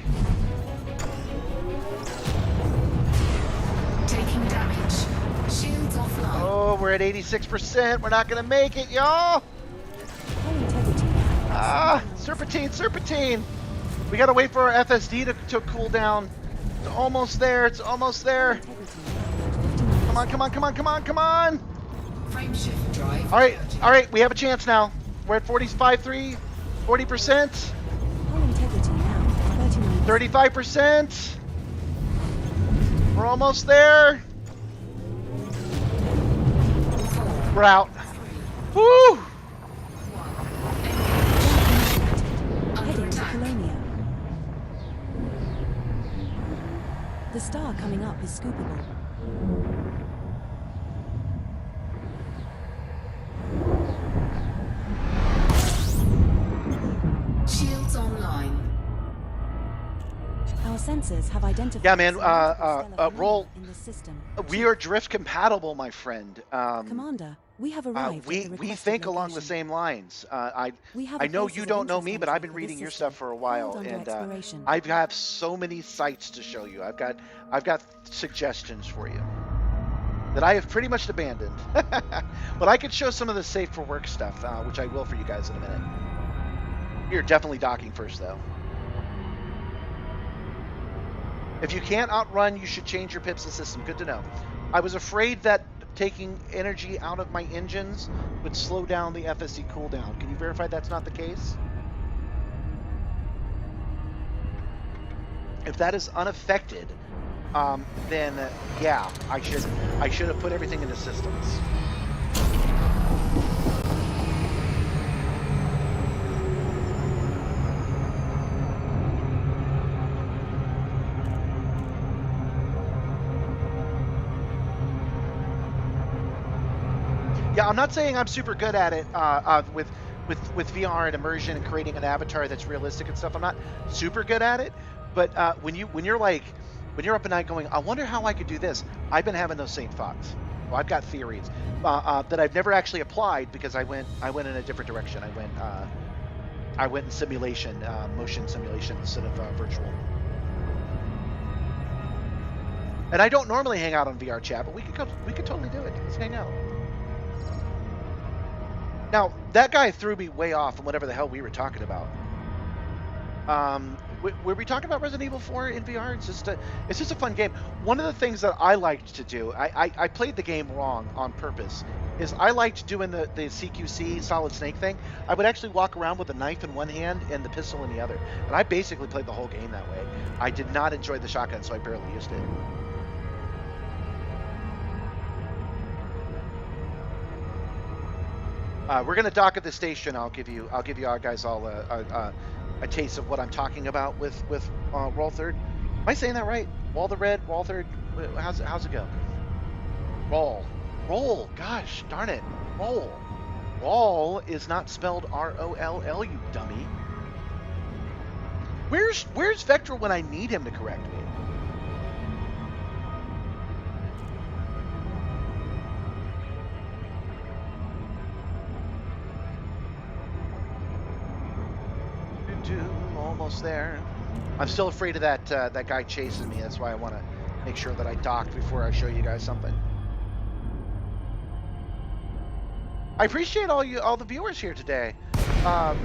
Taking damage. Shields offline. Oh, we're at 86%. We're not gonna make it, y'all. Hull integrity. Serpentine. We gotta wait for our FSD to cool down. It's almost there. Come on. Frame shift drive. All right. We have a chance now. We're at 45.3, 40%, Hull integrity now. 39. 35%. We're almost there. We're out. Woo! Heading to Colonia. The star coming up is scoopable. Shields online. Our sensors have identified. Yeah, man, stellar phenomena roll. in the system. We are drift compatible, my friend. Commander, we have arrived. We at the requested think along the location. same lines. We have I a know places you of don't know interest me, but entry I've been for this reading your system, stuff for a held while, under and exploration. I have so many sites to show you. I've got suggestions for you that I have pretty much abandoned. But I could show some of the safe for work stuff, which I will for you guys in a minute. You're definitely docking first, though. If you can't outrun, you should change your pips system. Good to know. I was afraid that taking energy out of my engines would slow down the FSD cooldown. Can you verify that's not the case? If that is unaffected, then yeah, I should have put everything into systems. Yeah, I'm not saying I'm super good at it with VR and immersion and creating an avatar that's realistic and stuff. I'm not super good at it, but when you're up at night going, I wonder how I could do this. I've been having those same thoughts. Well, I've got theories that I've never actually applied because I went in a different direction. I went in simulation, motion simulation instead of virtual. And I don't normally hang out on VR chat, but we could totally do it. Let's hang out. Now, that guy threw me way off on whatever the hell we were talking about. Were we talking about Resident Evil 4 in VR? It's just a fun game. One of the things that I liked to do, I played the game wrong on purpose, is I liked doing the CQC Solid Snake thing. I would actually walk around with a knife in one hand and the pistol in the other, and I basically played the whole game that way. I did not enjoy the shotgun, so I barely used it. We're gonna dock at the station. I'll give you guys all a taste of what I'm talking about with Roll Third. Am I saying that right? Wall the Red, Wall Third. How's it go? Roll. Gosh, darn it. Roll is not spelled R-O-L-L, you dummy. Where's Vector when I need him to correct me? Almost there. I'm still afraid of that guy chasing me. That's why I want to make sure that I dock before I show you guys something. I appreciate all the viewers here today. I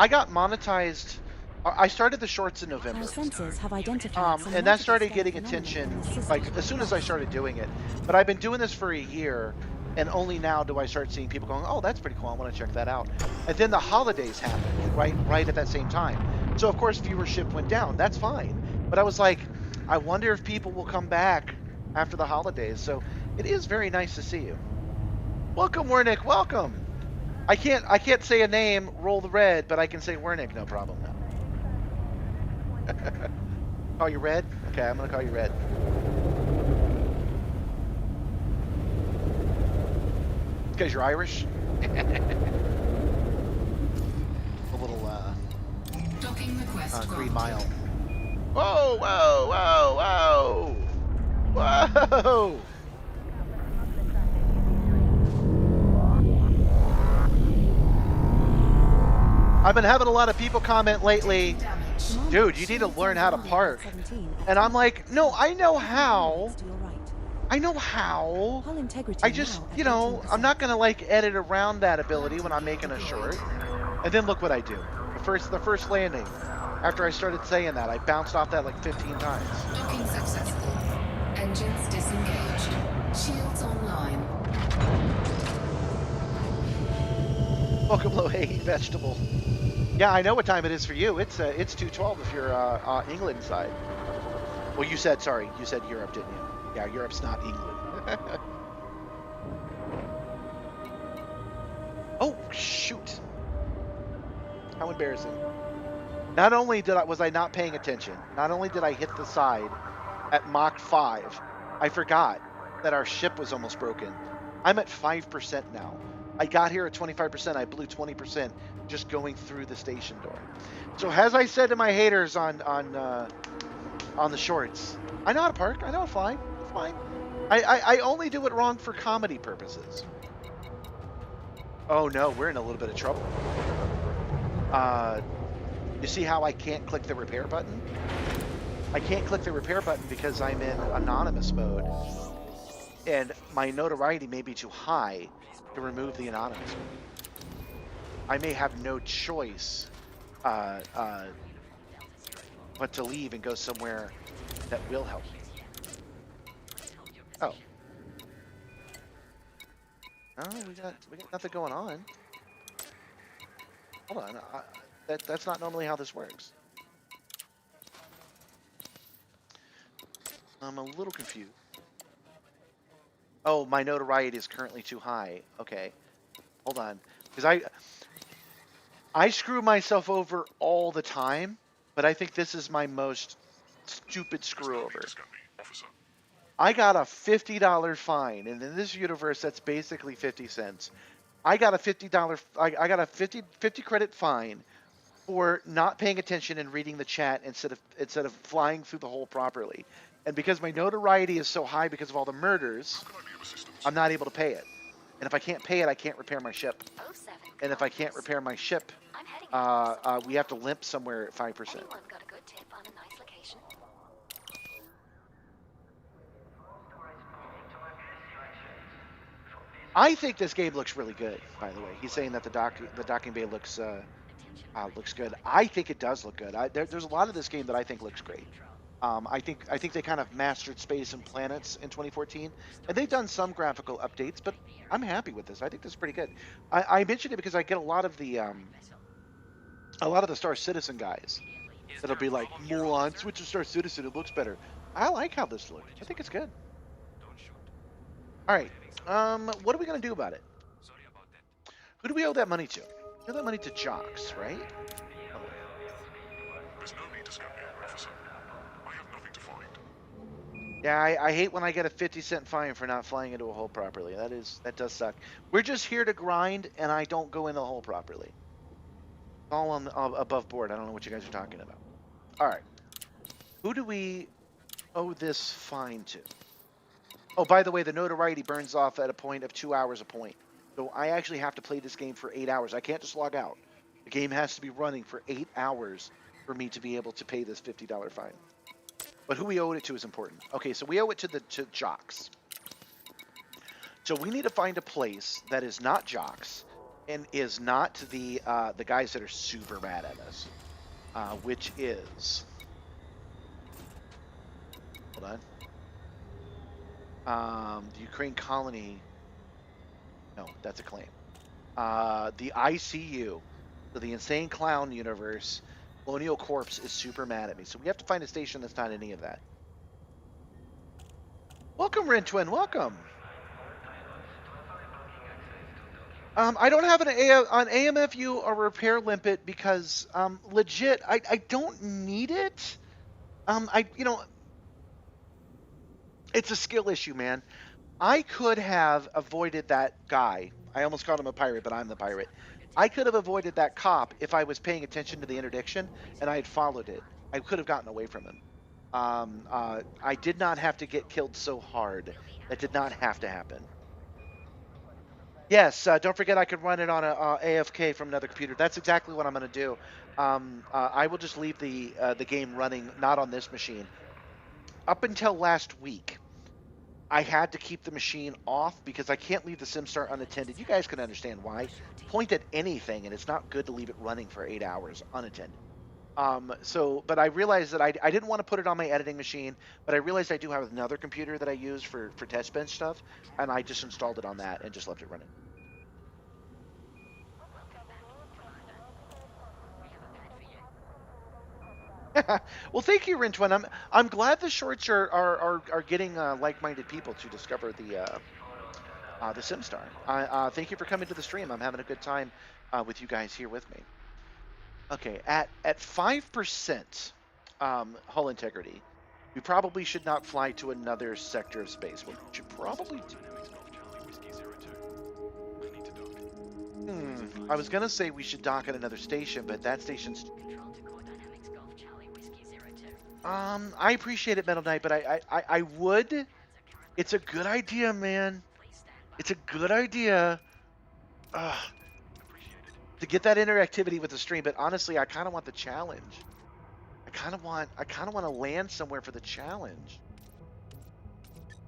got monetized. I started the shorts in November. Our sensors have identified some and that started multi-display getting phenomena attention in the system. like as soon as I started doing it. But I've been doing this for a year, and only now do I start seeing people going, "Oh, that's pretty cool. I want to check that out." And then the holidays happened right at that same time. So of course viewership went down. That's fine. But I was like, I wonder if people will come back after the holidays. So it is very nice to see you. Welcome, Wernick. Welcome. I can't say a name, Roll the Red, but I can say Wernick, no problem now. Call you Red? Okay, I'm gonna call you Red. Because you're Irish? A little Docking request Green granted. Mile. Whoa, whoa, whoa, whoa! Whoa! I've been having a lot of people comment lately, dude, you need to learn how to park. And I'm like, no, I know how. I know how. I just, you know, I'm not gonna like edit around that ability when I'm making a short. And then look what I do. The first landing, after I started saying that, I bounced off that like 15 times. Docking successful. Engines disengaged. Shields online. Welcome, low hanging vegetable. Yeah, I know what time it is for you. It's 2:12 if you're England side. Well, you said Europe, didn't you? Yeah, Europe's not England. Oh shoot! How embarrassing. Not only was I not paying attention, not only did I hit the side at Mach 5, I forgot that our ship was almost broken. I'm at 5% now. I got here at 25%. I blew 20% just going through the station door. So as I said to my haters on the shorts, I know how to park. I know how to fly. It's fine. I only do it wrong for comedy purposes. Oh no, we're in a little bit of trouble. You see how I can't click the repair button? I can't click the repair button because I'm in anonymous mode. And my notoriety may be too high to remove the anonymous mode. I may have no choice but to leave and go somewhere that will help me. Oh. Oh, we got nothing going on. Hold on. That's not normally how this works. I'm a little confused. Oh, my notoriety is currently too high. Okay. Hold on. Because I screw myself over all the time, but I think this is my most stupid screw over. I got a $50 fine, and in this universe, that's basically 50 cents. I got a $50. I got a 50 credit fine for not paying attention and reading the chat instead of flying through the hole properly. And because my notoriety is so high because of all the murders, I'm not able to pay it. And if I can't pay it, I can't repair my ship. And if I can't repair my ship, we have to limp somewhere at 5%. Anyone got a good tip on a nice location? I think this game looks really good, by the way. He's saying that the docking bay looks Looks good. I think it does look good. There's a lot of this game that I think looks great. I think they kind of mastered space and planets in 2014, and they've done some graphical updates, but I'm happy with this. I think this is pretty good. I mentioned it because I get a lot of the Star Citizen guys that'll be like, moron, switch to Star Citizen, it looks better. I like how this looks. I think it's good. All right. What are we gonna do about it? Who do we owe that money to? We owe that money to Jocks, right? There's no need to scare me, officer. I have nothing to find. Yeah, I hate when I get a 50-cent fine for not flying into a hole properly. That does suck. We're just here to grind, and I don't go in the hole properly. It's all on above board. I don't know what you guys are talking about. All right. Who do we owe this fine to? Oh, by the way, the notoriety burns off at a point of 2 hours a point. So I actually have to play this game for 8 hours. I can't just log out. The game has to be running for 8 hours for me to be able to pay this $50 fine. But who we owe it to is important. Okay, so we owe it to Jocks. So we need to find a place that is not Jocks and is not the guys that are super mad at us, which is, hold on, the Ukraine colony. No, that's a claim. The ICU, so the Insane Clown Universe, Colonial Corpse is super mad at me. So we have to find a station that's not any of that. Welcome, Rin Twin. Welcome. I don't have an AMFU or repair limpet because legit, I don't need it. It's a skill issue, man. I could have avoided that guy. I almost called him a pirate, but I'm the pirate. I could have avoided that cop if I was paying attention to the interdiction and I had followed it. I could have gotten away from him. I did not have to get killed so hard. That did not have to happen. Yes, don't forget I could run it on a AFK from another computer. That's exactly what I'm going to do. I will just leave the game running, not on this machine. Up until last week, I had to keep the machine off because I can't leave the Simstarr unattended. You guys can understand why. Point at anything, and it's not good to leave it running for 8 hours unattended. But I realized that I didn't want to put it on my editing machine, but I realized I do have another computer that I use for test bench stuff, and I just installed it on that and just left it running. Well, thank you, Rintuan. I'm glad the shorts are getting like-minded people to discover the Simstarr. Thank you for coming to the stream. I'm having a good time with you guys here with me. Okay, at 5% hull integrity, we probably should not fly to another sector of space. What we should probably do. I was gonna say we should dock at another station, but that station's. I appreciate it, Metal Knight, but I would. It's a good idea, man. It's a good idea. To get that interactivity with the stream, but honestly, I kind of want the challenge. I kind of want to land somewhere for the challenge.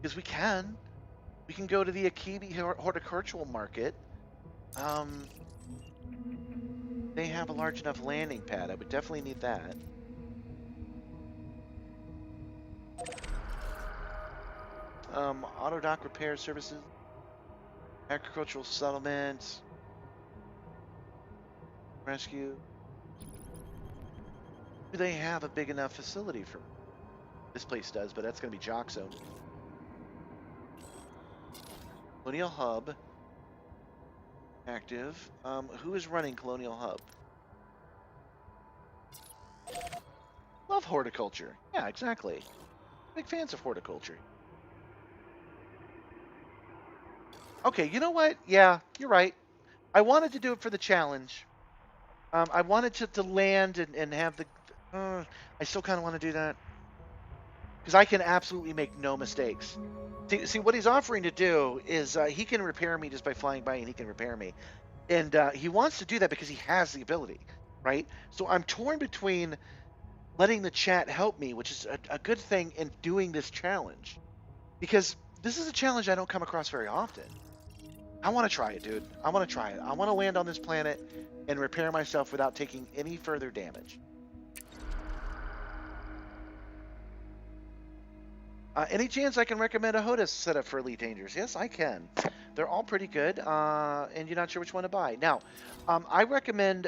Because we can go to the Akibi horticultural market. They have a large enough landing pad. I would definitely need that. Auto dock repair services, agricultural settlements, rescue. Do they have a big enough facility for? This place does, but that's going to be Jock Zone. Colonial Hub. Active. Who is running Colonial Hub? Love horticulture. Yeah, exactly. Big fans of horticulture. Okay, you know what? Yeah, you're right. I wanted to do it for the challenge. I wanted to land and have the... I still kind of want to do that. Because I can absolutely make no mistakes. See, what he's offering to do is he can repair me just by flying by, and he can repair me. And he wants to do that because he has the ability, right? So I'm torn between letting the chat help me, which is a good thing, in doing this challenge. Because this is a challenge I don't come across very often. I want to try it, dude. I want to try it. I want to land on this planet and repair myself without taking any further damage. Any chance I can recommend a HOTAS setup for Elite Dangerous? Yes, I can. They're all pretty good, and you're not sure which one to buy. Now, I recommend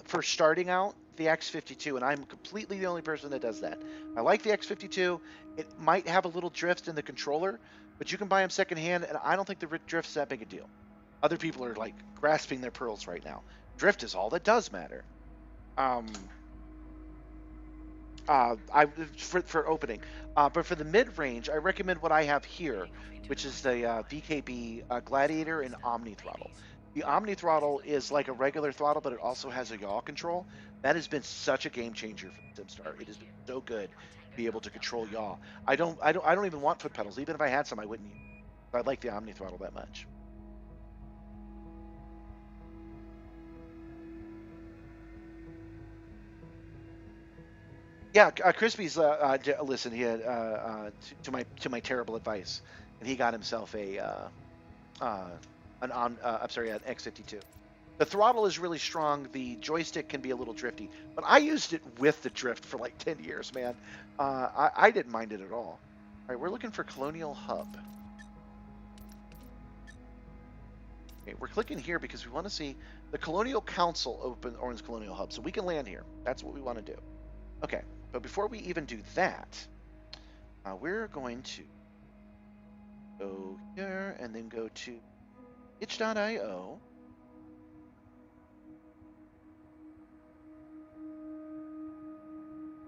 for starting out the X52, and I'm completely the only person that does that. I like the X52. It might have a little drift in the controller, but you can buy them secondhand, and I don't think the drift's that big a deal. Other people are like grasping their pearls right now. Drift is all that does matter. For opening, but for the mid range, I recommend what I have here, which is the VKB Gladiator and Omni Throttle. The Omni Throttle is like a regular throttle, but it also has a yaw control. That has been such a game changer for Simstarr. It has been so good to be able to control yaw. I don't even want foot pedals. Even if I had some, I wouldn't use them. I like the Omni Throttle that much. Yeah, Crispy's listen. He had to my terrible advice, and he got himself an X52. The throttle is really strong. The joystick can be a little drifty, but I used it with the drift for like 10 years, man. I didn't mind it at all. All right, we're looking for Colonial Hub. Okay, we're clicking here because we want to see the Colonial Council open Orange Colonial Hub, so we can land here. That's what we want to do. Okay. But before we even do that, we're going to go here and then go to itch.io.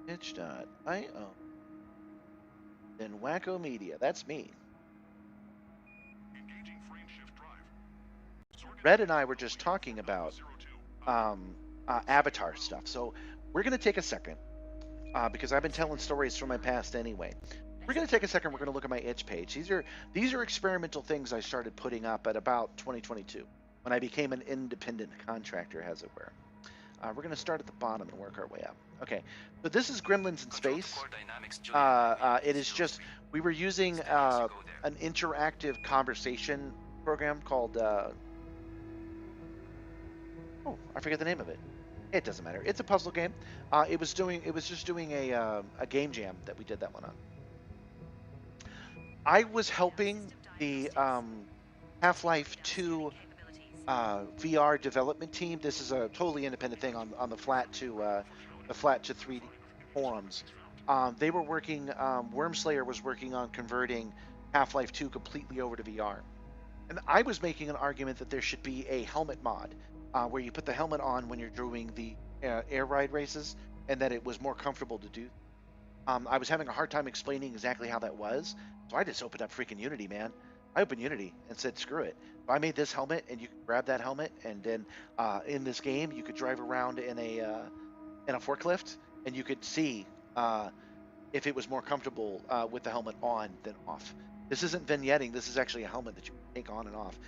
Itch.io. Then Wacko Media. That's me. Red and I were just talking about Avatar stuff. So we're going to take a second. Because I've been telling stories from my past anyway. We're going to take a second. We're going to look at my itch page. These are experimental things I started putting up at about 2022 when I became an independent contractor, as it were. We're going to start at the bottom and work our way up. Okay, so this is Gremlins in Space. It is just, we were using an interactive conversation program called, I forget the name of it. It doesn't matter. It's a puzzle game. It was just doing a game jam that we did that one on. I was helping the Half-Life 2 VR development team. This is a totally independent thing on the Flat to 3D forums. They were working. Wormslayer was working on converting Half-Life 2 completely over to VR, and I was making an argument that there should be a helmet mod. Where you put the helmet on when you're doing the air ride races, and that it was more comfortable to do. I was having a hard time explaining exactly how that was, so I just opened up freaking Unity, man. I opened Unity and said, screw it. So I made this helmet, and you can grab that helmet, and then in this game, you could drive around in a forklift, and you could see if it was more comfortable with the helmet on than off. This isn't vignetting. This is actually a helmet that you can take on and off.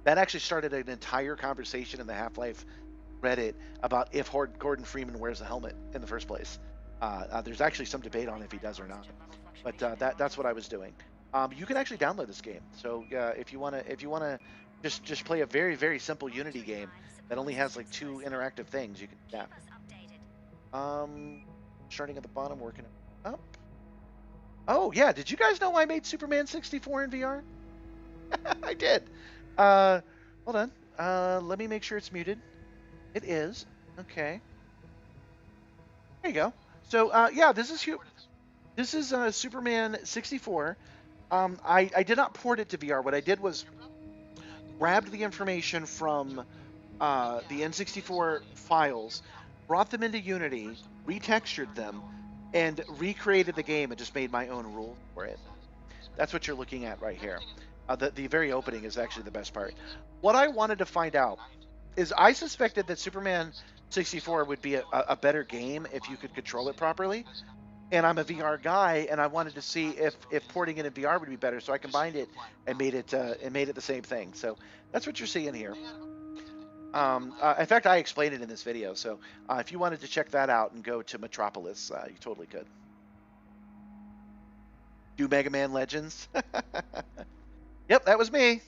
That actually started an entire conversation in the Half-Life Reddit about if Gordon Freeman wears a helmet in the first place. There's actually some debate on if he does or not, but that's what I was doing. You can actually download this game. So if you wanna just play a very, very simple Unity game that only has like 2 interactive things, you can do that. Starting at the bottom, working up. Oh yeah, did you guys know I made Superman 64 in VR? I did. Hold on. Let me make sure it's muted. It is. Okay. There you go. So, yeah, this is Superman 64. I did not port it to VR. What I did was grabbed the information from the N64 files, brought them into Unity, retextured them, and recreated the game and just made my own rule for it. That's what you're looking at right here. The very opening is actually the best part. What I wanted to find out is I suspected that Superman 64 would be a better game if you could control it properly. And I'm a VR guy, and I wanted to see if porting it in VR would be better. So I combined it and made it the same thing. So that's what you're seeing here. In fact, I explained it in this video. So if you wanted to check that out and go to Metropolis, you totally could. Do Mega Man Legends? Yep, that was me.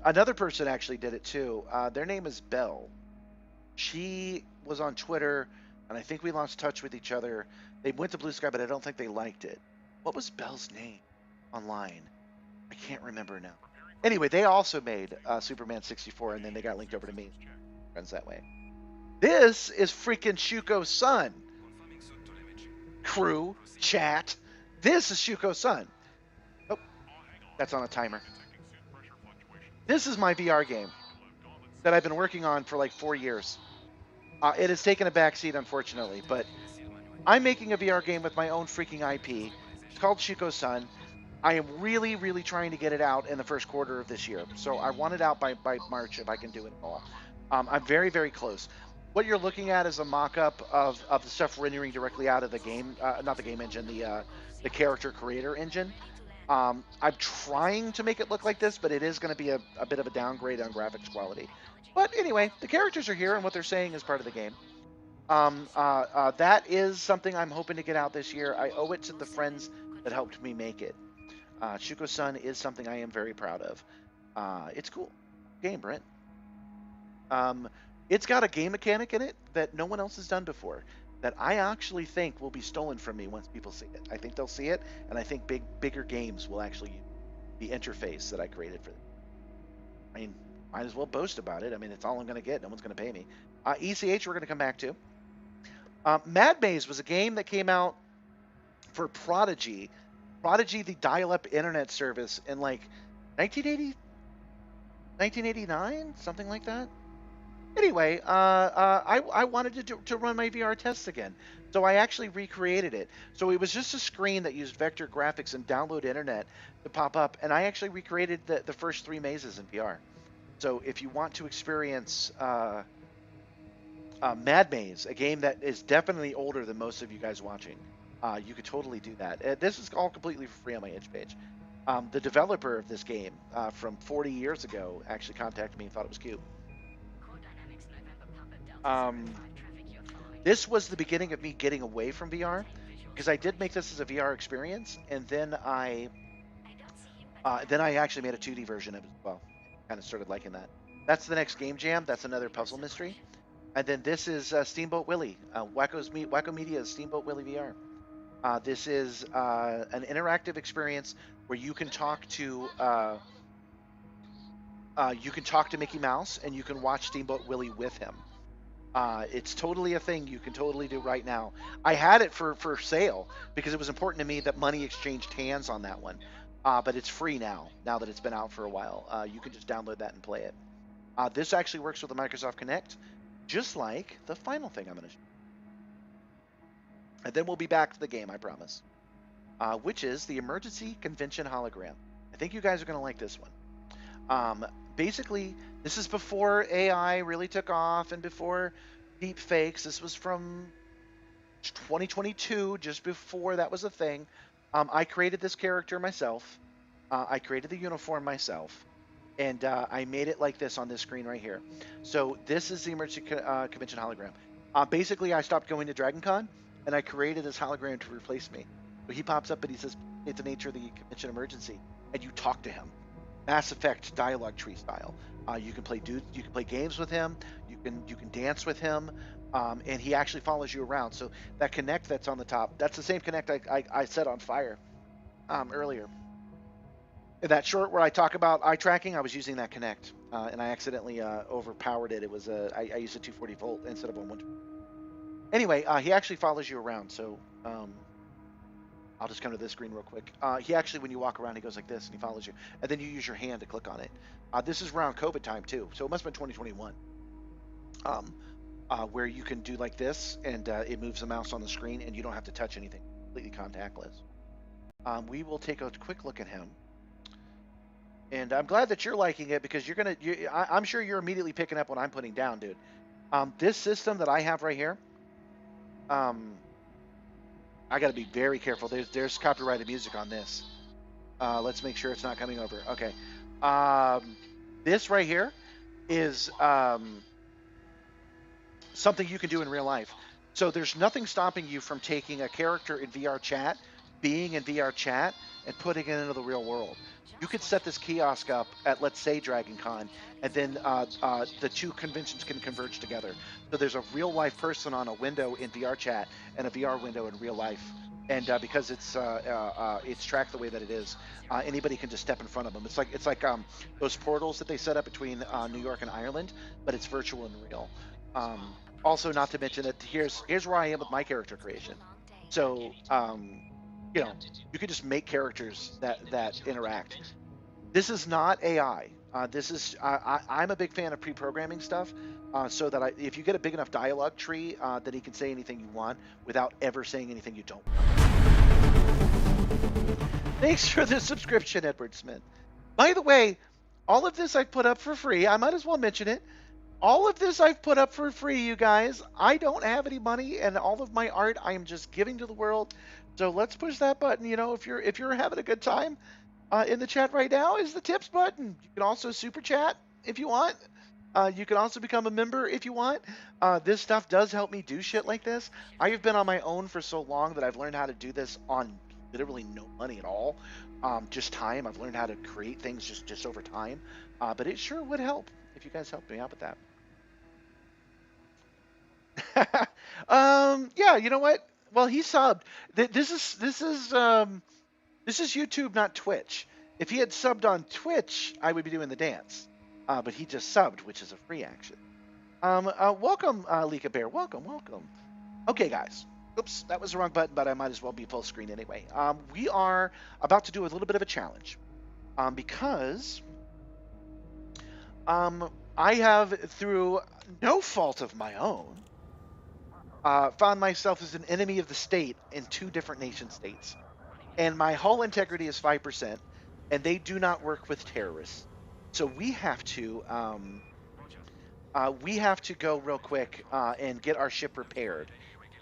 Another person actually did it too. Their name is Belle. She was on Twitter, and I think we lost touch with each other. They went to Blue Sky, but I don't think they liked it. What was Belle's name online? I can't remember now. Anyway, they also made Superman 64, and then they got linked over to me. Friends that way. This is freaking Shuko's son. Crew, chat. This is Shuko's son. Oh, that's on a timer. This is my VR game that I've been working on for like 4 years. It has taken a backseat, unfortunately, but I'm making a VR game with my own freaking IP. It's called Shuko's Son. I am really, really trying to get it out in the first quarter of this year. So I want it out by March if I can do it all. I'm very, very close. What you're looking at is a mock-up of the stuff rendering directly out of the game, not the game engine, the character creator engine. I'm trying to make it look like this, but it is going to be a bit of a downgrade on graphics quality. But anyway, the characters are here, and what they're saying is part of the game. That is something I'm hoping to get out this year. I owe it to the friends that helped me make it. Shuko's Son is something I am very proud of. It's cool. Game, Brent. It's got a game mechanic in it that no one else has done before that I actually think will be stolen from me once people see it. I think they'll see it, and I think bigger games will actually use the interface that I created for them. I mean, might as well boast about it. I mean, it's all I'm going to get. No one's going to pay me. ECH, we're going to come back to. Mad Maze was a game that came out for Prodigy. Prodigy, the dial-up internet service in like 1980, 1989, something like that. Anyway, I wanted to run my VR tests again, so I actually recreated it. So it was just a screen that used vector graphics and download internet to pop up, and I actually recreated the first 3 mazes in VR. So if you want to experience Mad Maze, a game that is definitely older than most of you guys watching, you could totally do that. This is all completely free on my itch page. The developer of this game from 40 years ago actually contacted me and thought it was cute. This was the beginning of me getting away from VR because I did make this as a VR experience, and then I actually made a 2D version of it as well. Kind of started liking that. That's the next game jam. That's another puzzle mystery. And then this is Steamboat Willie, Wacko Media's Steamboat Willie VR. This is an interactive experience where you can talk to Mickey Mouse and you can watch Steamboat Willie with him. It's totally a thing you can totally do right now. I had it for sale because it was important to me that money exchanged hands on that one. But it's free now that it's been out for a while. You can just download that and play it. This actually works with the Microsoft Kinect, just like the final thing I'm going to show. And then we'll be back to the game, I promise, which is the Emergency Convention Hologram. I think you guys are going to like this one. Basically, this is before AI really took off and before deep fakes. This was from 2022, just before that was a thing. I created this character myself. I created the uniform myself. And I made it like this on this screen right here. So this is the Emergency Convention Hologram. Basically, I stopped going to Dragon Con, and I created this hologram to replace me. So he pops up and he says, it's the nature of the convention emergency. And you talk to him. Mass Effect dialogue tree style. You can play games with him. You can dance with him, and he actually follows you around. So that Kinect that's on the top, that's the same Kinect I set on fire earlier. In that short where I talk about eye tracking, I was using that Kinect, and I accidentally overpowered it. It was I used a 240 volt instead of a 120. Anyway, he actually follows you around. So I'll just come to this screen real quick. He actually, when you walk around, he goes like this, and he follows you. And then you use your hand to click on it. This is around COVID time, too. So it must have been 2021. Where you can do like this, and it moves the mouse on the screen, and you don't have to touch anything. Completely contactless. We will take a quick look at him. And I'm glad that you're liking it, because I'm sure you're immediately picking up what I'm putting down, dude. This system that I have right here, I got to be very careful. There's copyrighted music on this. Let's make sure it's not coming over. Okay. This right here is something you can do in real life. So there's nothing stopping you from taking a character in VR chat being in VR chat and putting it into the real world. You could set this kiosk up at, let's say, Dragon Con, and then the two conventions can converge together. So there's a real life person on a window in VR chat and a VR window in real life. And because it's tracked the way that it is, anybody can just step in front of them. It's like those portals that they set up between New York and Ireland, but it's virtual and real. Also, not to mention that here's where I am with my character creation. So you know, you could just make characters that interact. This is not AI. This is I'm a big fan of pre-programming stuff, so that if you get a big enough dialogue tree, that he can say anything you want without ever saying anything you don't want. Thanks for the subscription, Edward Smith. By the way, all of this I've put up for free. I might as well mention it. All of this I've put up for free, you guys. I don't have any money, and all of my art I am just giving to the world. So let's push that button. You know, if you're having a good time, in the chat right now is the tips button. You can also super chat if you want. You can also become a member if you want. This stuff does help me do shit like this. I have been on my own for so long that I've learned how to do this on literally no money at all. Just time. I've learned how to create things just over time. But it sure would help if you guys helped me out with that. Yeah, you know what? Well, he subbed. This is YouTube, not Twitch. If he had subbed on Twitch, I would be doing the dance. But he just subbed, which is a free action. Welcome, Lika Bear. Welcome. Okay, guys. Oops, that was the wrong button, but I might as well be full screen anyway. We are about to do a little bit of a challenge. Because I have, through no fault of my own, found myself as an enemy of the state in 2 different nation states. And my hull integrity is 5%, and they do not work with terrorists. So we have to go real quick and get our ship repaired.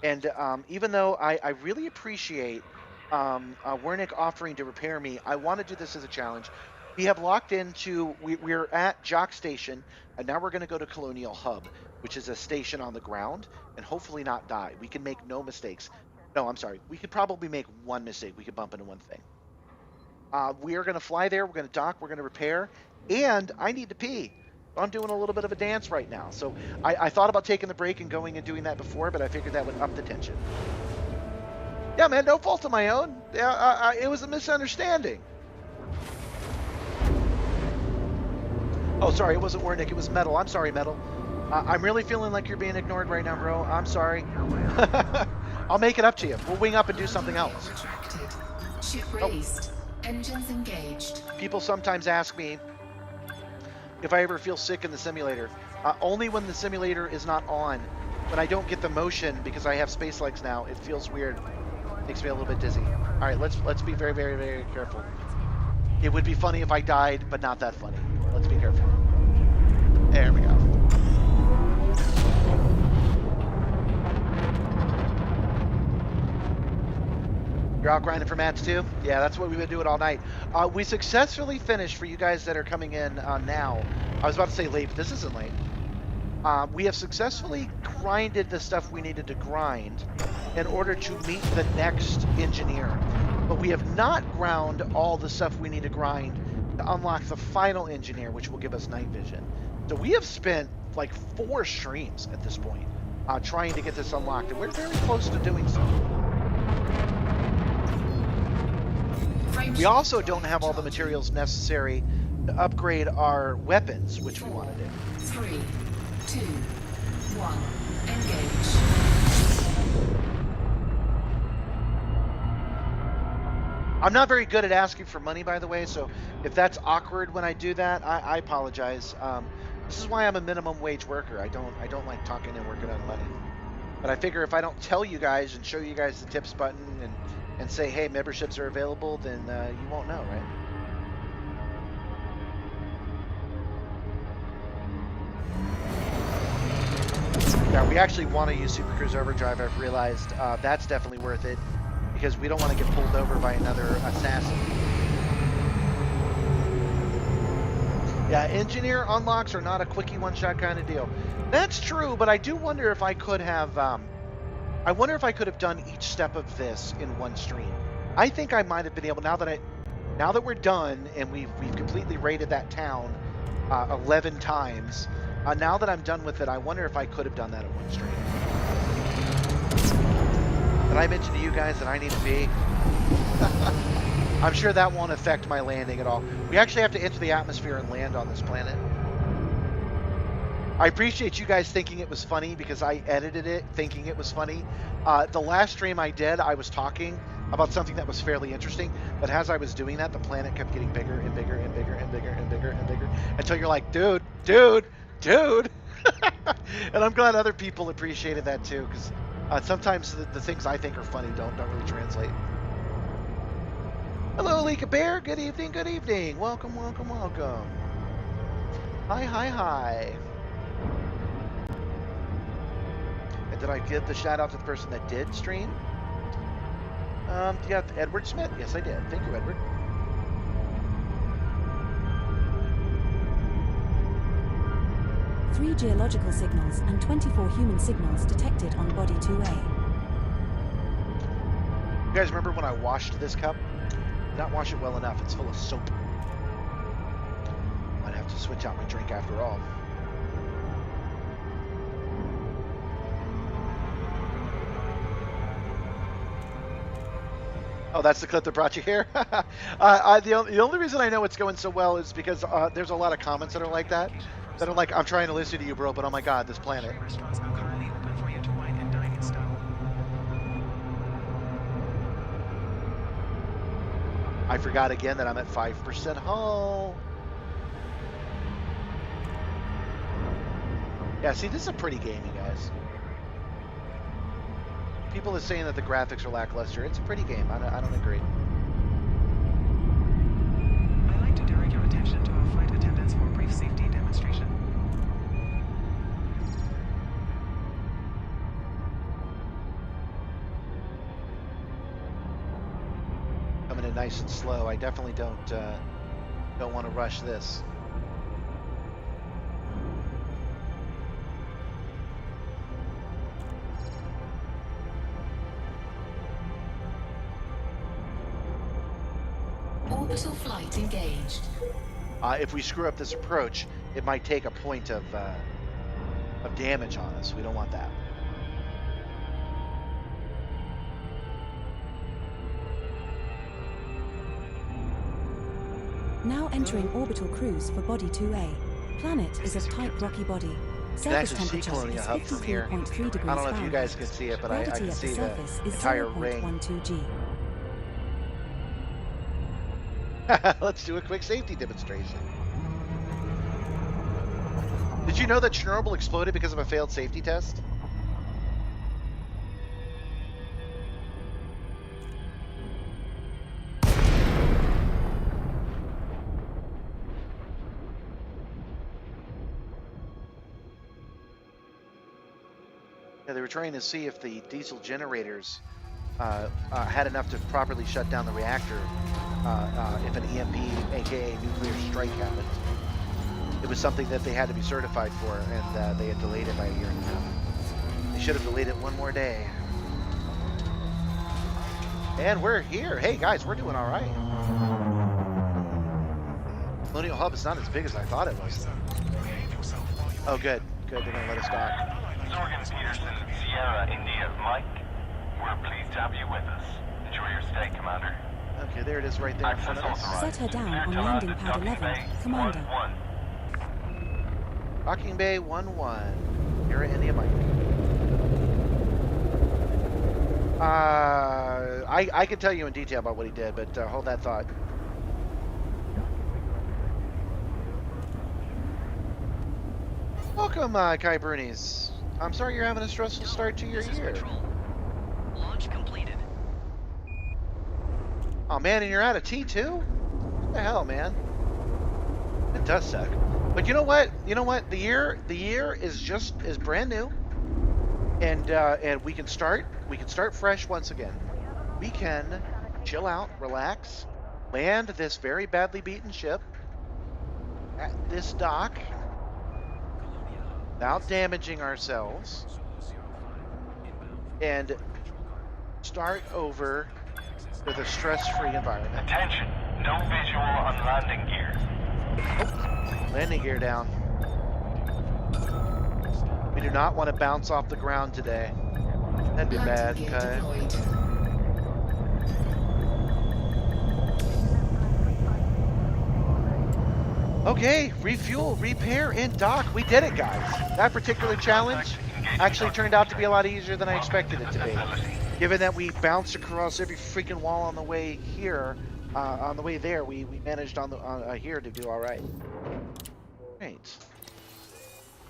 And even though I really appreciate Wernick offering to repair me, I want to do this as a challenge. We have locked into, we're at Jock Station, and now we're going to go to Colonial Hub, which is a station on the ground, and hopefully not die. We can make no mistakes. No, I'm sorry. We could probably make one mistake. We could bump into one thing. We are going to fly there. We're going to dock. We're going to repair. And I need to pee. I'm doing a little bit of a dance right now. So I thought about taking the break and going and doing that before, but I figured that would up the tension. Yeah, man, no fault of my own. It was a misunderstanding. Oh, sorry, it wasn't Wernick. It was Metal. I'm sorry, Metal. I'm really feeling like you're being ignored right now, bro. I'm sorry. I'll make it up to you. We'll wing up and do something else. Retracted. Ship released. Engines engaged. People sometimes ask me if I ever feel sick in the simulator. Only when the simulator is not on. When I don't get the motion because I have space legs now, it feels weird. Makes me a little bit dizzy. All right, let's be very, very, very careful. It would be funny if I died, but not that funny. Let's be careful. There we go. You're out grinding for mats too? Yeah, that's what we've been doing all night. We successfully finished, for you guys that are coming in now. I was about to say late, but this isn't late. We have successfully grinded the stuff we needed to grind in order to meet the next engineer. But we have not ground all the stuff we need to grind to unlock the final engineer, which will give us night vision. So we have spent like 4 streams at this point trying to get this unlocked, and we're very close to doing so. We also don't have all the materials necessary to upgrade our weapons, which we want to do. 3, 2, 1, engage. I'm not very good at asking for money, by the way, so if that's awkward when I do that, I apologize. This is why I'm a minimum wage worker. I don't like talking and working on money. But I figure if I don't tell you guys and show you guys the tips button and say, hey, memberships are available, then you won't know, right? Yeah, we actually want to use Super Cruise Overdrive. I've realized that's definitely worth it because we don't want to get pulled over by another assassin. Yeah, engineer unlocks are not a quickie one-shot kind of deal. That's true, but I do wonder if I could have. I wonder if I could have done each step of this in one stream. I think I might have been able, now that we're done and we've completely raided that town 11 times. Now that I'm done with it, I wonder if I could have done that in one stream. Did I mention to you guys that I need to pee? I'm sure that won't affect my landing at all. We actually have to enter the atmosphere and land on this planet. I appreciate you guys thinking it was funny because I edited it thinking it was funny. The last stream I did, I was talking about something that was fairly interesting, but as I was doing that, the planet kept getting bigger and bigger and bigger and bigger and bigger and bigger until you're like, dude. And I'm glad other people appreciated that too, because sometimes the things I think are funny don't really translate. Hello, Lika Bear. Good evening, good evening. Welcome, welcome, welcome. Hi. And did I give the shout out to the person that did stream? Yeah, Edward Smith. Yes, I did. Thank you, Edward. Three geological signals and 24 human signals detected on body 2A. You guys remember when I washed this cup? Did not wash it well enough. It's full of soap. Might have to switch out my drink after all. Oh, that's the clip that brought you here? The only reason I know it's going so well is because there's a lot of comments that are like that. That are like, I'm trying to listen to you, bro, but oh my god, this planet. I forgot again that I'm at 5% hull. Yeah, see, this is a pretty game, you guys. People are saying that the graphics are lackluster. It's a pretty game. I don't agree. I'd like to direct your attention to our flight attendants for a brief safety demonstration. Coming in nice and slow. I definitely don't want to rush this. Orbital flight engaged. If we screw up this approach, it might take a point of damage on us. We don't want that. Now entering orbital cruise for body 2A. Planet is of type rocky body. You can Surface actually see temperature Colonia is Hub from here. 53.3 degrees I don't know if you guys Fahrenheit. can see it, but I Gravity can at the see the surface is entire ring. 0.12 G. Let's do a quick safety demonstration. Did you know that Chernobyl exploded because of a failed safety test? Yeah, they were trying to see if the diesel generators had enough to properly shut down the reactor if an EMP, aka nuclear strike, happened. It was something that they had to be certified for, and they had delayed it by a year and a half. They should have delayed it one more day. And we're here. Hey guys, we're doing all right. Colonial Hub is not as big as I thought it was. Oh, good. Good. They're gonna let us dock. Zorgan Peterson, Sierra India, Mike. We're pleased to have you with us. Enjoy your stay, Commander. Okay, there it is right there in front of us. Set her down on landing pad 11, Commander. Docking Bay 1-1. Sierra India, Mike. I can tell you in detail about what he did, but hold that thought. Welcome, Kai Brunies. I'm sorry you're having a stressful start to your year. Launch completed. Oh man, and you're out of T2? What the hell, man? It does suck. But you know what? You know what? The year is brand new, and we can start fresh once again. We can chill out, relax, land this very badly beaten ship at this dock without damaging ourselves, and start over with a stress-free environment. Attention, no visual on landing gear. Landing gear down. We do not want to bounce off the ground today. That'd be bad, Landing gear okay? deployed. Okay, refuel, repair, and dock. We did it, guys. That particular challenge actually turned out to be a lot easier than I expected it to be. Given that we bounced across every freaking wall on the way here, on the way there, we managed on the here to do all right. Right.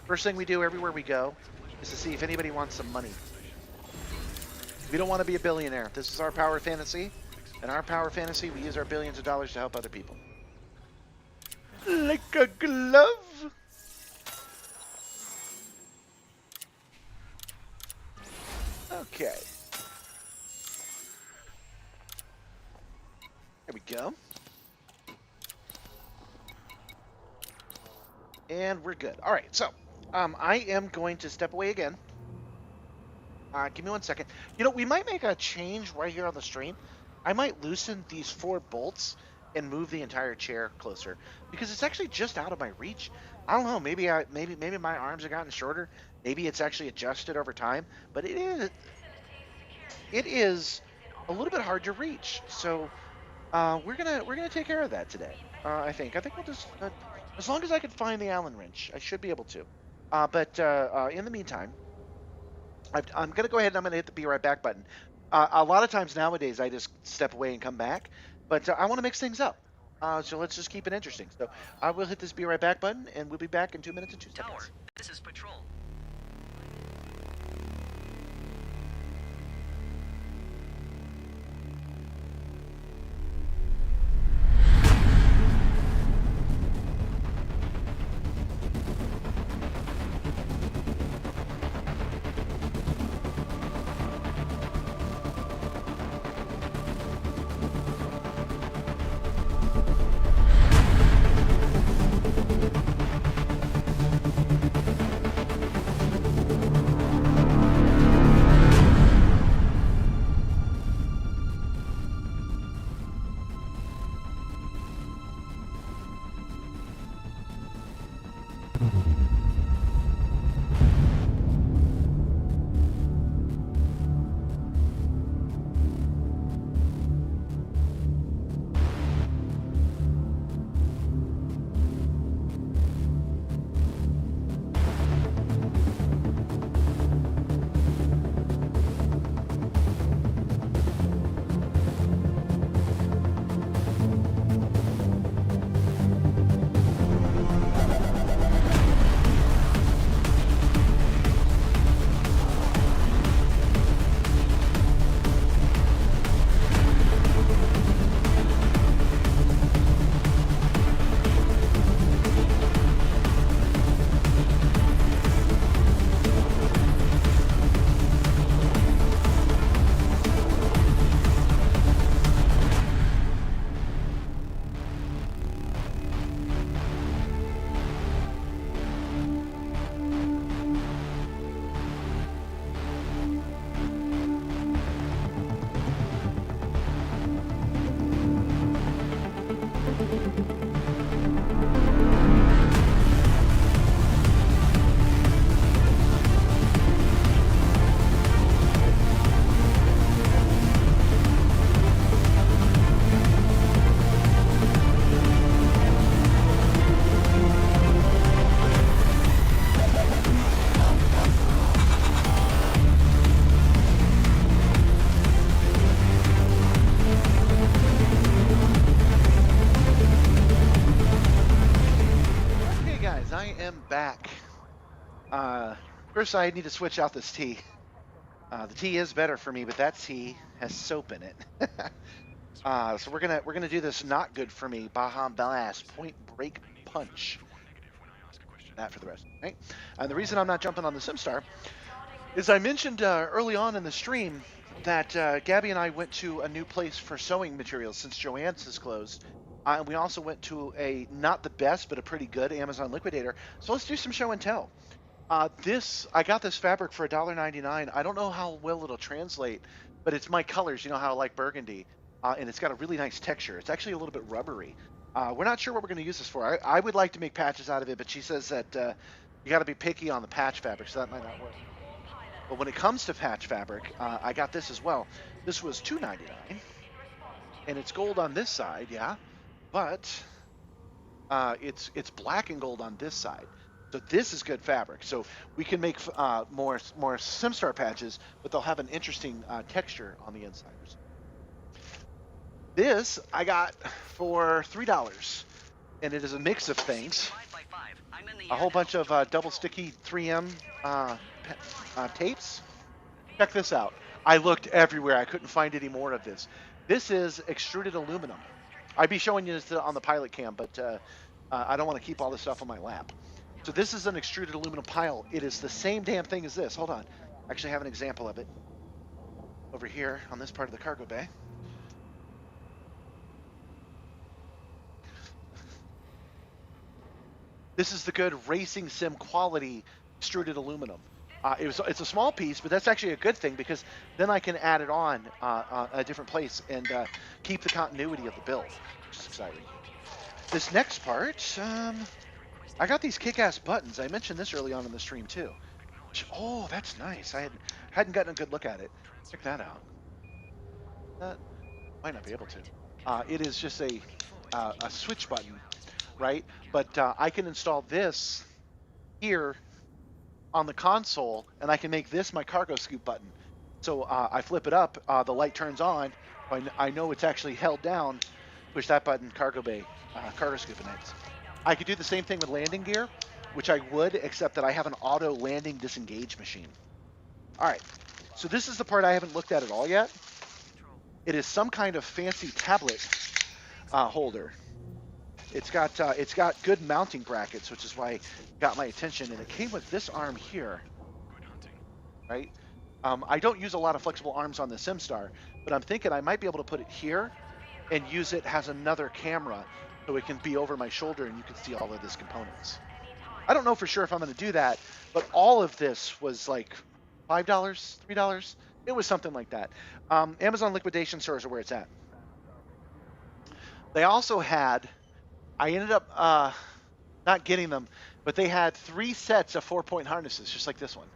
First thing we do everywhere we go is to see if anybody wants some money. We don't want to be a billionaire. This is our power fantasy. In our power fantasy, we use our billions of dollars to help other people. Like a glove. Okay. There we go. And we're good. All right, so I am going to step away again. Give me 1 second. You know, we might make a change right here on the stream. I might loosen these 4 bolts and move the entire chair closer because it's actually just out of my reach. I don't know. Maybe maybe my arms have gotten shorter. Maybe it's actually adjusted over time. But it is a little bit hard to reach. So we're gonna take care of that today. I think we'll just as long as I can find the Allen wrench, I should be able to. But in the meantime, I'm going to go ahead and I'm going to hit the be right back button. A lot of times nowadays, I just step away and come back, but I want to mix things up. So let's just keep it interesting. So I will hit this be right back button, and we'll be back in 2 minutes and 2 seconds. Tower, this is Patrol. Back. First, I need to switch out this tea. The tea is better for me, but that tea has soap in it. So we're gonna do this not good for me Baja Blast Point Break Punch. That for the rest, right? And the reason I'm not jumping on the Simstarr is I mentioned early on in the stream that Gabby and I went to a new place for sewing materials since Joann's is closed. And we also went to a not the best but a pretty good Amazon liquidator. So let's do some show and tell. I got this fabric for $1.99. I don't know how well it'll translate, but it's my colors. You know how I like burgundy, and it's got a really nice texture. It's actually a little bit rubbery. We're not sure what we're going to use this for. I would like to make patches out of it, but she says that you got to be picky on the patch fabric, so that might not work. But when it comes to patch fabric, I got this as well. This was $2.99, and it's gold on this side, yeah, but it's black and gold on this side. So this is good fabric. So we can make more Simstarr patches, but they'll have an interesting texture on the inside. This I got for $3, and it is a mix of things. A whole bunch of double sticky 3M tapes. Check this out. I looked everywhere. I couldn't find any more of this. This is extruded aluminum. I'd be showing you this on the pilot cam, but I don't want to keep all this stuff on my lap. So this is an extruded aluminum pile. It is the same damn thing as this. Hold on. I actually have an example of it over here on this part of the cargo bay. This is the good racing sim quality extruded aluminum. It's a small piece, but that's actually a good thing because then I can add it on a different place and keep the continuity of the build, which is exciting. This next part, I got these kick-ass buttons. I mentioned this early on in the stream too. Oh, that's nice. I hadn't gotten a good look at it. Check that out. Might not be able to. It is just a switch button, right? But I can install this here on the console, and I can make this my cargo scoop button. So I flip it up, the light turns on. I know it's actually held down. Push that button, cargo bay, cargo scoop ignites. I could do the same thing with landing gear, which I would, except that I have an auto landing disengage machine. All right, so this is the part I haven't looked at all yet. It is some kind of fancy tablet holder. It's got good mounting brackets, which is why it got my attention. And it came with this arm here, right? I don't use a lot of flexible arms on the Simstarr, but I'm thinking I might be able to put it here and use it as another camera so it can be over my shoulder and you can see all of these components. I don't know for sure if I'm going to do that, but all of this was like $5, $3. It was something like that. Amazon liquidation stores are where it's at. They also had, I ended up not getting them, but they had 3 sets of 4-point harnesses, just like this one.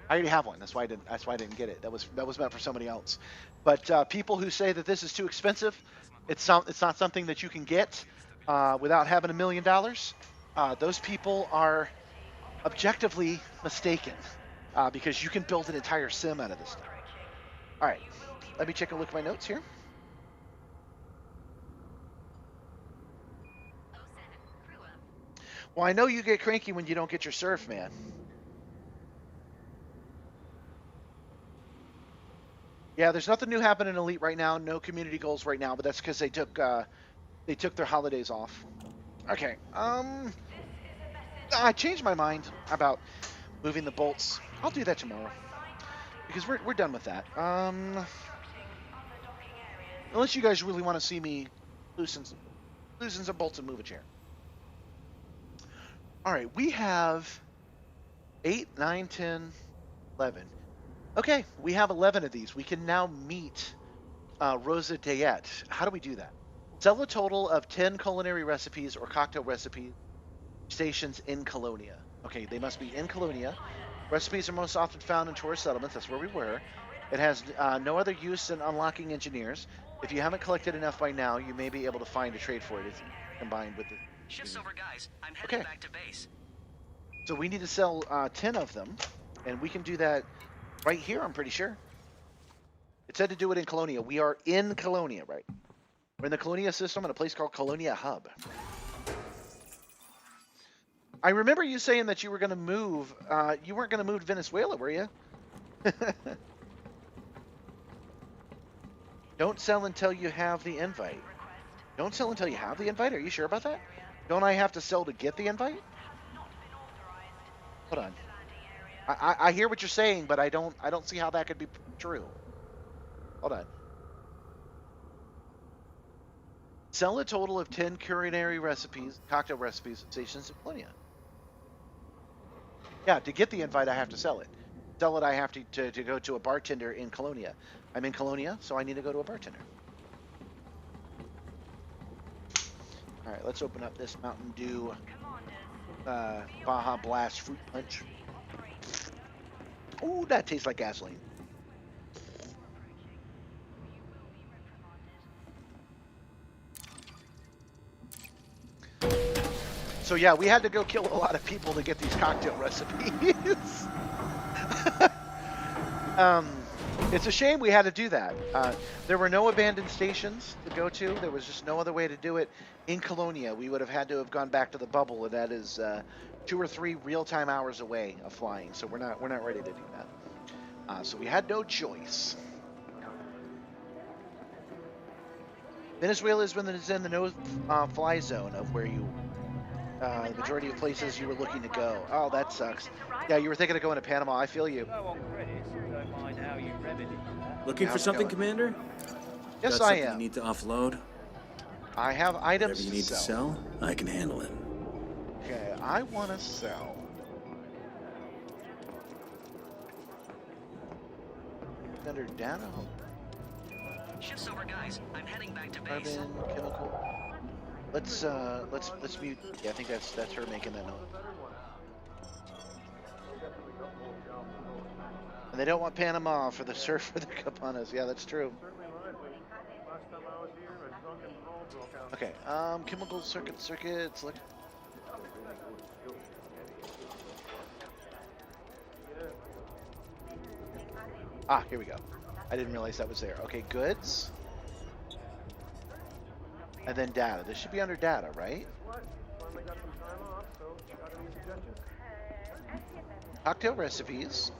I already have one. That's why I didn't get it. That was meant for somebody else. But people who say that this is too expensive, it's not something that you can get without having $1 million. Those people are objectively mistaken because you can build an entire sim out of this stuff. All right, let me check a look at my notes here. Well, I know you get cranky when you don't get your surf, man. Yeah, there's nothing new happening in Elite right now. No community goals right now, but that's because they took their holidays off. Okay. I changed my mind about moving the bolts. I'll do that tomorrow because we're done with that. Unless you guys really want to see me loosen some bolts and move a chair. All right, we have 8, 9, 10, 11. Okay, we have 11 of these. We can now meet Rosa Dayette. How do we do that? Sell a total of 10 culinary recipes or cocktail recipe stations in Colonia. Okay, they must be in Colonia. Recipes are most often found in tourist settlements. That's where we were. It has no other use than unlocking engineers. If you haven't collected enough by now, you may be able to find a trade for it. It's combined with the... Shift's over, guys. I'm heading back to base. So we need to sell 10 of them, and we can do that right here, I'm pretty sure. It said to do it in Colonia. We are in Colonia, right? We're in the Colonia system in a place called Colonia Hub. I remember you saying that you were going to move. You weren't going to move to Venezuela, were you? Don't sell until you have the invite. Don't sell until you have the invite? Are you sure about that? Don't I have to sell to get the invite? Hold on. I hear what you're saying, but I don't see how that could be true. Hold on. Sell a total of 10 culinary recipes, cocktail recipes, stations in Colonia. Yeah, to get the invite, I have to sell it. Sell it, I have to go to a bartender in Colonia. I'm in Colonia, so I need to go to a bartender. All right, let's open up this Mountain Dew Baja Blast Fruit Punch. Ooh, that tastes like gasoline. So yeah, we had to go kill a lot of people to get these cocktail recipes. It's a shame we had to do that. There were no abandoned stations to go to. There was just no other way to do it. In Colonia, we would have had to have gone back to the bubble, and that is 2 or 3 real-time hours away of flying. So we're not ready to do that. So we had no choice. Venezuela is in the no-fly zone of where you the majority of places you were looking to go. Oh, that sucks. Yeah, you were thinking of going to Panama. I feel you. Looking for something, Commander? Yes, Got I something am. you need to offload? I have items Whatever you need to sell, I can handle it. Okay, I want to sell. Under data. Shift's over, guys. I'm heading back to base. Carbon, chemical. Let's mute. Yeah, I think that's her making that note. And they don't want Panama for the surf for the cabanas. Yeah, that's true. Okay, chemical circuits. Look. Ah, here we go. I didn't realize that was there. Okay, goods. And then data. This should be under data, right? Cocktail recipes.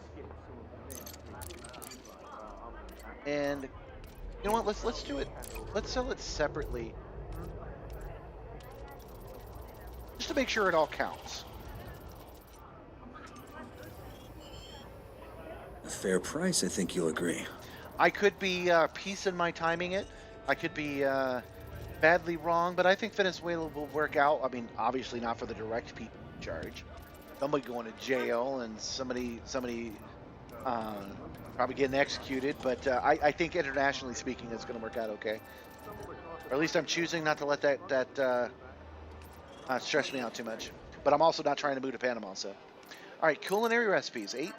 And you know what? Let's do it. Let's sell it separately, just to make sure it all counts. A fair price, I think you'll agree. I could be piecing my timing it. I could be badly wrong, but I think Venezuela will work out. I mean, obviously not for the direct people charge. Somebody going to jail and somebody probably getting executed. But I think internationally speaking, it's going to work out okay. Or at least I'm choosing not to let that stress me out too much. But I'm also not trying to move to Panama. So, all right, culinary recipes 8.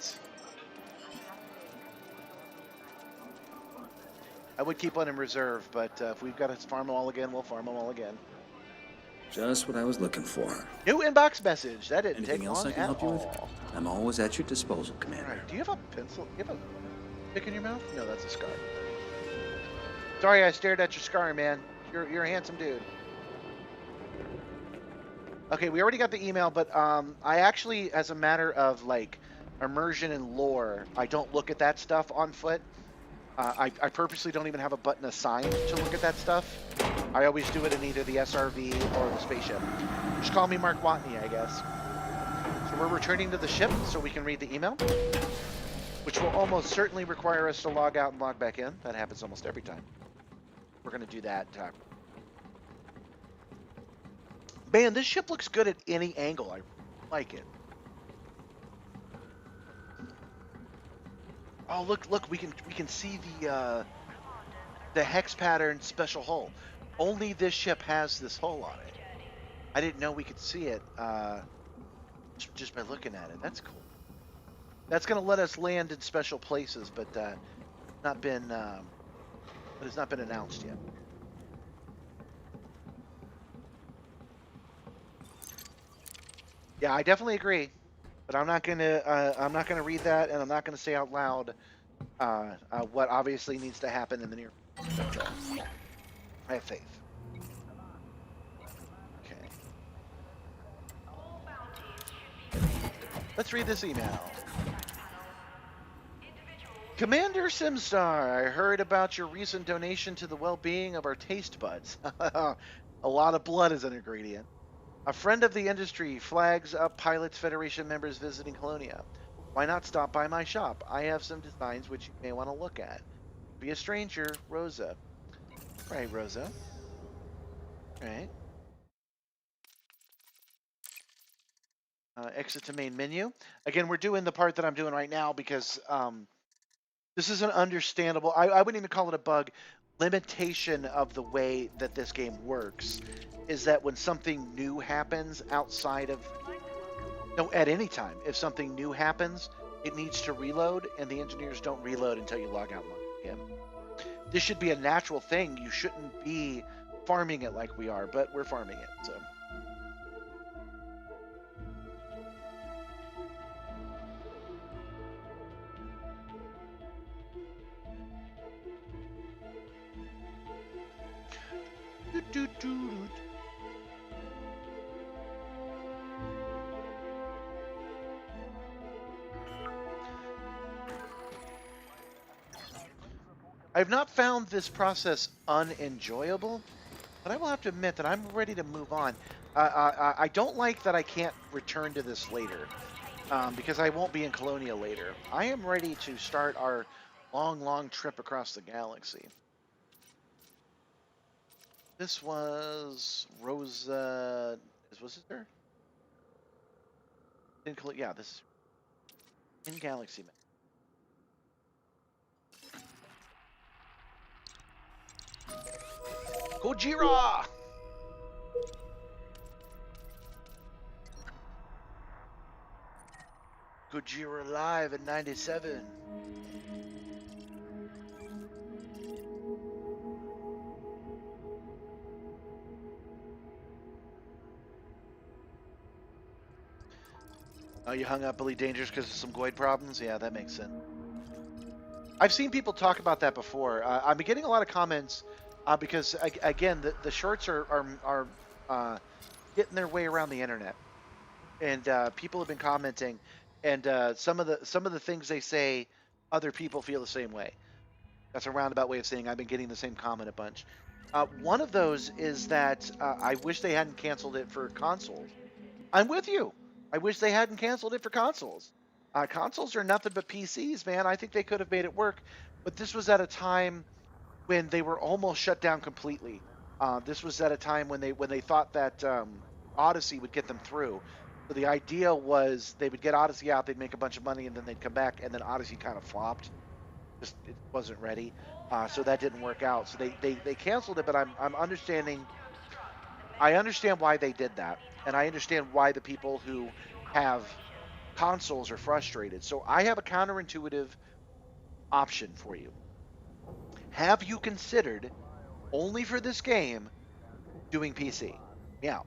I would keep one in reserve, but if we've got to farm them all again, we'll farm them all again. Just what I was looking for. New inbox message. That didn't Anything take else long I can at help you with? all. I'm always at your disposal, Commander. All right, do you have a pencil? Do you have a pick in your mouth? No, that's a scar. Sorry, I stared at your scar, man. You're a handsome dude. Okay, we already got the email, but I actually, as a matter of like immersion and lore, I don't look at that stuff on foot. I purposely don't even have a button assigned to look at that stuff. I always do it in either the SRV or the spaceship. Just call me Mark Watney, I guess. So we're returning to the ship so we can read the email, which will almost certainly require us to log out and log back in. That happens almost every time. We're going to do that. Man, this ship looks good at any angle. I like it. Oh, look, we can see the hex pattern special hull. Only this ship has this hull on it. I didn't know we could see it just by looking at it. That's cool. That's gonna let us land in special places, but it has not been announced yet. Yeah, I definitely agree. But I'm not gonna read that, and I'm not gonna say out loud what obviously needs to happen in the near. But, I have faith. Okay. Let's read this email. Commander Simstarr, I heard about your recent donation to the well-being of our taste buds. A lot of blood is an ingredient. A friend of the industry flags up Pilots Federation members visiting Colonia. Why not stop by my shop? I have some designs which you may want to look at. Be a stranger, Rosa. Right, Rosa. Right. Exit to main menu. Again, we're doing the part that I'm doing right now because this is an understandable, I wouldn't even call it a bug, limitation of the way that this game works is that when something new happens outside of, no, at any time, if something new happens, it needs to reload, and the engineers don't reload until you log out and log in. This should be a natural thing. You shouldn't be farming it like we are, but we're farming it, so. I've not found this process unenjoyable, but I will have to admit that I'm ready to move on. I don't like that I can't return to this later, because I won't be in Colonia later. I am ready to start our long, long trip across the galaxy. This was Rosa. Was it there? Yeah, this is in Galaxy Map. Gojira! Gojira live in '97. Oh, you hung up Elite Dangerous because of some Goid problems? Yeah, that makes sense. I've seen people talk about that before. I've been getting a lot of comments because, again, the shorts are getting their way around the internet, and people have been commenting, and some of the things they say, other people feel the same way. That's a roundabout way of saying I've been getting the same comment a bunch. One of those is that I wish they hadn't canceled it for consoles. I'm with you. I wish they hadn't canceled it for consoles. Consoles are nothing but PCs, man. I think they could have made it work, but this was at a time when they were almost shut down completely. This was at a time when they thought that Odyssey would get them through. So the idea was they would get Odyssey out, they'd make a bunch of money, and then they'd come back, and then Odyssey kind of flopped. Just it wasn't ready, so that didn't work out. So they canceled it, but I'm understanding. I understand why they did that, and I understand why the people who have consoles are frustrated. So I have a counterintuitive option for you. Have you considered, only for this game, doing PC? Yeah.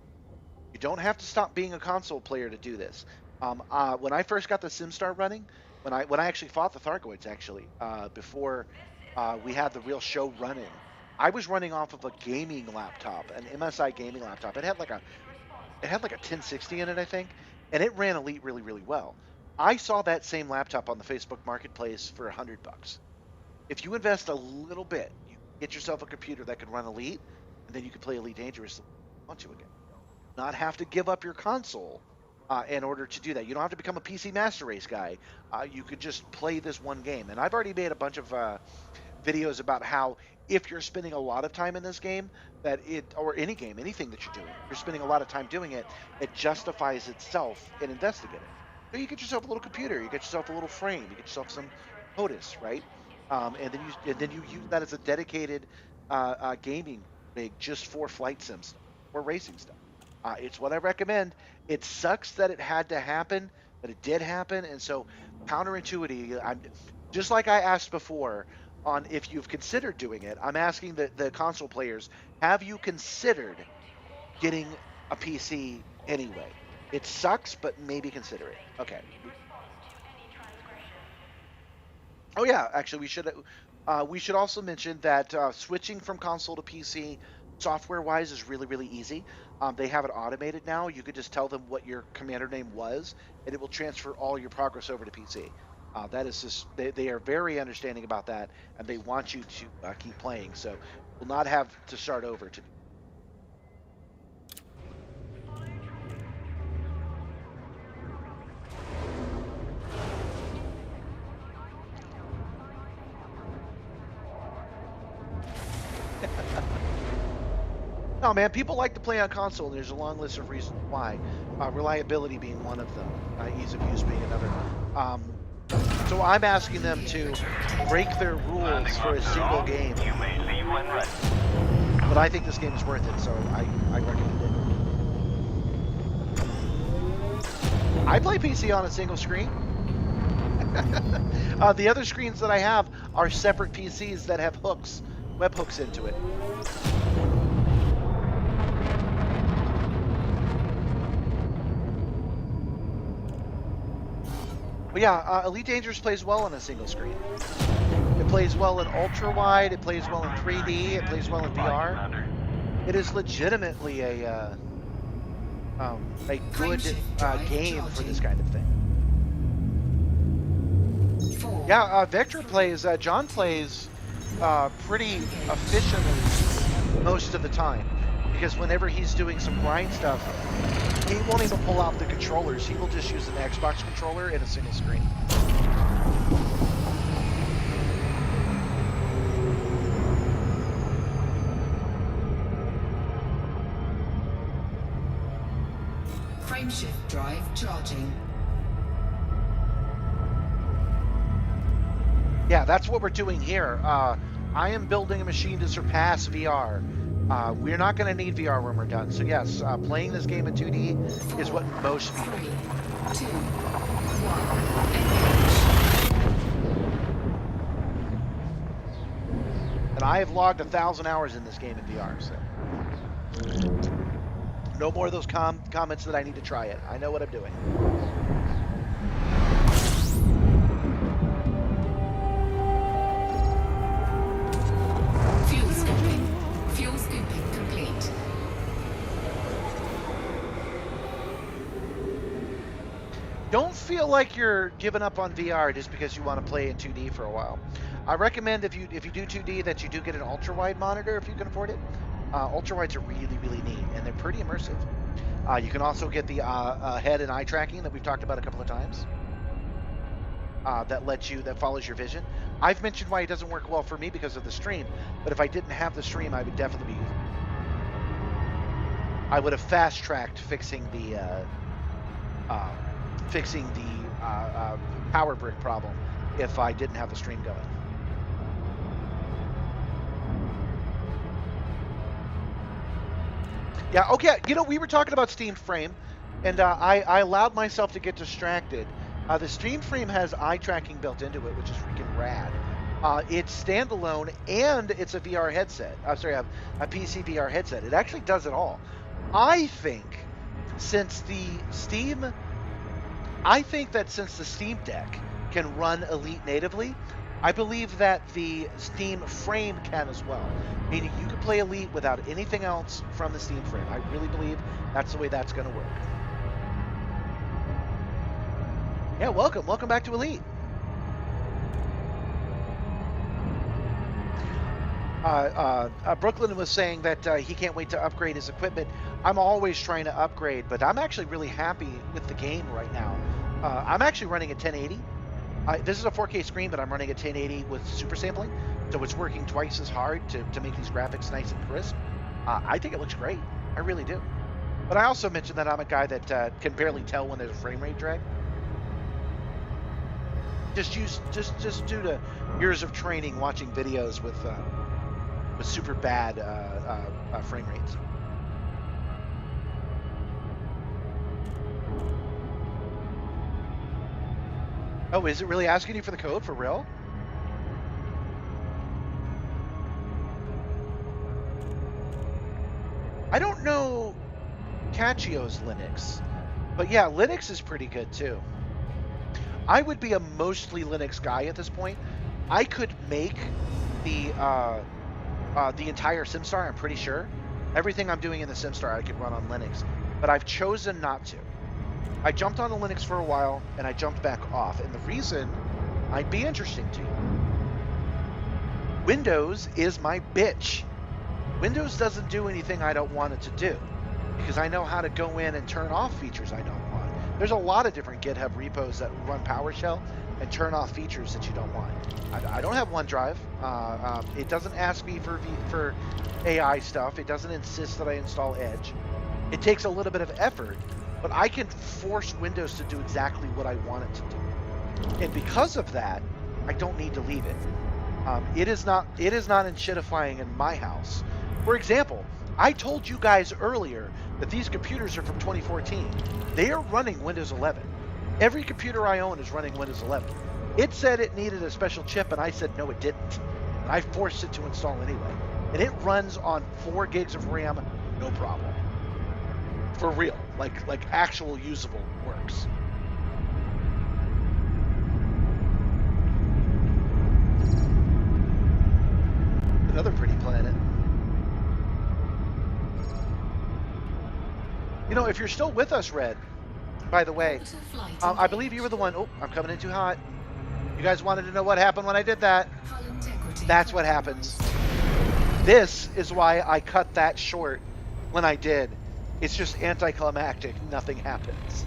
You don't have to stop being a console player to do this. When I first got the Simstarr running, when I actually fought the Thargoids, actually, before we had the real show running, I was running off of a gaming laptop, an MSI gaming laptop. It had like a 1060 in it, I think, and it ran Elite really, really well. I saw that same laptop on the Facebook Marketplace for $100. If you invest a little bit, you get yourself a computer that can run Elite, and then you can play Elite Dangerous if you want to again. Not have to give up your console in order to do that. You don't have to become a PC Master Race guy. You could just play this one game. And I've already made a bunch of videos about how if you're spending a lot of time in this game, that or any game, anything that you're doing, you're spending a lot of time doing it, it justifies itself in investigating. So you get yourself a little computer, you get yourself a little frame, you get yourself some POTUS, right? And then you use that as a dedicated gaming rig just for flight sim stuff or racing stuff. It's what I recommend. It sucks that it had to happen, but it did happen, and so counterintuitive. I'm just like I asked before on if you've considered doing it. I'm asking the console players: have you considered getting a PC anyway? It sucks, but maybe consider it. Okay. Oh yeah, actually, we should also mention that switching from console to PC, software-wise, is really really easy. They have it automated now. You could just tell them what your commander name was, and it will transfer all your progress over to PC. That is just they are very understanding about that, and they want you to keep playing. So you'll not have to start over to. No, man, people like to play on console, and there's a long list of reasons why. Reliability being one of them, ease of use being another. So I'm asking them to break their rules for a single game. You may leave when ready. But I think this game is worth it, so I recommend it. I play PC on a single screen. The other screens that I have are separate PCs that have hooks, web hooks into it. But yeah, Elite Dangerous plays well on a single screen. It plays well in ultra wide. It plays well in 3D. It plays well in VR. It is legitimately a good game for this kind of thing. Yeah, Vector plays. John plays pretty efficiently most of the time, because whenever he's doing some grind stuff, he won't even pull out the controllers. He will just use an Xbox controller in a single screen. Frameshift drive charging. Yeah, that's what we're doing here. I am building a machine to surpass VR. We're not going to need VR when we're done. So yes, playing this game in 2D is what most people do. 3, 2, 1, And I have logged 1,000 hours in this game in VR, so no more of those comments that I need to try it. I know what I'm doing. Fuel scooping complete. Don't feel like you're giving up on VR just because you want to play in 2D for a while. I recommend if you do 2D that you do get an ultra-wide monitor if you can afford it. Ultra-wides are really, really neat, and they're pretty immersive. You can also get the head and eye tracking that we've talked about a couple of times. That follows your vision. I've mentioned why it doesn't work well for me because of the stream, but if I didn't have the stream, I would definitely be. I would have fast-tracked fixing the power brick problem if I didn't have the stream going. Yeah, okay, you know, we were talking about Steam Frame, and I allowed myself to get distracted. The Steam Frame has eye tracking built into it, which is freaking rad. It's standalone, and it's a VR headset. I'm sorry, a PC VR headset. It actually does it all. I think that since the Steam Deck can run Elite natively, I believe that the Steam Frame can as well. Meaning you can play Elite without anything else from the Steam Frame. I really believe that's the way that's going to work. Yeah, welcome back to Elite. Brooklyn was saying that he can't wait to upgrade his equipment. I'm always trying to upgrade, but I'm actually really happy with the game right now. I'm actually running at 1080. This is a 4K screen, but I'm running at 1080 with super sampling, so it's working twice as hard to make these graphics nice and crisp. I think it looks great. I really do. But I also mentioned that I'm a guy that can barely tell when there's a frame rate drag. Just due to years of training watching videos with super bad frame rates. Oh, is it really asking you for the code for real? I don't know Cachio's Linux, but yeah, Linux is pretty good too. I would be a mostly Linux guy at this point. I could make the entire Simstarr, I'm pretty sure. Everything I'm doing in the Simstarr I could run on Linux, but I've chosen not to. I jumped on the Linux for a while, and I jumped back off, and the reason might be interesting to you. Windows is my bitch. Windows doesn't do anything I don't want it to do, because I know how to go in and turn off features I don't want. There's a lot of different GitHub repos that run PowerShell and turn off features that you don't want. I don't have OneDrive. It doesn't ask me for AI stuff. It doesn't insist that I install Edge. It takes a little bit of effort, but I can force Windows to do exactly what I want it to do. And because of that, I don't need to leave it. It is not enshittifying in my house. For example, I told you guys earlier that these computers are from 2014. They are running Windows 11. Every computer I own is running Windows 11. It said it needed a special chip, and I said no, it didn't. And I forced it to install anyway. And it runs on 4 gigs of RAM, no problem. For real, like actual usable works. Another pretty planet. You know, if you're still with us, Red, by the way, I believe you were the one. Oh, I'm coming in too hot. You guys wanted to know what happened when I did that? That's what happens. This is why I cut that short when I did. It's just anticlimactic. Nothing happens.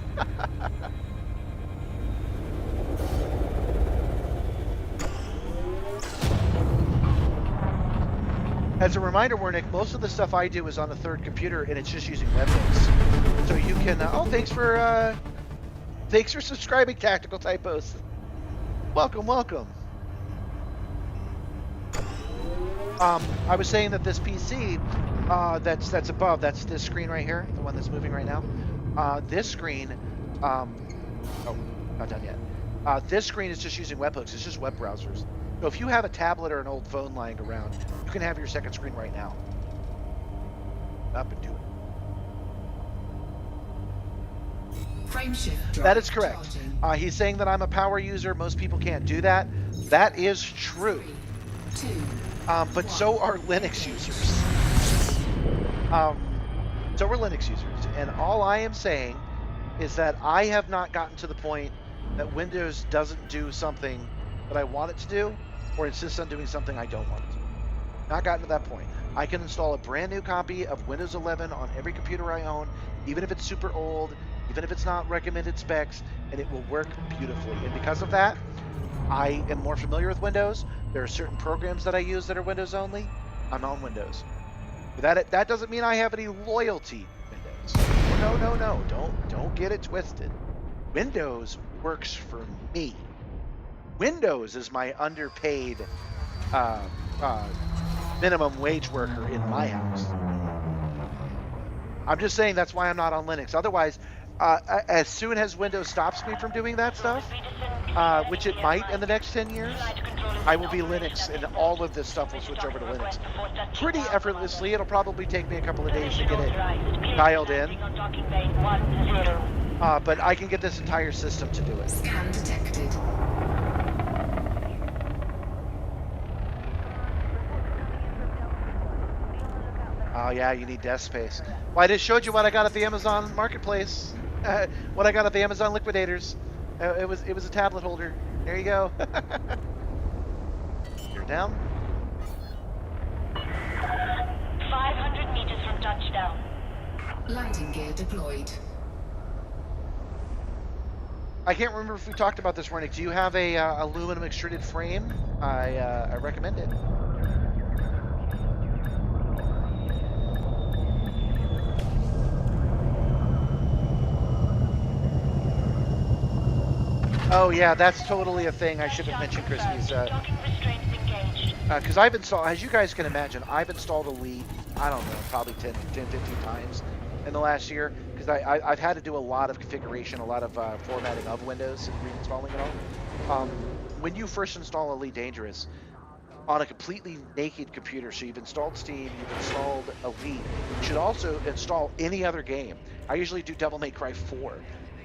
As a reminder, Wernick, most of the stuff I do is on the 3rd computer, and it's just using webhooks. So you can. Oh, thanks for subscribing, Tactical Typos. Welcome, welcome. I was saying that this PC, that's above, that's this screen right here, the one that's moving right now. This screen, oh, not done yet. This screen is just using webhooks. It's just web browsers. So if you have a tablet or an old phone lying around, you can have your second screen right now. Up and do it. Frameshift. That is correct. He's saying that I'm a power user. Most people can't do that. That is true. 3, 2, but so are Linux users. So are Linux users. And all I am saying is that I have not gotten to the point that Windows doesn't do something that I want it to do, or insists on doing something I don't want it to do. Not gotten to that point. I can install a brand new copy of Windows 11 on every computer I own, even if it's super old, even if it's not recommended specs, and it will work beautifully. And because of that, I am more familiar with Windows. There are certain programs that I use that are Windows only. I'm on Windows. But that doesn't mean I have any loyalty to Windows. No. Don't get it twisted. Windows works for me. Windows is my underpaid minimum wage worker in my house. I'm just saying that's why I'm not on Linux. Otherwise, as soon as Windows stops me from doing that stuff, which it might in the next 10 years, I will be Linux, and all of this stuff will switch over to Linux. Pretty effortlessly. It'll probably take me a couple of days to get it dialed in. But I can get this entire system to do it. Scan detected. Oh yeah, you need desk space. Well, I just showed you what I got at the Amazon Marketplace. What I got at the Amazon Liquidators. It was a tablet holder. There you go. You're down. 500 meters from touchdown. Landing gear deployed. I can't remember if we talked about this, Wernick. Do you have a aluminum extruded frame? I recommend it. Oh yeah, that's totally a thing. I should have mentioned Crispy's. Because I've installed, as you guys can imagine, I've installed Elite, I don't know, probably 10, 15 times in the last year. Because I've had to do a lot of configuration, a lot of formatting of Windows and reinstalling it all. When you first install Elite Dangerous on a completely naked computer, so you've installed Steam, you've installed Elite, you should also install any other game. I usually do Devil May Cry 4.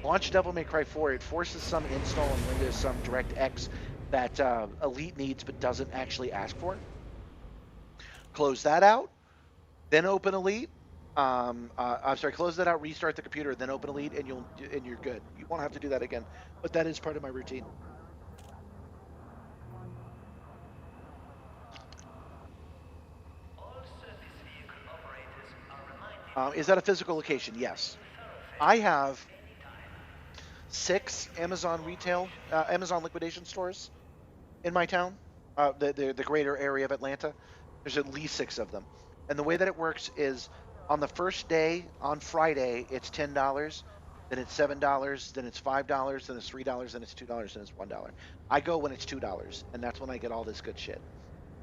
Launch Devil May Cry 4, it forces some install in Windows, some DirectX that Elite needs but doesn't actually ask for. Close that out, then open Elite. I'm sorry, close that out, restart the computer, then open Elite, and you're good. You won't have to do that again, but that is part of my routine. Is that a physical location? Yes. I have 6 Amazon liquidation stores in my town, the greater area of Atlanta. There's at least 6 of them. And the way that it works is on the first day, on Friday, it's $10, then it's $7, then it's $5, then it's $3, then it's $2, then it's $1. I go when it's $2, and that's when I get all this good shit.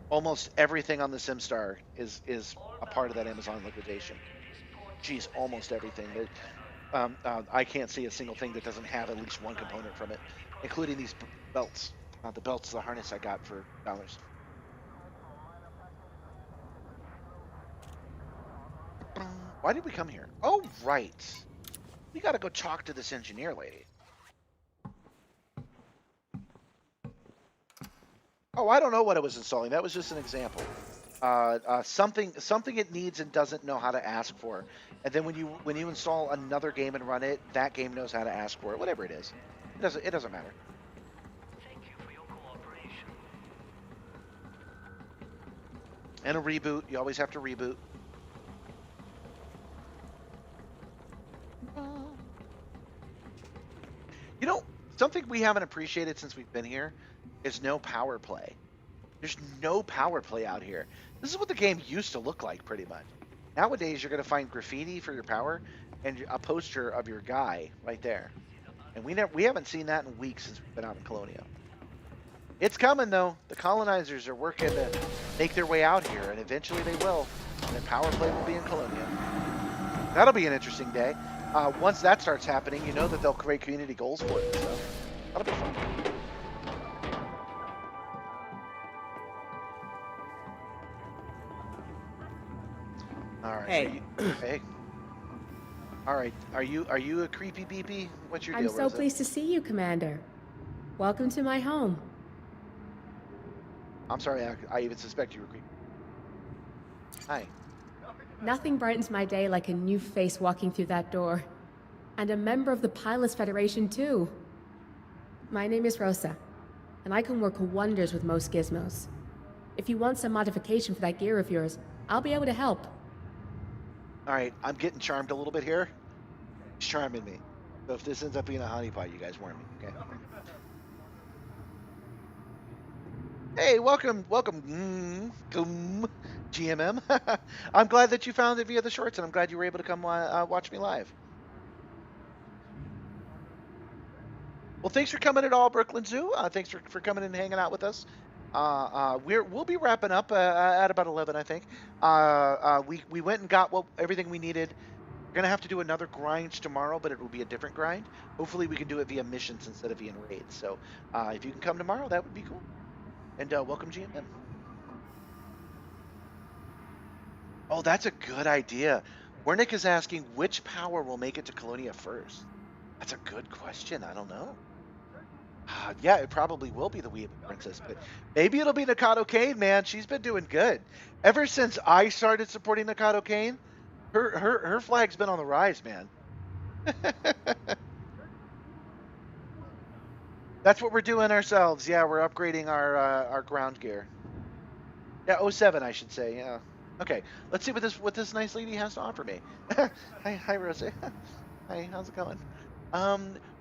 Almost everything on the Simstarr is a part of that Amazon liquidation. Geez, almost everything. I can't see a single thing that doesn't have at least one component from it, including these belts. The belt's the harness I got for dollars. Why did we come here? Oh, right. We got to go talk to this engineer lady. Oh, I don't know what it was installing. That was just an example. Something it needs and doesn't know how to ask for. And then when you install another game and run it, that game knows how to ask for it. Whatever it is, it doesn't matter. Thank you for your cooperation. And a reboot. You always have to reboot. You know, something we haven't appreciated since we've been here is no power play. There's no power play out here. This is what the game used to look like, pretty much. Nowadays, you're going to find graffiti for your power and a poster of your guy right there. And we haven't seen that in weeks since we've been out in Colonia. It's coming, though. The colonizers are working to make their way out here, and eventually they will. And then power play will be in Colonia. That'll be an interesting day. Once that starts happening, you know that they'll create community goals for it. So that'll be fun. All right. Hey. Hey. All right. Are you a creepy beepy? What's your deal? I'm so pleased to see you, Commander. Welcome to my home. I'm sorry. I even suspect you were creepy. Hi. Nothing brightens my day like a new face walking through that door. And a member of the Pilots Federation, too. My name is Rosa, and I can work wonders with most gizmos. If you want some modification for that gear of yours, I'll be able to help. All right, I'm getting charmed a little bit here. He's charming me. So if this ends up being a honeypot, you guys warn me, okay? Hey, welcome, GMM. I'm glad that you found it via the shorts, and I'm glad you were able to come watch me live. Well, thanks for coming at all, Brooklyn Zoo. Thanks for coming and hanging out with us. We'll be wrapping up at about 11, I think. We went and got everything we needed. We're gonna have to do another grind tomorrow, but it will be a different grind. Hopefully, we can do it via missions instead of via raids. So, if you can come tomorrow, that would be cool. And welcome, GMM. Oh, that's a good idea. Wernick is asking which power will make it to Colonia first. That's a good question. I don't know. Yeah, it probably will be the Weeaboo Princess, but maybe it'll be Nikado Kane, man. She's been doing good. Ever since I started supporting Nikado Kane, her flag's been on the rise, man. That's what we're doing ourselves. Yeah, we're upgrading our ground gear. Yeah, 07, I should say. Yeah. Okay, let's see what this nice lady has to offer me. Hi, Rosie. Hi, how's it going?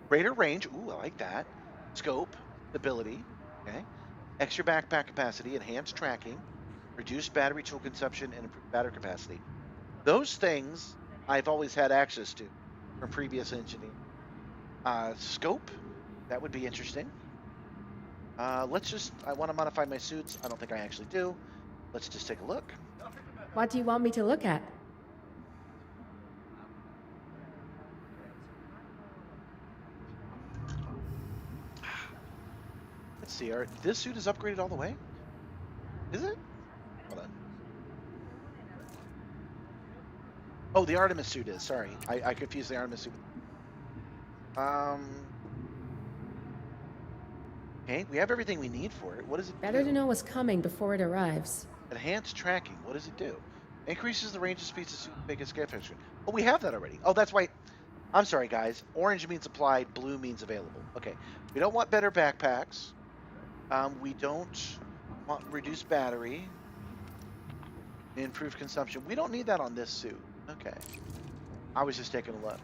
Greater range. Ooh, I like that. Scope, ability. Okay. Extra backpack capacity, enhanced tracking, reduced battery tool consumption, and improved battery capacity. Those things I've always had access to from previous engineering. Scope. That would be interesting. I want to modify my suits. I don't think I actually do. Let's just take a look. What do you want me to look at? Let's see. This suit is upgraded all the way? Is it? Hold on. Oh, the Artemis suit is. Sorry. I confused the Artemis suit. Okay, we have everything we need for it. What does it do? Better to know what's coming before it arrives. Enhanced tracking. What does it do? Increases the range of speeds of suit to make a scale picture. Oh, we have that already. Oh, that's why. I'm sorry, guys. Orange means applied. Blue means available. Okay. We don't want better backpacks. We don't want reduced battery. Improved consumption. We don't need that on this suit. Okay. I was just taking a look.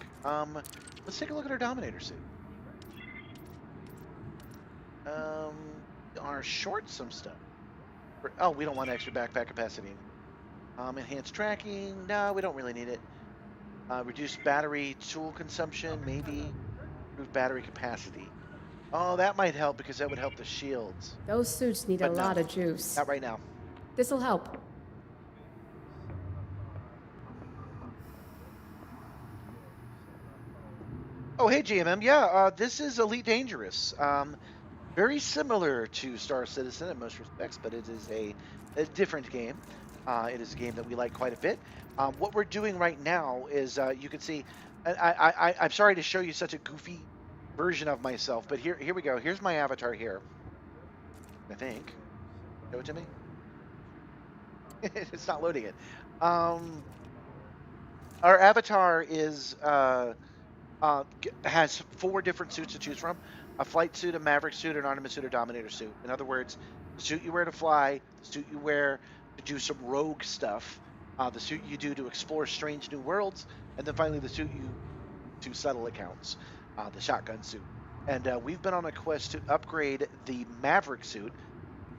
Let's take a look at our Dominator suit. We are short some stuff. Oh, we don't want extra backpack capacity. Enhanced tracking. No, we don't really need it. Reduced battery tool consumption, maybe. Improved battery capacity. Oh, that might help because that would help the shields. Those suits need a But no, lot of juice. not right now. This'll help. Oh, hey, GMM. Yeah, this is Elite Dangerous. Very similar to Star Citizen in most respects, but it is a different game. It is a game that we like quite a bit. What we're doing right now is, you can see, I'm sorry to show you such a goofy version of myself, but here we go. Here's my avatar here. I think. Show it to me. It's not loading it. Our avatar is has 4 different suits to choose from: a flight suit, a maverick suit, an armament suit, a dominator suit. In other words, the suit you wear to fly, the suit you wear to do some rogue stuff, the suit you do to explore strange new worlds, and then finally the suit you to settle accounts, the shotgun suit. And we've been on a quest to upgrade the maverick suit.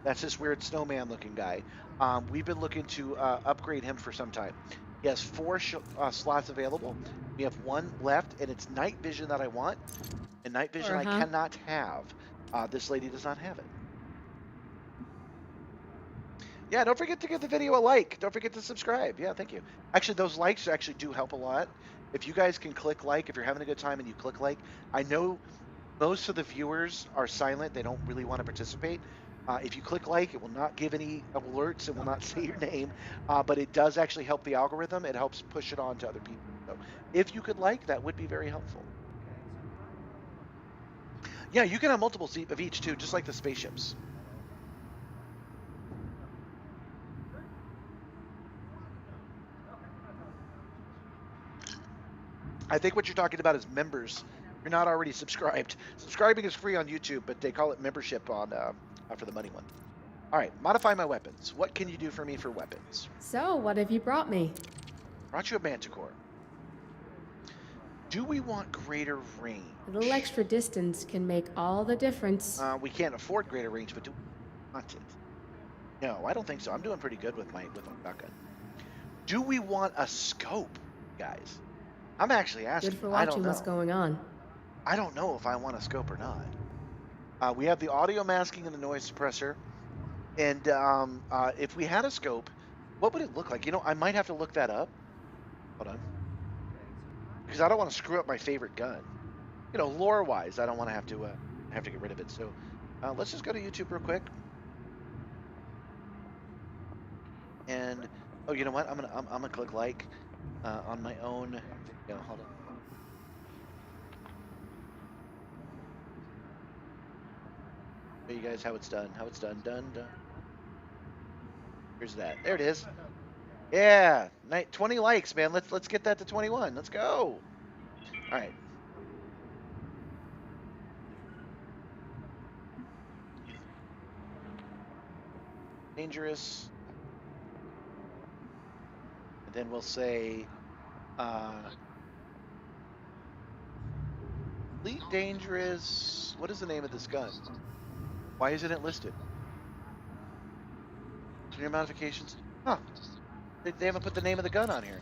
That's this weird snowman looking guy. We've been looking to upgrade him for some time. He has 4 slots available. We have 1 left, and it's night vision that I want. And night vision I cannot have. This lady does not have it. Yeah, don't forget to give the video a like. Don't forget to subscribe. Yeah, thank you. Actually, those likes actually do help a lot. If you guys can click like, if you're having a good time and you click like, I know most of the viewers are silent. They don't really want to participate. If you click like, it will not give any alerts. It will not say your name, but it does actually help the algorithm. It helps push it on to other people. So if you could like, that would be very helpful. Yeah, you can have multiple of each too, just like the spaceships. I think what you're talking about is members. You're not already subscribed. Subscribing is free on YouTube, but they call it membership on for the money one. All right, modify my weapons. What can you do for me for weapons? So, what have you brought me? Brought you a manticore. Do we want greater range? A little extra distance can make all the difference. We can't afford greater range, but do we want it? No, I don't think so. I'm doing pretty good with my shotgun. Do we want a scope, guys? I'm actually asking. Good for watching what's going on. I don't know if I want a scope or not. We have the audio masking and the noise suppressor. And if we had a scope, what would it look like? You know, I might have to look that up. Hold on. Because I don't want to screw up my favorite gun. You know, lore-wise, I don't want to have to get rid of it. So let's just go to YouTube real quick. And oh, you know what? I'm gonna click like on my own. Hold on. Show you guys how it's done. Done. Here's that. There it is. Yeah, 20 likes, man. Let's get that to 21. Let's go. All right. Dangerous. And then we'll say Elite Dangerous. What is the name of this gun? Why isn't it listed? Your modifications. Huh. They haven't put the name of the gun on here.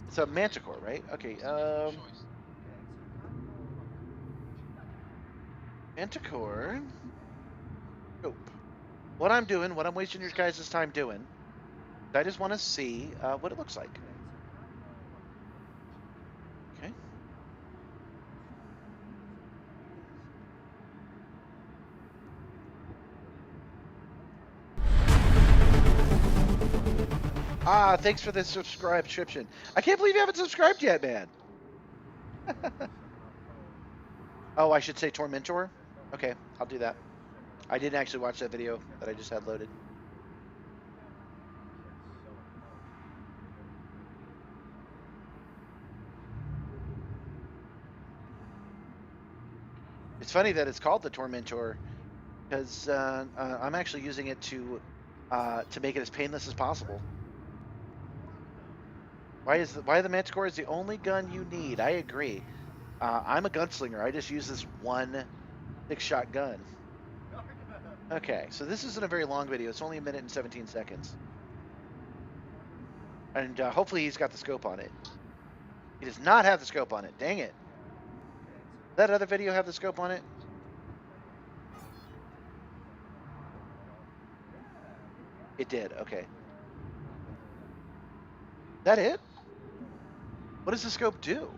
It's a manticore, right? Okay. Manticore. Nope. What I'm wasting your guys' time doing, I just want to see what it looks like. Okay. Thanks for the subscription. I can't believe you haven't subscribed yet, man. Oh, I should say Tormentor? Okay, I'll do that. I didn't actually watch that video that I just had loaded. It's funny that it's called the Tormentor, because I'm actually using it to make it as painless as possible. Why the Manticore is the only gun you need? I agree. I'm a gunslinger. I just use this one 6-shot gun. Okay, so this isn't a very long video. It's only 1 minute and 17 seconds. And hopefully he's got the scope on it. He does not have the scope on it. Dang it. That other video have the scope on it? It did. Okay. That it? What does the scope do?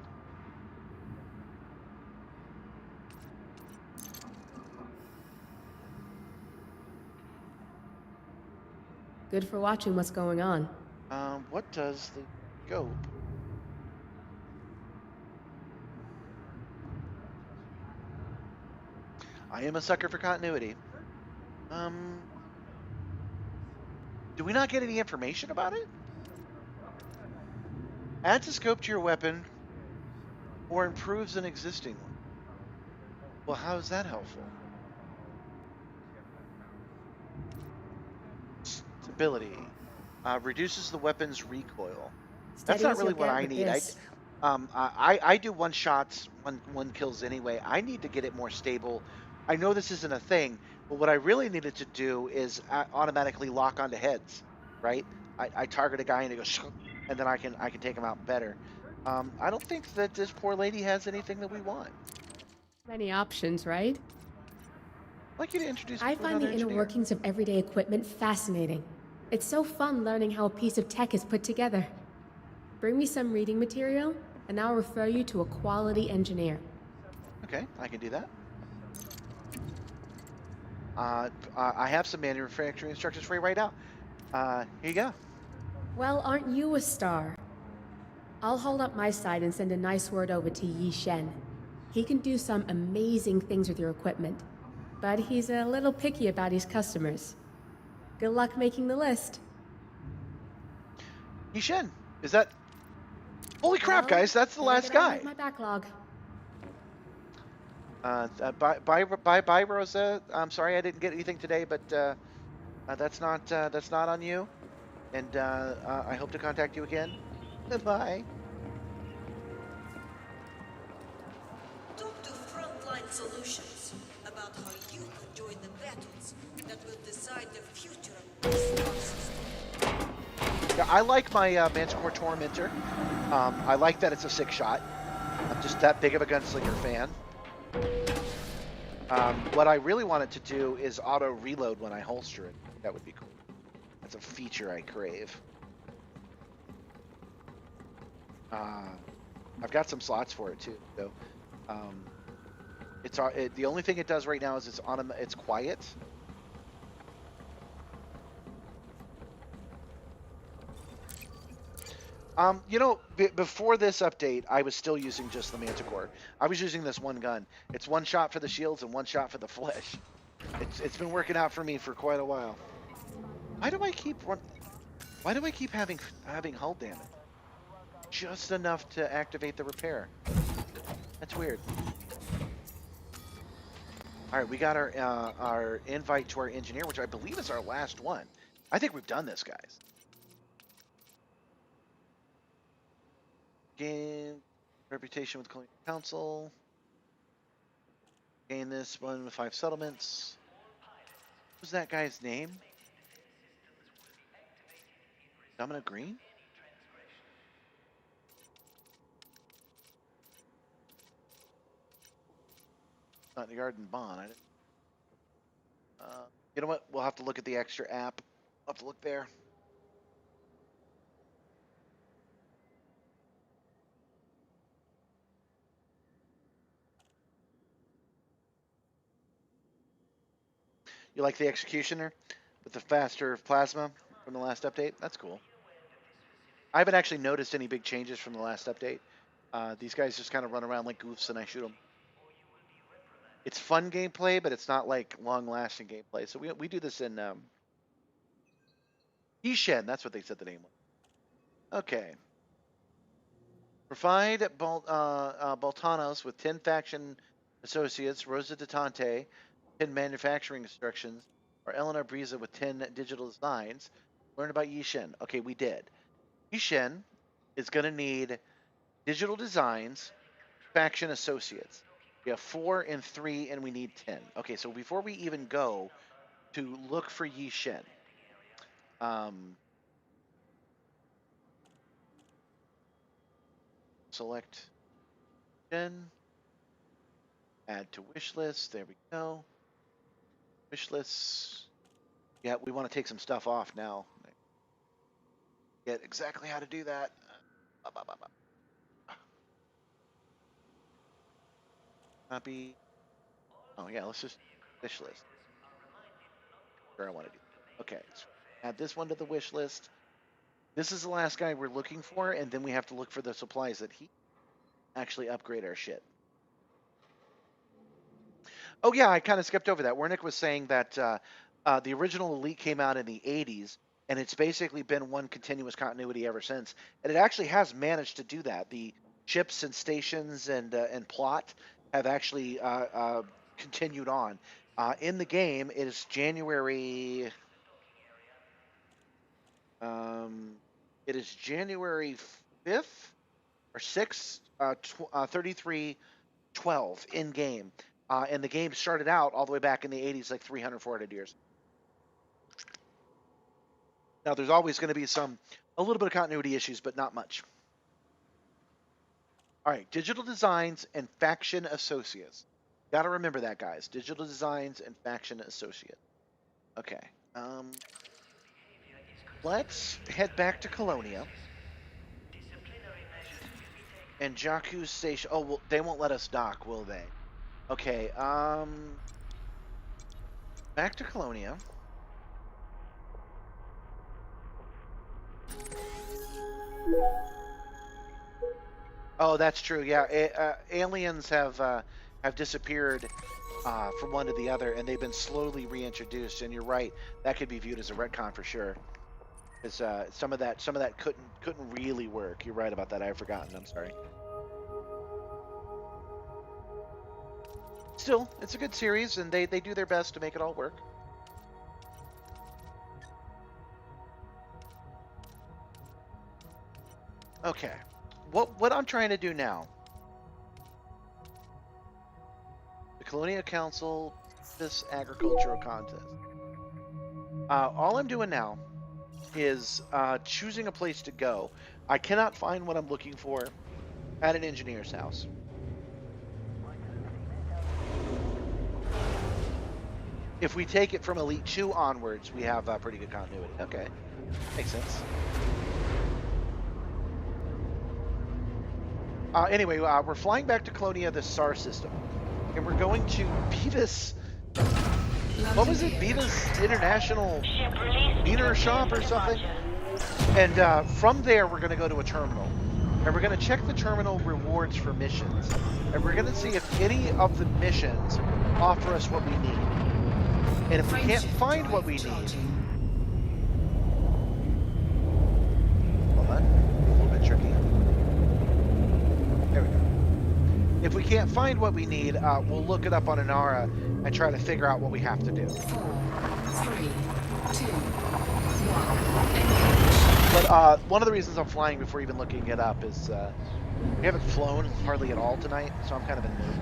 Good for watching what's going on. What does the scope? I am a sucker for continuity. Do we not get any information about it? Adds a scope to your weapon or improves an existing one. Well, how is that helpful? Stability. Reduces the weapon's recoil. That's not really what I need. I do one shots, one kills anyway. I need to get it more stable. I know this isn't a thing, but what I really needed to do is automatically lock onto heads, right? I target a guy and it goes, and then I can take him out better. I don't think that this poor lady has anything that we want. Many options, right? I'd like you to introduce me I to find another the inner engineer. workings of everyday equipment fascinating. It's so fun learning how a piece of tech is put together. Bring me some reading material, and I'll refer you to a quality engineer. Okay, I can do that. I have some manufacturing instructions for you right now. Here you go. Well, aren't you a star? I'll hold up my side and send a nice word over to Yi Shen. He can do some amazing things with your equipment, but he's a little picky about his customers. Good luck making the list. Yi Shen, is that... Holy crap, guys, that's the last guy. My backlog. Bye, Rosa. I'm sorry I didn't get anything today, but that's not on you. And I hope to contact you again. Bye. Talk to Frontline Solutions about how you can join the battles that will decide the future of this star system. Yeah, I like my Manticore Tormentor. I like that it's a 6-shot. I'm just that big of a gunslinger fan. What I really wanted to do is auto reload when I holster it. That would be cool. That's a feature I crave. I've got some slots for it too. So the only thing it does right now is it's quiet. You know, before this update, I was still using just the Manticore. I was using this one gun. It's one shot for the shields and one shot for the flesh. It's been working out for me for quite a while. Why do I keep having hull damage? Just enough to activate the repair. That's weird. All right, we got our invite to our engineer, which I believe is our last one. I think we've done this, guys. Gain reputation with Colonia Council. Gain this one with 5 settlements. What was that guy's name? Domino Green? Not the Garden Bond. You know what? We'll have to look at the extra app. We'll have to look there. You like the Executioner with the faster plasma from the last update? That's cool. I haven't actually noticed any big changes from the last update. These guys just kind of run around like goofs and I shoot them. It's fun gameplay, but it's not like long-lasting gameplay. So we do this in Ishen. That's what they said the name was. Okay. Provide Boltanos with 10 faction associates, Rosa Detante, 10 manufacturing instructions, or Eleanor Briza with 10 digital designs. Learn about Yishen. Okay, we did. Yishen is going to need digital designs, faction associates. We have 4 and 3, and we need 10. Okay, so before we even go, to look for Yi Shen. Select Shen. Add to wish list. There we go. Wish lists. Yeah, we want to take some stuff off now. Get exactly how to do that. Copy. Oh yeah, let's just wish list. Sure, I want to do. Okay, so add this one to the wish list. This is the last guy we're looking for, and then we have to look for the supplies that he actually upgrade our shit. Oh yeah, I kind of skipped over that. Wernick was saying that the original Elite came out in the 80s, and it's basically been one continuous continuity ever since. And it actually has managed to do that. The ships and stations and plot have actually continued on. In the game, it is January. It is January 5th or 6th, 3312 in game. And the game started out all the way back in the 80s, like 300, 400 years. Now, there's always going to be a little bit of continuity issues, but not much. All right, Digital Designs and Faction Associates. Got to remember that, guys. Digital Designs and Faction Associate. Okay. Let's head back to Colonia. And Jakku's station. Oh, well, they won't let us dock, will they? Okay. Back to Colonia. Oh, that's true. Yeah, aliens have disappeared from one to the other, and they've been slowly reintroduced. And you're right, that could be viewed as a retcon for sure. Because some of that couldn't really work. You're right about that. I've forgotten. I'm sorry. Still, it's a good series, and they do their best to make it all work. Okay. What I'm trying to do now. The Colonia Council, this agricultural contest. All I'm doing now is choosing a place to go. I cannot find what I'm looking for at an engineer's house. If we take it from Elite 2 onwards, we have pretty good continuity. Okay, makes sense. Anyway, we're flying back to Colonia, the SAR system, and we're going to Beavis. What was it? Beavis International Beater Shop or something? And from there, we're going to go to a terminal, and we're going to check the terminal rewards for missions, and we're going to see if any of the missions offer us what we need. And if we can't find what we need, hold on, a little bit tricky. There we go. If we can't find what we need, we'll look it up on Inara and try to figure out what we have to do. 4, 3, 2, 1. But one of the reasons I'm flying before even looking it up is we haven't flown hardly at all tonight, so I'm kind of in the mood.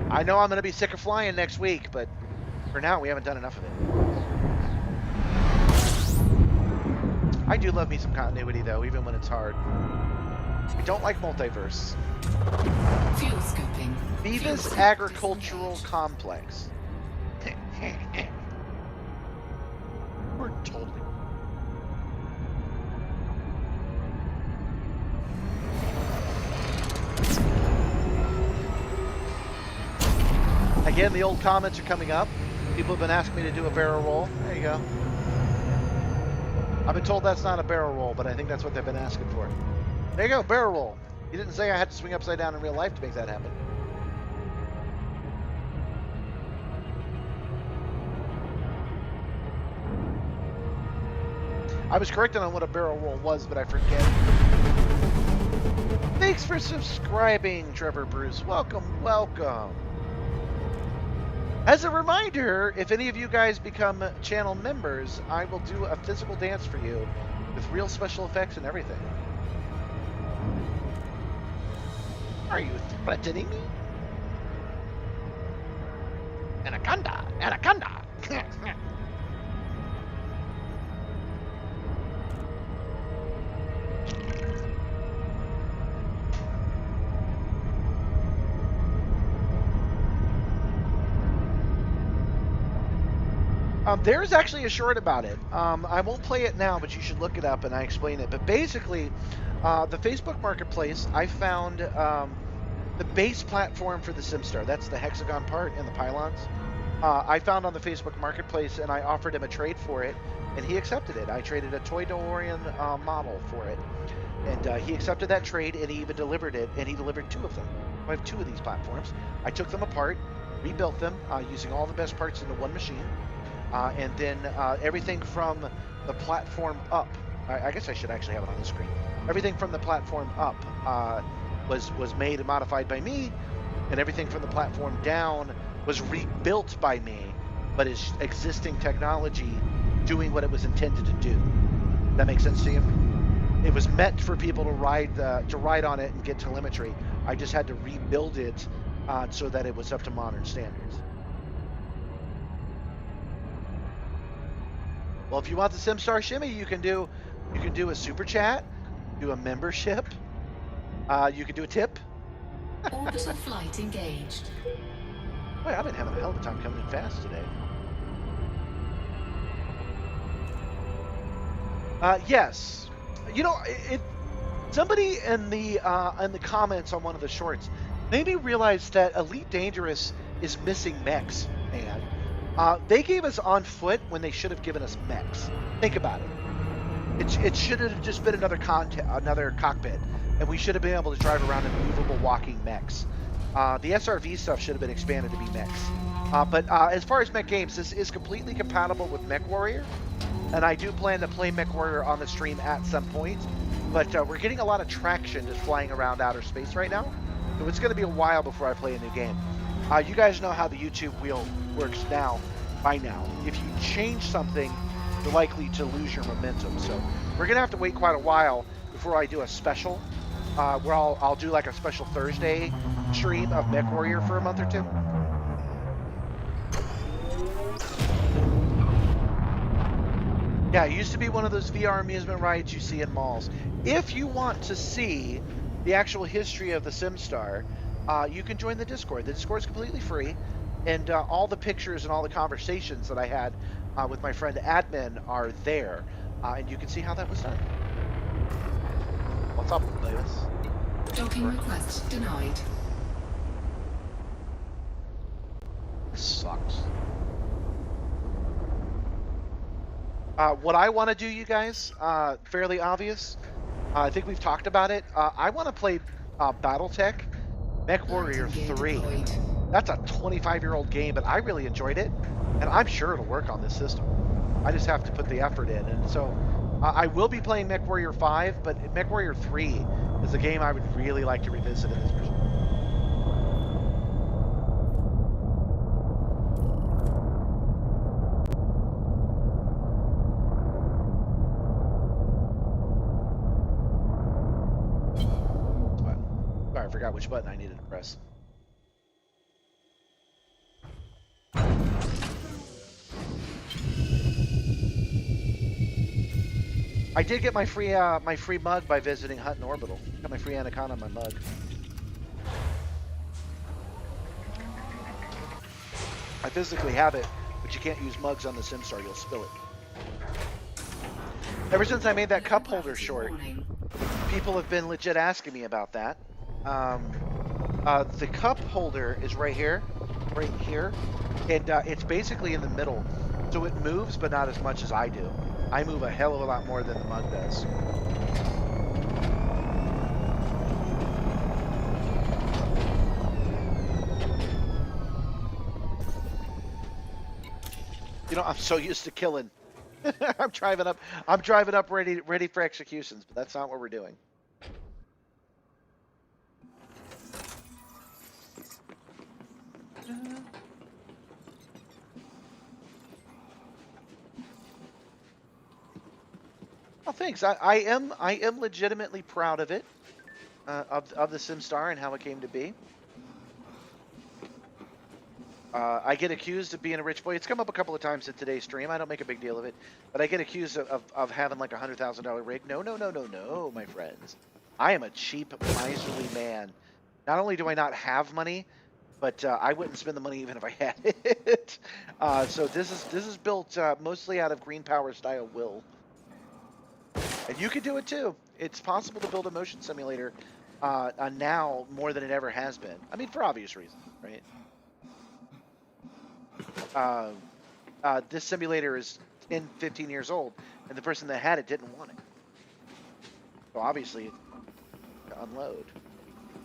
I know I'm going to be sick of flying next week, but for now we haven't done enough of it. I do love me some continuity though, even when it's hard. I don't like multiverse. Fuel scooping. Beavis Agricultural Complex. We're totally. Again, the old comments are coming up. People have been asking me to do a barrel roll. There you go. I've been told that's not a barrel roll, but I think that's what they've been asking for. There you go, barrel roll. You didn't say I had to swing upside down in real life to make that happen. I was corrected on what a barrel roll was, but I forget. Thanks for subscribing, Trevor Bruce. Welcome, welcome. As a reminder, if any of you guys become channel members, I will do a physical dance for you with real special effects and everything. Are you threatening me? Anaconda! Anaconda! There's actually a short about it. I won't play it now, but you should look it up and I explain it. But basically, the Facebook Marketplace, I found the base platform for the Simstarr. That's the hexagon part and the pylons. I found on the Facebook Marketplace, and I offered him a trade for it, and he accepted it. I traded a Toy DeLorean model for it, and he accepted that trade, and he even delivered it, and he delivered 2 of them. I have 2 of these platforms. I took them apart, rebuilt them using all the best parts into one machine, and then everything from the platform up. I guess I should actually have it on the screen. Everything from the platform up was made and modified by me, and everything from the platform down was rebuilt by me, but is existing technology doing what it was intended to do. That makes sense to you? It was meant for people to ride on it and get telemetry. I just had to rebuild it so that it was up to modern standards. Well, if you want the Simstarr shimmy, you can do a super chat, do a membership, you can do a tip. Orbital flight engaged. Boy, I've been having a hell of a time coming in fast today. Yes, you know, somebody in the comments on one of the shorts made me realize that Elite Dangerous is missing mechs, man. They gave us on foot when they should have given us mechs. Think about it. It should have just been another cockpit, and we should have been able to drive around in movable walking mechs. The SRV stuff should have been expanded to be mechs. But as far as mech games, this is completely compatible with MechWarrior, and I do plan to play MechWarrior on the stream at some point. But we're getting a lot of traction just flying around outer space right now, so it's going to be a while before I play a new game. You guys know how the YouTube wheel works now. By now, if you change something, you're likely to lose your momentum. So we're going to have to wait quite a while before I do a special, where I'll do like a special Thursday stream of MechWarrior for a month or 2. Yeah, it used to be one of those VR amusement rides you see in malls. If you want to see the actual history of the Simstarr, you can join the Discord. The Discord is completely free, and all the pictures and all the conversations that I had with my friend Admin are there, and you can see how that was done. What's up, Davis? Docking request denied. This sucks. What I want to do, you guys, fairly obvious. I think we've talked about it. I want to play BattleTech MechWarrior 3. That's a 25-year-old game, but I really enjoyed it, and I'm sure it'll work on this system. I just have to put the effort in, and so I will be playing MechWarrior 5, but MechWarrior 3 is a game I would really like to revisit in this version. Sorry, I forgot which button I needed to press. I did get my free mug by visiting Hutton Orbital. Got my free Anaconda on my mug. I physically have it, but you can't use mugs on the Simstarr. You'll spill it. Ever since I made that cup holder short, people have been legit asking me about that. The cup holder is right here, and it's basically in the middle, so it moves, but not as much as I do. I move a hell of a lot more than the mug does. You know, I'm so used to killing. I'm driving up ready for executions, but that's not what we're doing. Oh, thanks. I am legitimately proud of it, of the Simstarr and how it came to be. I get accused of being a rich boy. It's come up a couple of times in today's stream. I don't make a big deal of it, but I get accused of having like a $100,000 rig. No, my friends. I am a cheap, miserly man. Not only do I not have money, but I wouldn't spend the money even if I had it. So this is built mostly out of green power style will, and you can do it too. It's possible to build a motion simulator now more than it ever has been. I mean, for obvious reasons, right? Uh, this simulator is 10, 15 years old, and the person that had it didn't want it. So obviously, it's to unload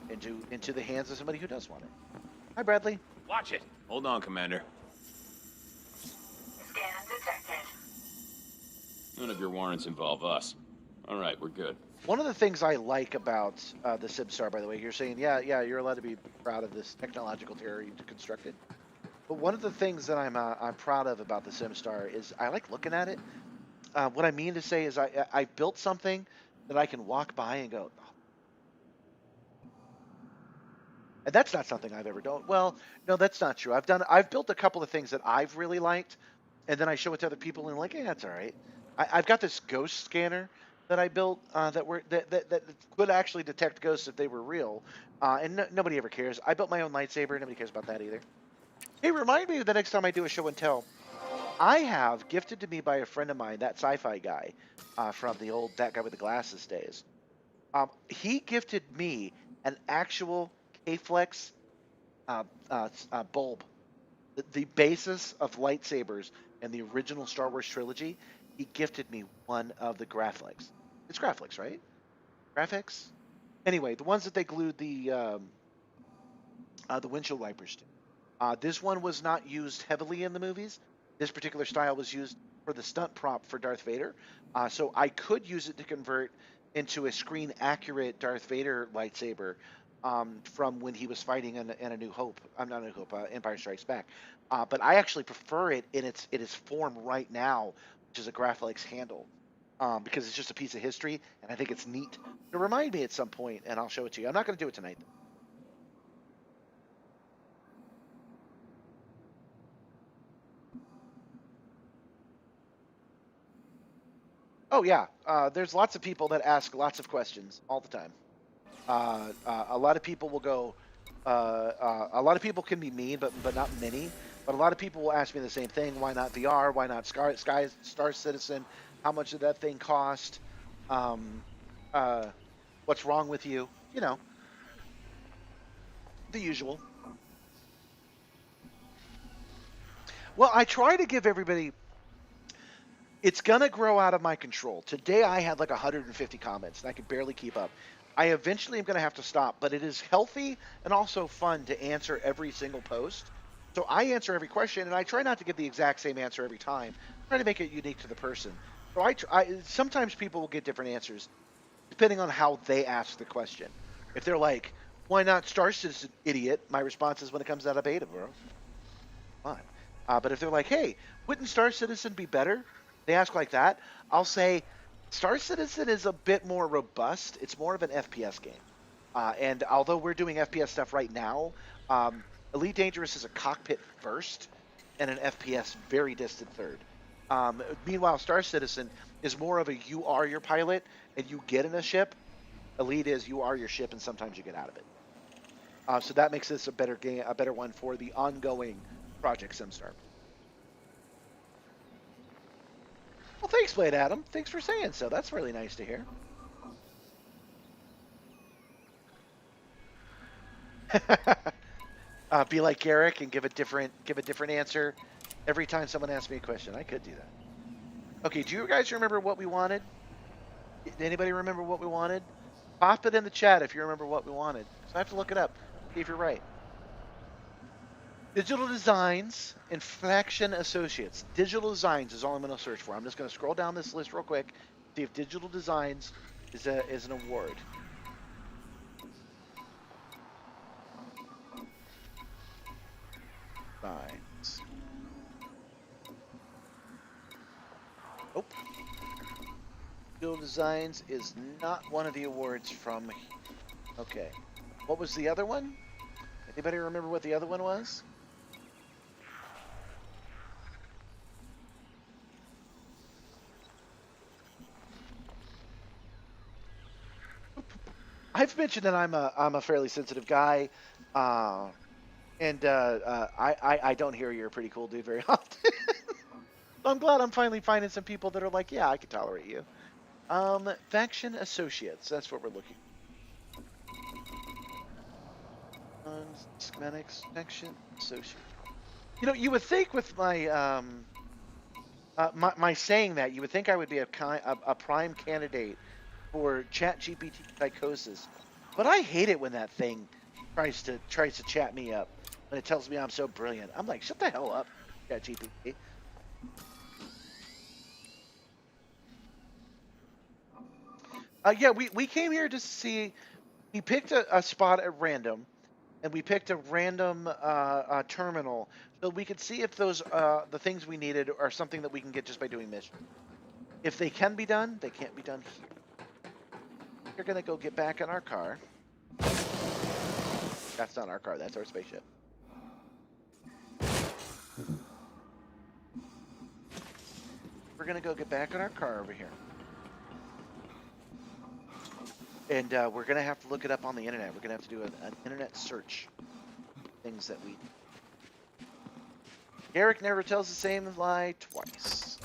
into the hands of somebody who does want it. Hi, Bradley. Watch it. Hold on, Commander. Scan detected. None of your warrants involve us. All right, we're good. One of the things I like about the Simstarr, by the way, you're saying, yeah, you're allowed to be proud of this technological terror you constructed. But one of the things that I'm proud of about the Simstarr is I like looking at it. What I mean to say is I built something that I can walk by and go, oh. And that's not something I've ever done. Well, no, that's not true. I've built a couple of things that I've really liked, and then I show it to other people and like, yeah, that's all right. I've got this ghost scanner that I built that could actually detect ghosts if they were real, and nobody ever cares. I built my own lightsaber. Nobody cares about that either. Hey, remind me the next time I do a show and tell. I have gifted to me by a friend of mine, that sci-fi guy from the old That Guy with the Glasses days. He gifted me an actual K-Flex bulb. The basis of lightsabers in the original Star Wars trilogy, he gifted me one of the Graphics. It's Graphics, right? Graphics? Anyway, the ones that they glued the windshield wipers to. This one was not used heavily in the movies. This particular style was used for the stunt prop for Darth Vader. So I could use it to convert into a screen accurate Darth Vader lightsaber from when he was fighting in A New Hope. I'm not A New Hope, Empire Strikes Back. But I actually prefer it in its form right now, which is a Graphics handle. Because it's just a piece of history, and I think it's neat to remind me at some point, and I'll show it to you. I'm not going to do it tonight, though. Oh yeah, there's lots of people that ask lots of questions all the time. A lot of people will go. A lot of people can be mean, but not many. But a lot of people will ask me the same thing: why not VR? Why not Star Citizen? How much did that thing cost? What's wrong with you? You know, the usual. Well, I try to give everybody. It's gonna grow out of my control. Today I had like 150 comments, and I could barely keep up. I eventually am gonna have to stop, but it is healthy and also fun to answer every single post. So I answer every question, and I try not to give the exact same answer every time. I try to make it unique to the person. So sometimes people will get different answers depending on how they ask the question. If they're like, "Why not Star Citizen, idiot?" My response is, "When it comes out of beta, bro." Fine. But if they're like, "Hey, wouldn't Star Citizen be better?" They ask like that, I'll say Star Citizen is a bit more robust. It's more of an FPS game. And although we're doing FPS stuff right now, Elite Dangerous is a cockpit first and an FPS very distant third. Meanwhile, Star Citizen is more of a you are your pilot and you get in a ship. Elite is you are your ship and sometimes you get out of it. So that makes this a better game, a better one for the ongoing Project Simstarr. Well, thanks, Blade Adam. Thanks for saying so. That's really nice to hear. Be like Garrick and give a different answer every time someone asks me a question. I could do that. Okay, do you guys remember what we wanted? Anybody remember what we wanted? Pop it in the chat if you remember what we wanted. So I have to look it up. See if you're right. Digital Designs, Inflection Associates. Digital Designs is all I'm going to search for. I'm just going to scroll down this list real quick, see if Digital Designs is an award. Designs. Nope. Digital Designs is not one of the awards from. Okay. What was the other one? Anybody remember what the other one was? I've mentioned that I'm a fairly sensitive guy. And I don't hear you're a pretty cool dude very often. I'm glad I'm finally finding some people that are like, yeah, I can tolerate you. Faction associates. That's what we're looking for. Schematics, faction associate. You know, you would think with my my saying that, you would think I would be a prime candidate for ChatGPT psychosis, but I hate it when that thing tries to chat me up when it tells me I'm so brilliant. I'm like, shut the hell up, ChatGPT. Yeah, we came here to see. We picked a spot at random, and we picked a random terminal so we could see if those the things we needed are something that we can get just by doing missions. If they can be done, they can't be done here. We're gonna go get back in our car. That's not our car. That's our spaceship. We're gonna go get back in our car over here. And we're going to have to look it up on the internet. We're going to have to do an internet search. Things that we... Garrick never tells the same lie twice.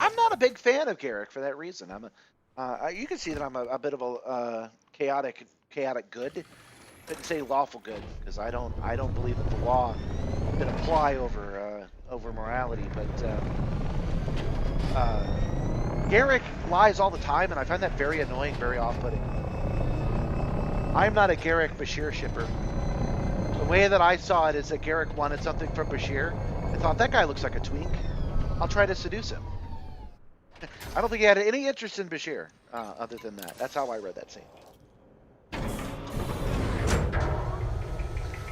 I'm not a big fan of Garrick for that reason. You can see that I'm a bit of a chaotic good. I didn't say lawful good, because I don't believe that the law can apply over morality, but Garrick lies all the time, and I find that very annoying, very off-putting. I'm not a Garrick Bashir shipper. The way that I saw it is that Garrick wanted something from Bashir. I thought, that guy looks like a twink. I'll try to seduce him. I don't think he had any interest in Bashir, other than that. That's how I read that scene.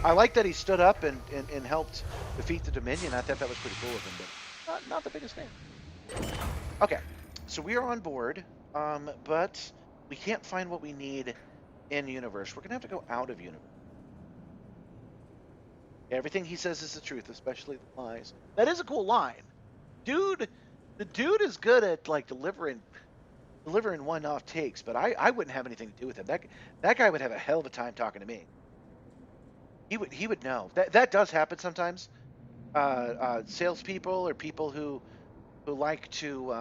I like that he stood up and helped defeat the Dominion. I thought that was pretty cool of him, but not the biggest fan. Okay. So we are on board, but we can't find what we need in universe. We're going to have to go out of universe. Everything he says is the truth, especially the lies. That is a cool line. Dude, the dude is good at, like, delivering one-off takes, but I wouldn't have anything to do with him. That guy would have a hell of a time talking to me. He would know. That does happen sometimes. Salespeople or people who like to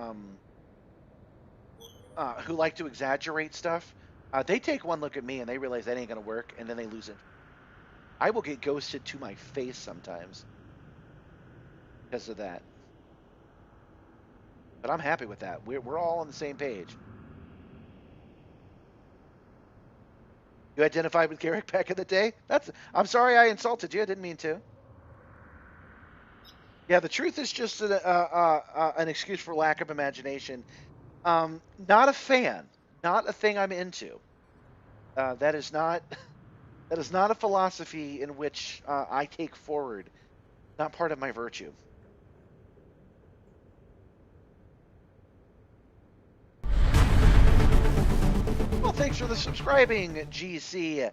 exaggerate stuff, they take one look at me and they realize that ain't gonna work, and then they lose it. I will get ghosted to my face sometimes because of that. But I'm happy with that. We're all on the same page. You identified with Garrick back in the day? I'm sorry I insulted you. I didn't mean to. Yeah, the truth is just an excuse for lack of imagination. Not a fan. Not a thing I'm into. That is not a philosophy in which I take forward. Not part of my virtue. Well, thanks for the subscribing, GC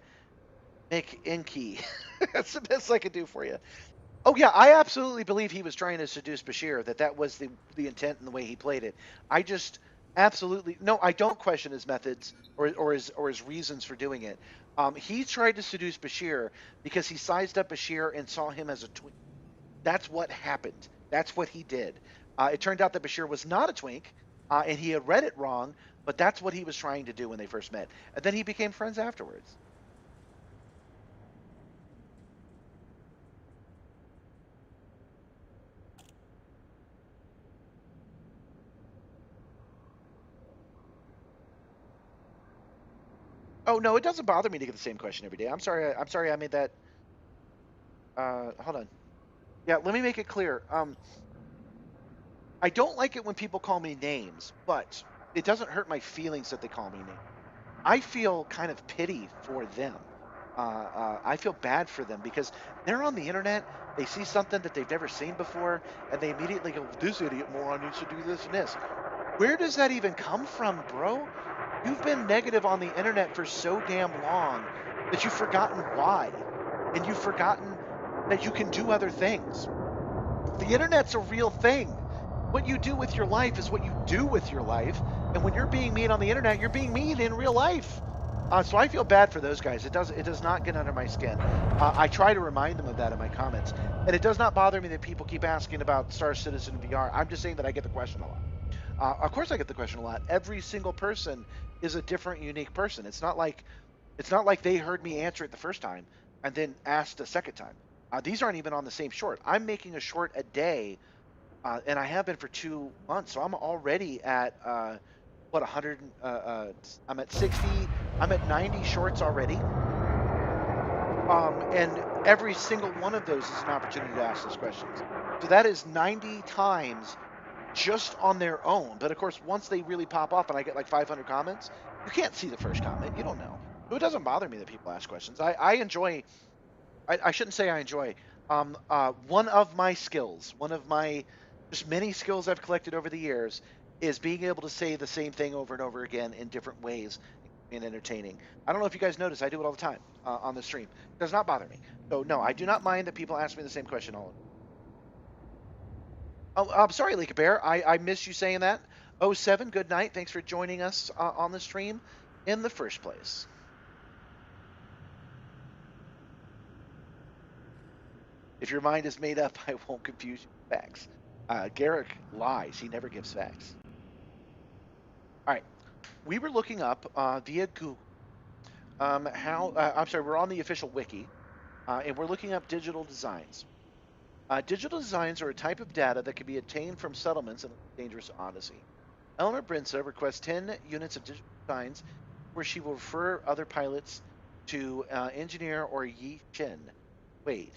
McInkey. That's the best I could do for you. Oh yeah, I absolutely believe he was trying to seduce Bashir. That was the intent and the way he played it. I just absolutely I don't question his methods or his reasons for doing it. He tried to seduce Bashir because he sized up Bashir and saw him as a twink. That's what happened. That's what he did. It turned out that Bashir was not a twink, and he had read it wrong. But that's what he was trying to do when they first met, and then he became friends afterwards. Oh no, it doesn't bother me to get the same question every day. I'm sorry I made that. Hold on. Yeah, let me make it clear. I don't like it when people call me names, but it doesn't hurt my feelings that they call me names. I feel kind of pity for them. I feel bad for them because they're on the internet. They see something that they've never seen before, and they immediately go, "This idiot moron needs to do this and this." Where does that even come from, bro? You've been negative on the internet for so damn long that you've forgotten why, and you've forgotten that you can do other things. The internet's a real thing. What you do with your life is what you do with your life, and when you're being mean on the internet, you're being mean in real life. So I feel bad for those guys. It does not get under my skin. I try to remind them of that in my comments, and it does not bother me that people keep asking about Star Citizen VR. I'm just saying that I get the question a lot. Of course, I get the question a lot. Every single person is a different, unique person. It's not like they heard me answer it the first time and then asked a second time. These aren't even on the same short. I'm making a short a day, and I have been for 2 months. So I'm already at what 100. I'm at 60. I'm at 90 shorts already. And every single one of those is an opportunity to ask those questions. So that is 90 times just on their own. But of course, once they really pop up and I get like 500 comments, you can't see the first comment. You don't know. So it doesn't bother me that people ask questions. I enjoy. I shouldn't say I enjoy. One of my skills, one of my just many skills I've collected over the years, is being able to say the same thing over and over again in different ways and entertaining. I don't know if you guys notice, I do it all the time on the stream. It does not bother me. So no, I do not mind that people ask me the same question all. Oh, I'm sorry, Leaka Bear. I missed you saying that. Oh, 07, good night. Thanks for joining us on the stream in the first place. If your mind is made up, I won't confuse you with facts. Garrick lies. He never gives facts. All right. We were looking up via Google I'm sorry, we're on the official wiki, and we're looking up digital designs. Digital designs are a type of data that can be obtained from settlements in a dangerous odyssey. Eleanor Brinsa requests 10 units of digital designs where she will refer other pilots to engineer or Yi Shin. Wait.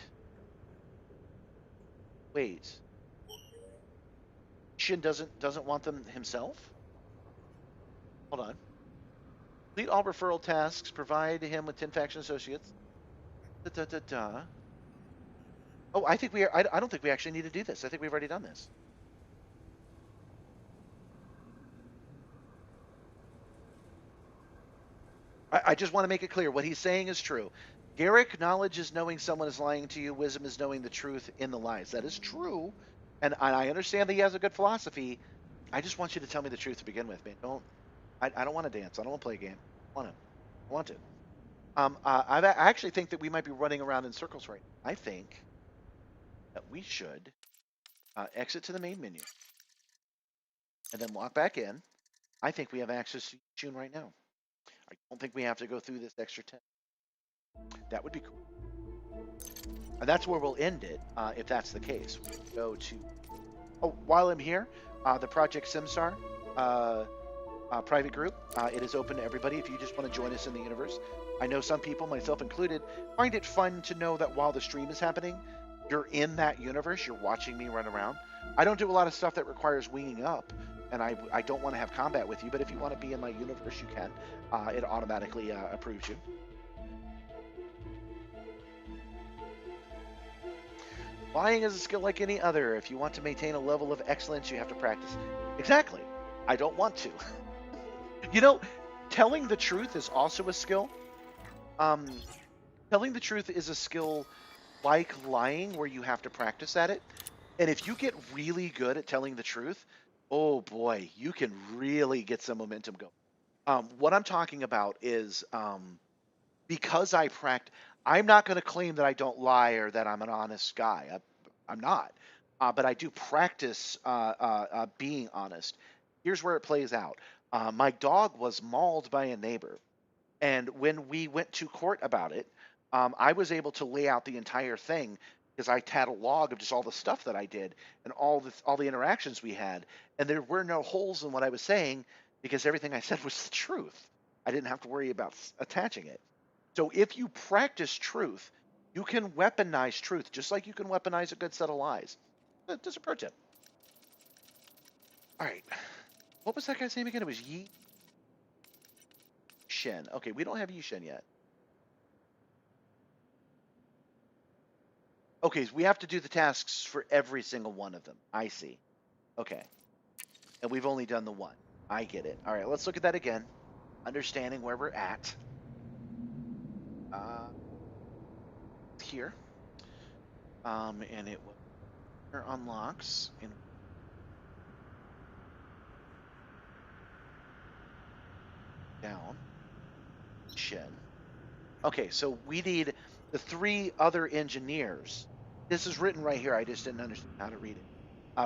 Shin doesn't want them himself? Hold on. Complete all referral tasks. Provide him with 10 faction associates. Oh, I think I don't think we actually need to do this. I think we've already done this. I just want to make it clear. What he's saying is true. Garrick, knowledge is knowing someone is lying to you. Wisdom is knowing the truth in the lies. That is true. And I understand that he has a good philosophy. I just want you to tell me the truth to begin with, man. I don't want to dance. I don't want to play a game. I want to. I actually think that we might be running around in circles right now. I think that we should exit to the main menu and then log back in. I think we have access to June right now. I don't think we have to go through this extra 10. That would be cool. And that's where we'll end it, if that's the case. We'll go to... Oh, while I'm here, the Project Simstarr private group, it is open to everybody if you just want to join us in the universe. I know some people, myself included, find it fun to know that while the stream is happening, you're in that universe, you're watching me run around. I don't do a lot of stuff that requires winging up, and I don't want to have combat with you, but if you want to be in my universe, you can. It automatically approves you. Lying is a skill like any other. If you want to maintain a level of excellence, you have to practice. Exactly. I don't want to. You know, telling the truth is also a skill. Telling the truth is a skill like lying, where you have to practice at it. And if you get really good at telling the truth, oh boy, you can really get some momentum going. What I'm talking about is because I practice, I'm not going to claim that I don't lie or that I'm an honest guy. I'm not. But I do practice being honest. Here's where it plays out. My dog was mauled by a neighbor. And when we went to court about it, I was able to lay out the entire thing because I had a log of just all the stuff that I did and all the interactions we had. And there were no holes in what I was saying because everything I said was the truth. I didn't have to worry about attaching it. So if you practice truth, you can weaponize truth just like you can weaponize a good set of lies. Just a pro tip. All right. What was that guy's name again? It was Yi Shen. Okay, we don't have Yi Shen yet. Okay, so we have to do the tasks for every single one of them. I see. Okay. And we've only done the one. I get it. All right, let's look at that again. Understanding where we're at. Here. And it was unlocks in down. information. Okay, so we need the 3 other engineers. This is written right here. I just didn't understand how to read it.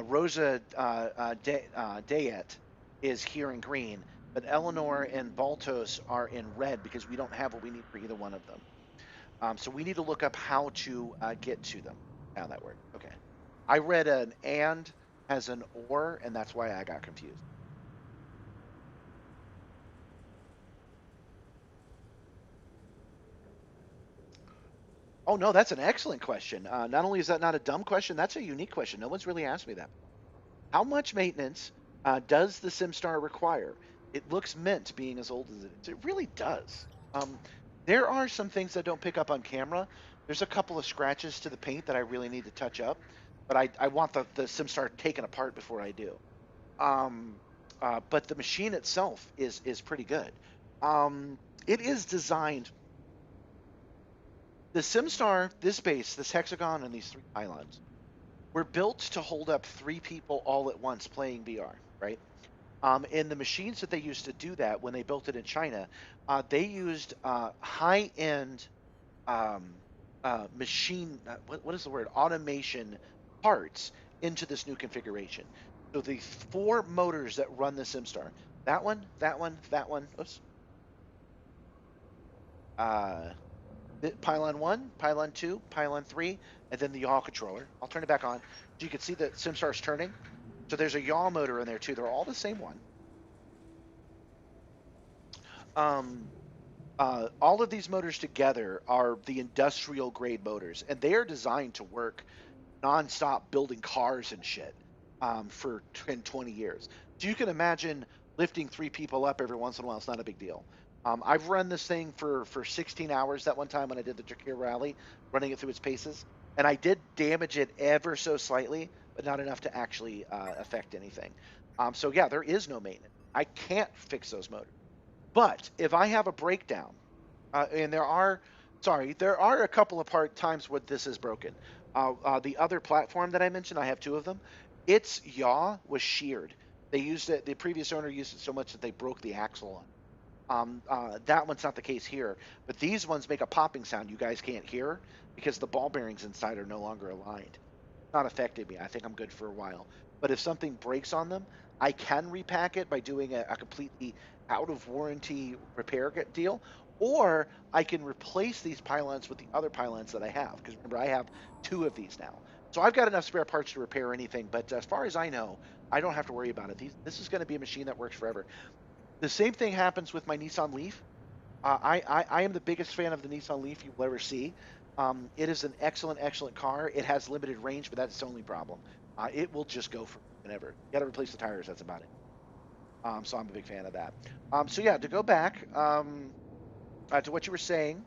Rosa Dayet is here in green, but Eleanor and Baltos are in red because we don't have what we need for either one of them. So we need to look up how to get to them. How that works. Okay. I read an and as an or, and that's why I got confused. Oh, no, that's an excellent question. Not only is that not a dumb question, that's a unique question. No one's really asked me that. How much maintenance does the Simstarr require? It looks mint being as old as it is. It really does. There are some things that don't pick up on camera. There's a couple of scratches to the paint that I really need to touch up, but I want the Simstarr taken apart before I do. But the machine itself is pretty good. It is designed. The Simstarr, this base, this hexagon, and these 3 pylons were built to hold up 3 people all at once playing VR, right? And the machines that they used to do that when they built it in China, they used high-end machine, what is the word? Automation parts into this new configuration. So the 4 motors that run the Simstarr, that one, oops. Pylon 1, Pylon 2, Pylon 3, and then the yaw controller. I'll turn it back on so you can see that Simstar's turning. So there's a yaw motor in there too. They're all the same one. All of these motors together are the industrial grade motors, and they are designed to work nonstop building cars and shit for 10, 20 years. So you can imagine lifting 3 people up every once in a while. It's not a big deal. I've run this thing for 16 hours that one time when I did the Drakir rally, running it through its paces, and I did damage it ever so slightly, but not enough to actually affect anything. So yeah, there is no maintenance. I can't fix those motors. But if I have a breakdown, and there are a couple of times where this is broken. The other platform that I mentioned, I have 2 of them. Its yaw was sheared. They used it. The previous owner used it so much that they broke the axle on. That one's not the case here, but these ones make a popping sound you guys can't hear because the ball bearings inside are no longer aligned. It's not affected me. I think I'm good for a while. But if something breaks on them, I can repack it by doing a completely out of warranty repair deal, or I can replace these pylons with the other pylons that I have. Because remember, I have 2 of these now. So I've got enough spare parts to repair anything, but as far as I know, I don't have to worry about it. This is going to be a machine that works forever. The same thing happens with my Nissan Leaf. I am the biggest fan of the Nissan Leaf you will ever see. It is an excellent, excellent car. It has limited range, but that's its only problem. It will just go for whenever. You got to replace the tires. That's about it. So I'm a big fan of that. So yeah, to go back to what you were saying,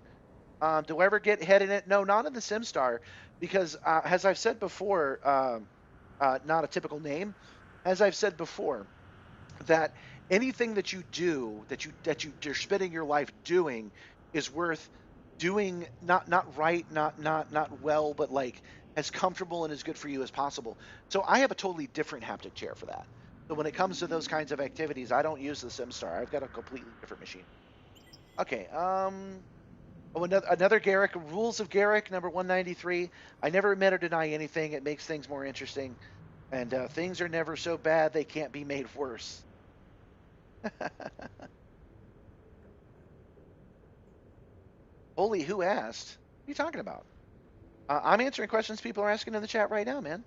do I ever get head in it? No, not in the Simstarr, because as I've said before, not a typical name. As I've said before, that anything that you do you're spending your life doing is worth doing not right, not well, but like as comfortable and as good for you as possible. So I have a totally different haptic chair for that. So when it comes to those kinds of activities, I don't use the Simstarr. I've got a completely different machine. Okay, oh, another Garrick. Rules of Garrick, number 193. I never admit or deny anything. It makes things more interesting. And things are never so bad they can't be made worse. Holy, who asked? What are you talking about? I'm answering questions people are asking in the chat right now, man.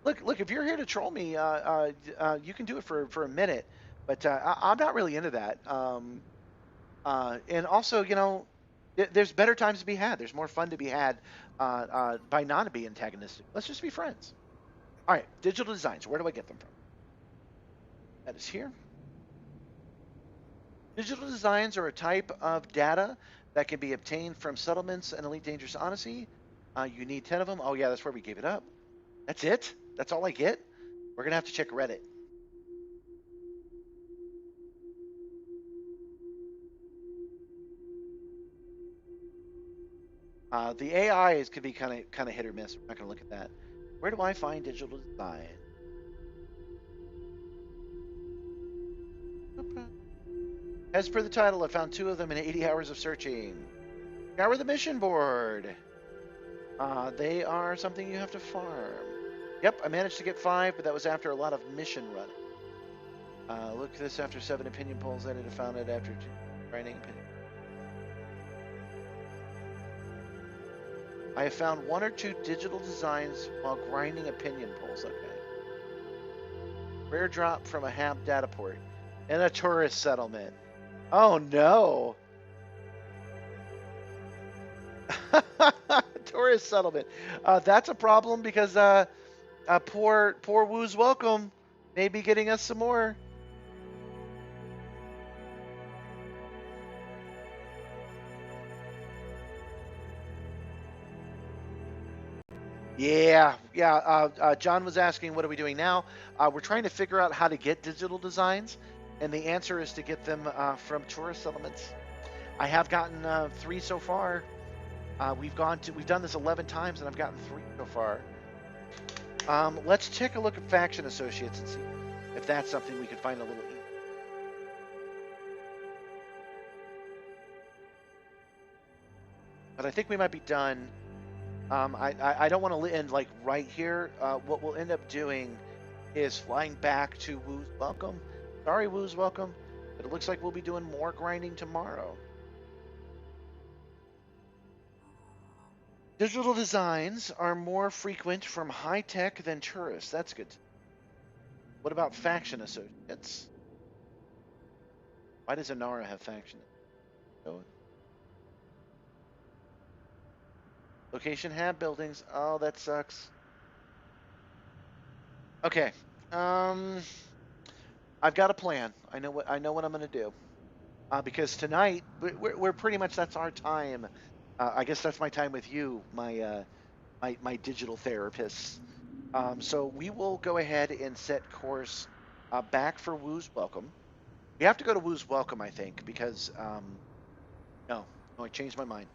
Look, if you're here to troll me, you can do it for a minute, but I'm not really into that. And also, you know, there's better times to be had. There's more fun to be had by not being antagonistic. Let's just be friends. All right, digital designs. Where do I get them from? That is here. Digital designs are a type of data that can be obtained from settlements and Elite Dangerous Odyssey. You need 10 of them. Oh, yeah, that's where we gave it up. That's it? That's all I get? We're going to have to check Reddit. The AIs could be kind of hit or miss. We're not going to look at that. Where do I find digital design? As per the title, I found 2 of them in 80 hours of searching. Scour the mission board. They are something you have to farm. Yep, I managed to get 5, but that was after a lot of mission running. Look this after 7 opinion polls. I didn't found it after 2 grinding opinion. I have found 1 or 2 digital designs while grinding opinion polls. Okay. Rare drop from a hab data port in a tourist settlement. Oh no. Tourist settlement. That's a problem because poor Woo's Welcome may be getting us some more. Yeah. John was asking, what are we doing now? We're trying to figure out how to get digital designs, and the answer is to get them from tourist settlements. I have gotten 3 so far. We've done this 11 times, and I've gotten 3 so far. Let's take a look at Faction Associates and see if that's something we could find a little easier. But I think we might be done. I don't want to end like right here. What we'll end up doing is flying back to Woo's Welcome. Sorry, Woo's Welcome, but it looks like we'll be doing more grinding tomorrow. Digital designs are more frequent from high tech than tourists. That's good. What about Faction Associates? Why does Inara have Faction? Oh. Location hab buildings. Oh, that sucks. Okay. I've got a plan. I know what I'm going to do. Because tonight we're pretty much, that's our time. I guess that's my time with you, my digital therapists. So we will go ahead and set course back for Woo's Welcome. We have to go to Woo's Welcome, I think, because no, I changed my mind.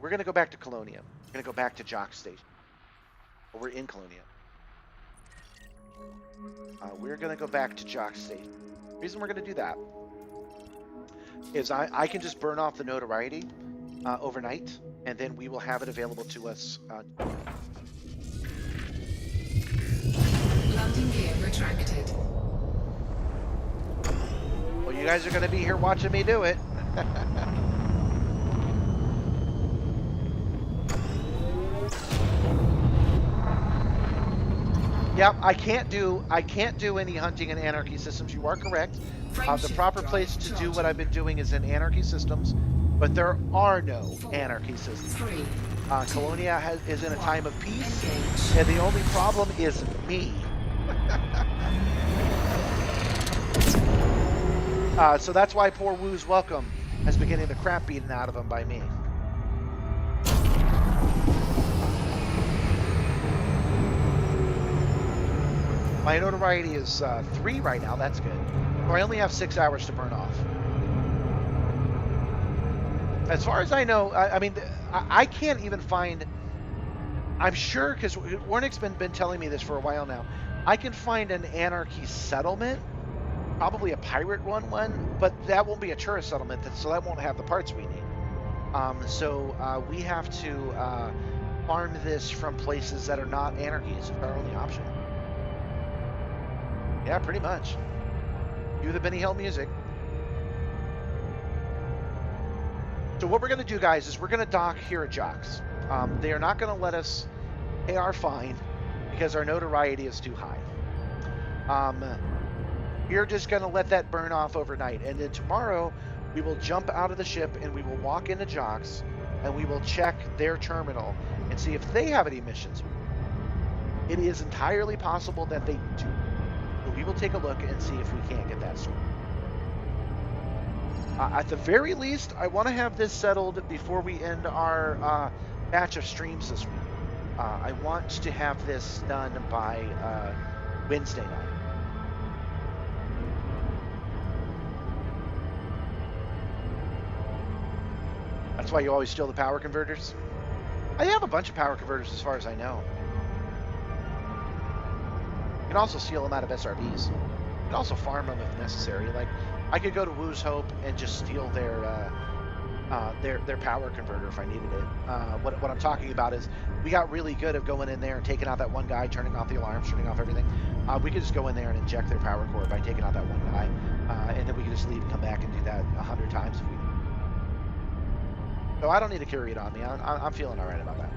We're going to go back to Colonia. We're going to go back to Jock Station. Well, we're in Colonia. We're going to go back to Jock Station. The reason we're going to do that is I can just burn off the notoriety overnight, and then we will have it available to us. Landing gear retracted. Well, you guys are going to be here watching me do it. Yep, I can't do any hunting in Anarchy Systems. You are correct. The proper place to do what I've been doing is in Anarchy Systems, but there are no Anarchy Systems. Colonia is in a time of peace, and the only problem is me. So that's why poor Woo's Welcome has been getting the crap beaten out of him by me. My notoriety is 3 right now. That's good. So I only have 6 hours to burn off. As far as I know, I mean, I can't even find. I'm sure, because Warnick's been telling me this for a while now. I can find an Anarchy settlement, probably a pirate one, but that won't be a tourist settlement, so that won't have the parts we need. So we have to farm this from places that are not Anarchy. It's our only option. Yeah, pretty much. Do the Benny Hill music. So what we're going to do, guys, is we're going to dock here at Jocks. They are not going to let us pay our fine because our notoriety is too high. We're just going to let that burn off overnight. And then tomorrow, we will jump out of the ship and we will walk into Jocks and we will check their terminal and see if they have any missions. It is entirely possible that they do. We will take a look and see if we can't get that sorted. At the very least, I want to have this settled before we end our batch of streams this week. I want to have this done by Wednesday night. That's why you always steal the power converters? I have a bunch of power converters as far as I know. You can also steal them out of SRBs. You can also farm them if necessary. Like, I could go to Wu's Hope and just steal their power converter if I needed it. What I'm talking about is we got really good at going in there and taking out that one guy, turning off the alarms, turning off everything. We could just go in there and inject their power core by taking out that one guy, and then we could just leave and come back and do that 100 times if we need. So I don't need to carry it on me. I'm feeling all right about that.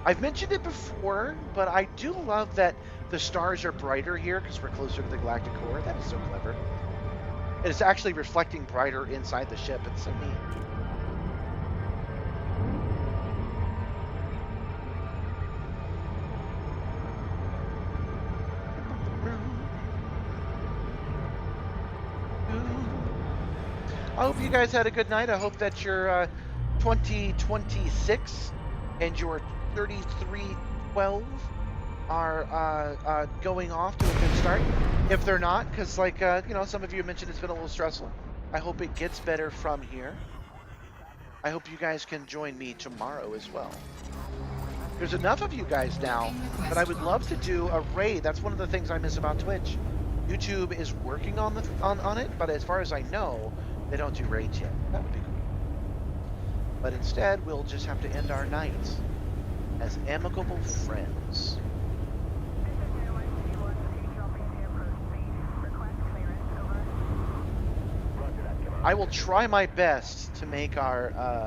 I've mentioned it before, but I do love that the stars are brighter here because we're closer to the galactic core. That is so clever. It's actually reflecting brighter inside the ship. It's so neat. I hope you guys had a good night. I hope that your 2026 and your 3312 are going off to a good start. If they're not, because like some of you mentioned it's been a little stressful. I hope it gets better from here. I hope you guys can join me tomorrow as well. There's enough of you guys now that I would love to do a raid. That's one of the things I miss about Twitch. YouTube is working on it, but as far as I know, they don't do raids yet. That would be cool. But instead, we'll just have to end our nights as amicable friends. I will try my best to make my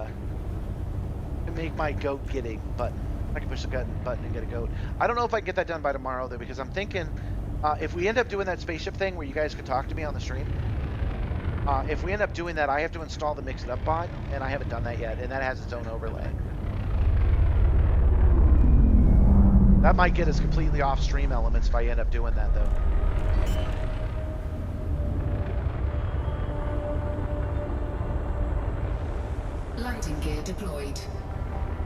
goat getting button. I can push the button and get a goat. I don't know if I can get that done by tomorrow though, because I'm thinking if we end up doing that spaceship thing where you guys can talk to me on the stream, if we end up doing that, I have to install the Mix It Up bot, and I haven't done that yet, and that has its own overlay. That might get us completely off stream elements if I end up doing that though. Lighting gear deployed.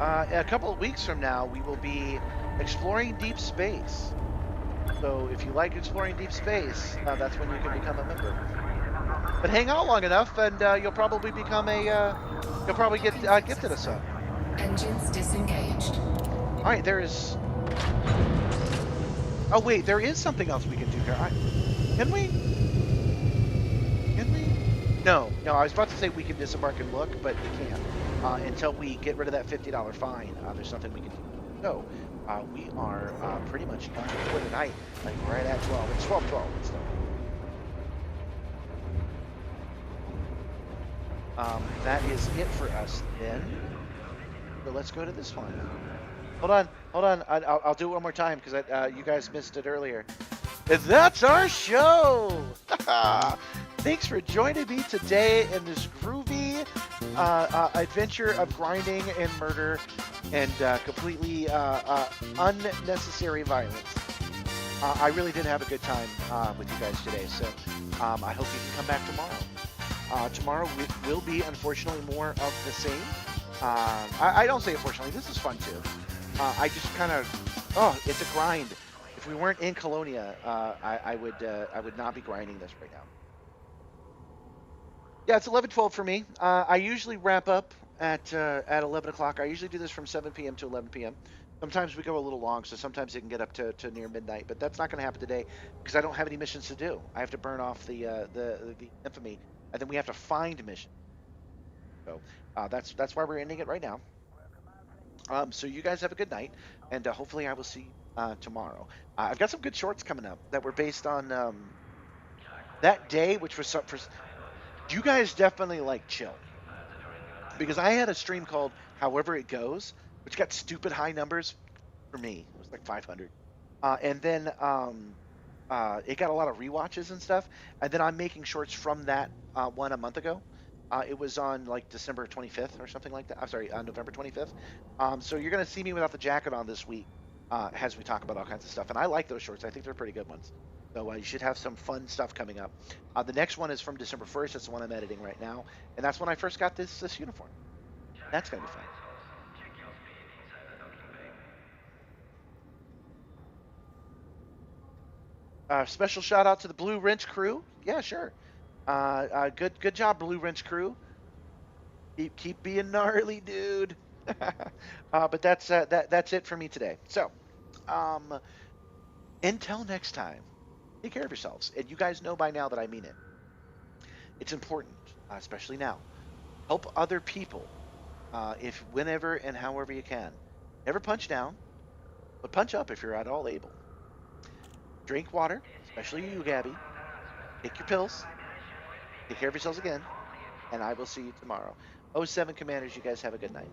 A couple of weeks from now, we will be exploring deep space. So if you like exploring deep space, that's when you can become a member. But hang out long enough, and you'll probably become you'll probably get gifted a sub. Engines disengaged. All right, there is. Oh wait, there is something else we can do here. Can we? Can we? No. I was about to say we can disembark and look, but we can't. Until we get rid of that $50 fine, there's nothing we can do. So, we are pretty much done for the night, like right at 12. It's 12:12. It's done. That is it for us then. So let's go to this one. Hold on. I'll do it one more time because you guys missed it earlier. And that's our show. Thanks for joining me today in this groovy adventure of grinding and murder and completely unnecessary violence. I really did have a good time with you guys today, so I hope you can come back tomorrow. Tomorrow will be, unfortunately, more of the same. I don't say unfortunately. This is fun, too. I just kind of, it's a grind. If we weren't in Colonia, I would not be grinding this right now. Yeah, it's 11:12 for me. I usually wrap up at 11 o'clock. I usually do this from 7 p.m. to 11 p.m. Sometimes we go a little long, so sometimes it can get up to near midnight. But that's not going to happen today because I don't have any missions to do. I have to burn off the infamy, and then we have to find missions. So that's why we're ending it right now. So you guys have a good night, and hopefully I will see you tomorrow. I've got some good shorts coming up that were based on that day, which was for. You guys definitely like chill, because I had a stream called However It Goes, which got stupid high numbers for me. It was like 500, and then it got a lot of rewatches and stuff. And then I'm making shorts from that one a month ago. It was on like December 25th or something like that. I'm sorry, November 25th. So you're gonna see me without the jacket on this week as we talk about all kinds of stuff. And I like those shorts. I think they're pretty good ones. So you should have some fun stuff coming up. The next one is from December 1st. That's the one I'm editing right now. And that's when I first got this uniform. That's going to be fun. Special shout out to the Blue Wrench crew. Yeah, sure. Good job, Blue Wrench crew. Keep being gnarly, dude. But that's it for me today. So, until next time. take care of yourselves. And you guys know by now that I mean it. It's important, especially now. Help other people if whenever and however you can. Never punch down, but punch up if you're at all able. Drink water, especially you, Gabby. Take your pills. Take care of yourselves again. And I will see you tomorrow. 07 Commanders, you guys have a good night.